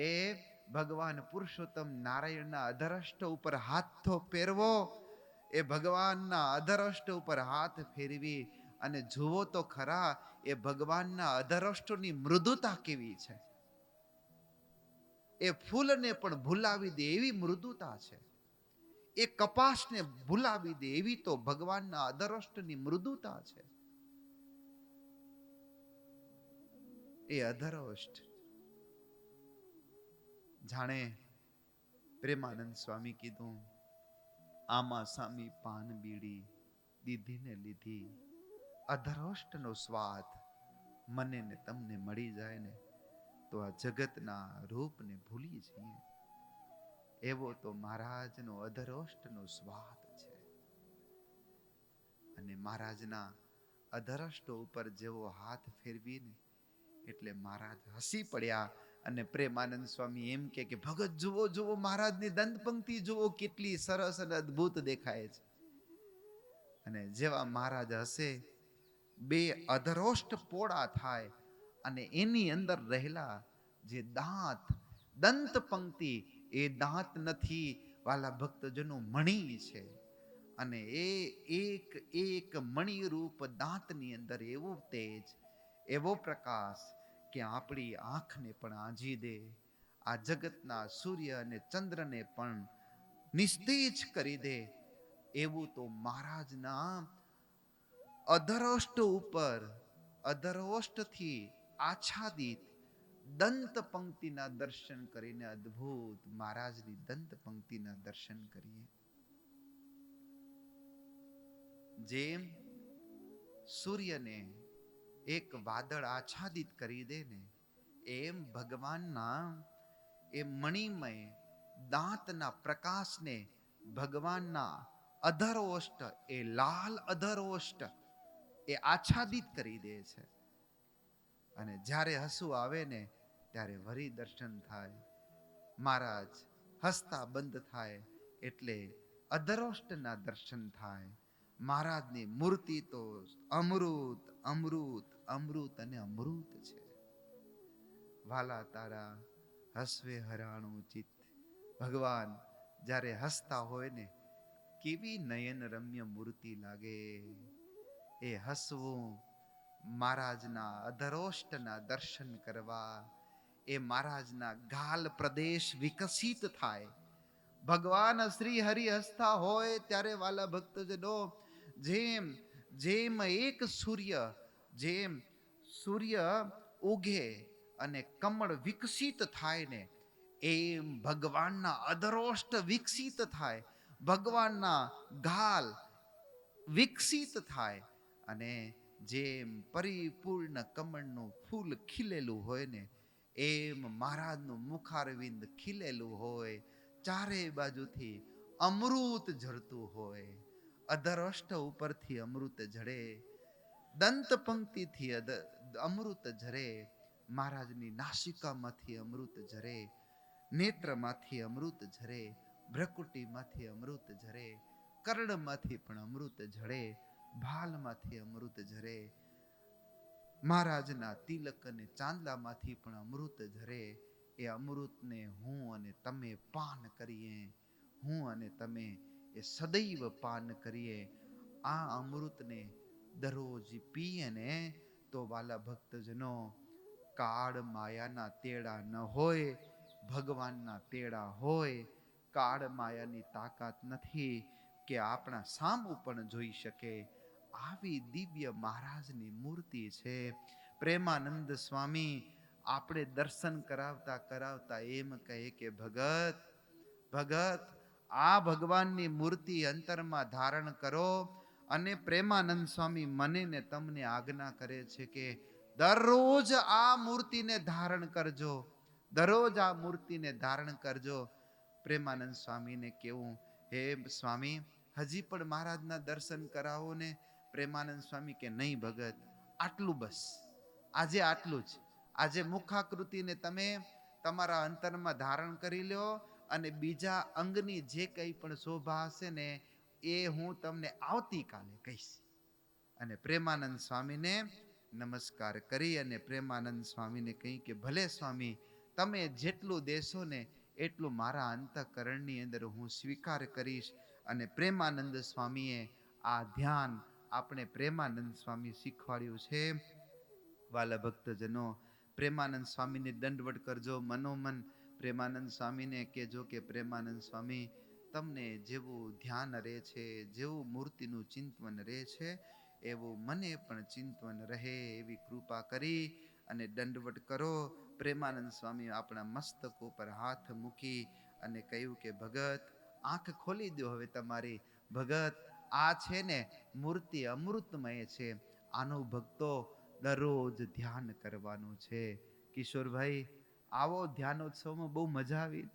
એ ભગવાન પુરુષોત્તમ નારાયણના અધરષ્ટ ઉપર હાથ તો ફેરવો. એ ભગવાનના અધરષ્ટ ઉપર હાથ ફેરવી અને જુઓ તો ખરા એ ભગવાનના અધરષ્ટની મૃદુતા કેવી છે. એ ફૂલને પણ ભૂલાવી દે એવી મૃદુતા છે. એ કપાસને ભૂલાવી દે એવી તો ભગવાનના અધરષ્ટની મૃદુતા છે. એ અધરોષ્ટ જાણે પ્રેમાનંદ સ્વામી કીધું, આમાં સામી પાન બીડી દીધી ને લીધી, અધરોષ્ટનો સ્વાદ મને ને તમને મળી જાય ને તો આ જગતના રૂપને ભૂલી જઈએ. એવો તો મહારાજનો અધરોષ્ટનો સ્વાદ છે. અને મહારાજના અધરષ્ટ ઉપર જેવો હાથ ફેરવીને એટલે મહારાજ હસી પડ્યા. અને પ્રેમાનંદ સ્વામી એમ કે ભગત જુઓ જુઓ, મહારાજની દંત પંક્તિ જુઓ કેટલી સરસ અને અદ્ભુત દેખાય છે. અને જેવા મહારાજ હશે બે અધરોષ્ટ પોળા થાય અને એની અંદર રહેલા જે દાંત, દંત પંક્તિ, એ દાંત નથી વાલા ભક્તજનો, મણિ છે. અને એ એક એક મણિરૂપ દાંતની અંદર એવું તેજ, એવો પ્રકાશ કે આપણી આંખને પણ આંજી દે, આ જગતના સૂર્ય અને ચંદ્રને પણ નિસ્તેજ કરી દે એવું તો મહારાજના અધરોષ્ટ ઉપર, અધરોષ્ટથી આચ્છાદિત દંત પંક્તિના દર્શન કરીને અદ્ભુત મહારાજની દંત પંક્તિના દર્શન કરીએ. જેમ સૂર્યને એક વાદળ આચ્છાદિત કરી દે ને, એમ ભગવાનના એ મણિમય દાંતના પ્રકાશને ભગવાનના અધરોષ્ટ, એ લાલ અધરોષ્ટ એ આચ્છાદિત કરી દે છે. અને જ્યારે હસવું આવે ને ત્યારે વરી દર્શન થાય. મહારાજ હસતા બંધ થાય એટલે અધરોષ્ટના દર્શન થાય. મહારાજની મૂર્તિ તો અમૃત અમૃત અમૃત અને અમૃત છે. વાલા તારા હસવે હરાણું ચિત્ત. ભગવાન જ્યારે હસતા હોય ને, કેવી નયન રમ્ય મૂર્તિ લાગે. એ હસવું, મહારાજના અધરોષ્ટના દર્શન કરવા, એ મહારાજના ગાલ પ્રદેશ વિકસિત થાય. ભગવાન શ્રી હરિ હસતા હોય ત્યારે વાલા ભક્તજનો, જેમ જેમ એક સૂર્ય, જેમ સૂર્ય ઉગે અને કમળ વિકસિત થાય ને, એમ ભગવાનના અધરોષ્ટ વિકસિત થાય, ભગવાનના ગાલ વિકસિત થાય. અને જેમ પરિપૂર્ણ કમળનું ફૂલ ખીલેલું હોય ને, એમ મહારાજનું મુખારવિંદ ખીલેલું હોય, ચારે બાજુથી અમૃત ઝરતું હોય. અધરોષ્ટ ઉપરથી અમૃત ઝરે, દંત પંક્તિથી અમૃત ઝરે, મહારાજની નાસિકામાંથી અમૃત ઝરે, નેત્રમાંથી અમૃત ઝરે, ભ્રકુટીમાંથી અમૃત ઝરે, કર્ણમાંથી પણ અમૃત ઝરે, ભાલમાંથી અમૃત ઝરે, મહારાજના તિલક અને ચાંદલામાંથી પણ અમૃત ઝરે. એ અમૃતને હું અને તમે પાન કરીએ, હું અને તમે એ સદૈવ પાન કરીએ. આ અમૃતને દરરોજ પીએ ને તો વાલા ભક્તજનો, કાળ માયાના તેડા ન હોય, ભગવાનના તેડા હોય. કાળ માયાની તાકાત નથી કે આપણા સામું પણ જોઈ શકે. આવી દિવ્ય મહારાજની મૂર્તિ છે. પ્રેમાનંદ સ્વામી આપણે દર્શન કરાવતા કરાવતા એમ કહે કે ભગત ભગત, આ ભગવાનની મૂર્તિ અંતરમાં ધારણ કરો. અને પ્રેમાનંદ સ્વામી મને ને તમને આજ્ઞા કરે છે કે દરરોજ આ મૂર્તિને ધારણ કરજો, દરરોજ આ મૂર્તિને ધારણ કરજો. પ્રેમાનંદ સ્વામીને કેવું, હે સ્વામી હજી પણ મહારાજના દર્શન કરાવો ને. પ્રેમાનંદ સ્વામી કે નહીં ભગત, આટલું બસ, આજે આટલું જ. આજે મુખાકૃતિને તમે તમારા અંતરમાં ધારણ કરી લો, અને બીજા અંગની જે કંઈ પણ શોભા હશે ને એ હું તમને આવતીકાલે કહીશ. અને પ્રેમાનંદ સ્વામીને નમસ્કાર કરી અને પ્રેમાનંદ સ્વામીને કહી કે ભલે સ્વામી, તમે જેટલું દેશો ને એટલું મારા અંતઃકરણની અંદર હું સ્વીકાર કરીશ. અને પ્રેમાનંદ સ્વામીએ આ ધ્યાન આપણે પ્રેમાનંદ સ્વામી શીખવાડ્યું છે. વાલા ભક્તજનો, પ્રેમાનંદ સ્વામીને દંડવટ કરજો મનોમન. પ્રેમાનંદ સ્વામીને કહેજો કે પ્રેમાનંદ સ્વામી, તમને જેવું ધ્યાન રહે છે, જેવું મૂર્તિનું ચિંતન રહે છે, એવું મને પણ ચિંતન રહે એવી કૃપા કરી અને દંડવટ કરો. પ્રેમાનંદ સ્વામી આપણા મસ્તક ઉપર હાથ મૂકી અને કહ્યું કે ભગત, આંખ ખોલી દો હવે તમારી. ભગત, આ છે ને મૂર્તિ અમૃતમય છે, આનું ભક્તો દરરોજ ધ્યાન કરવાનું છે. કિશોરભાઈ, આવો ધ્યાનોત્સવમાં બહુ મજા આવી.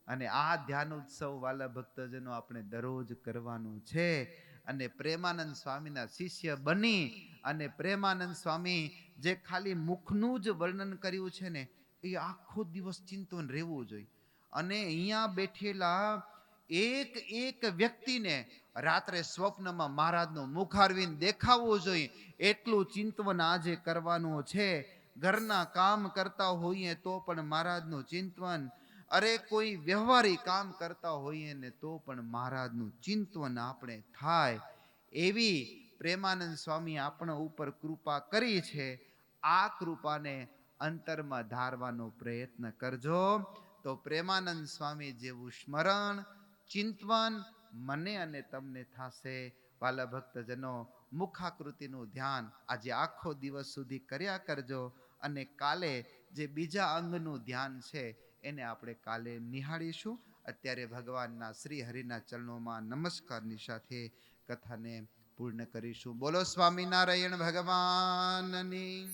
અને આ ધ્યાનોત્સવ વાલા ભક્તજનો આપણે દરરોજ કરવાનું છે. અને પ્રેમાનંદ સ્વામીના શિષ્ય બની અને પ્રેમાનંદ સ્વામી જે ખાલી મુખનું જ વર્ણન કર્યું છે ને, એ આખો દિવસ ચિંતન રહેવું જોઈએ. અને અહીંયા બેઠેલા એક એક વ્યક્તિને રાત્રે સ્વપ્નમાં મહારાજનું મુખારવિંદ દેખાવવું જોઈએ. એટલું ચિંતન આજે કરવાનું છે. ઘરના કામ કરતા હોઈએ તો પણ મહારાજનું ચિંતન, અરે કોઈ વ્યવહારિક કામ કરતા હોઈએ ને તો પણ મહારાજનું ચિંતન આપણે થાય. એવી પ્રેમાનંદ સ્વામી આપણા ઉપર કૃપા કરી છે. આ કૃપાને અંતરમાં ધારવાનો પ્રયત્ન કરજો, તો પ્રેમાનંદ સ્વામી જેવું સ્મરણ ચિંતન મને અને તમને થશે. વાલા ભક્તજનો, મુખાકૃતિનું ધ્યાન આજે આખો દિવસ સુધી કર્યા કરજો. અને કાલે જે બીજા અંગનું ધ્યાન છે એને આપણે કાલે નિહાળીશું. અત્યારે ભગવાનના શ્રી હરિના ચરણોમાં નમસ્કારની સાથે કથાને પૂર્ણ કરીશું. બોલો સ્વામિનારાયણ ભગવાનની.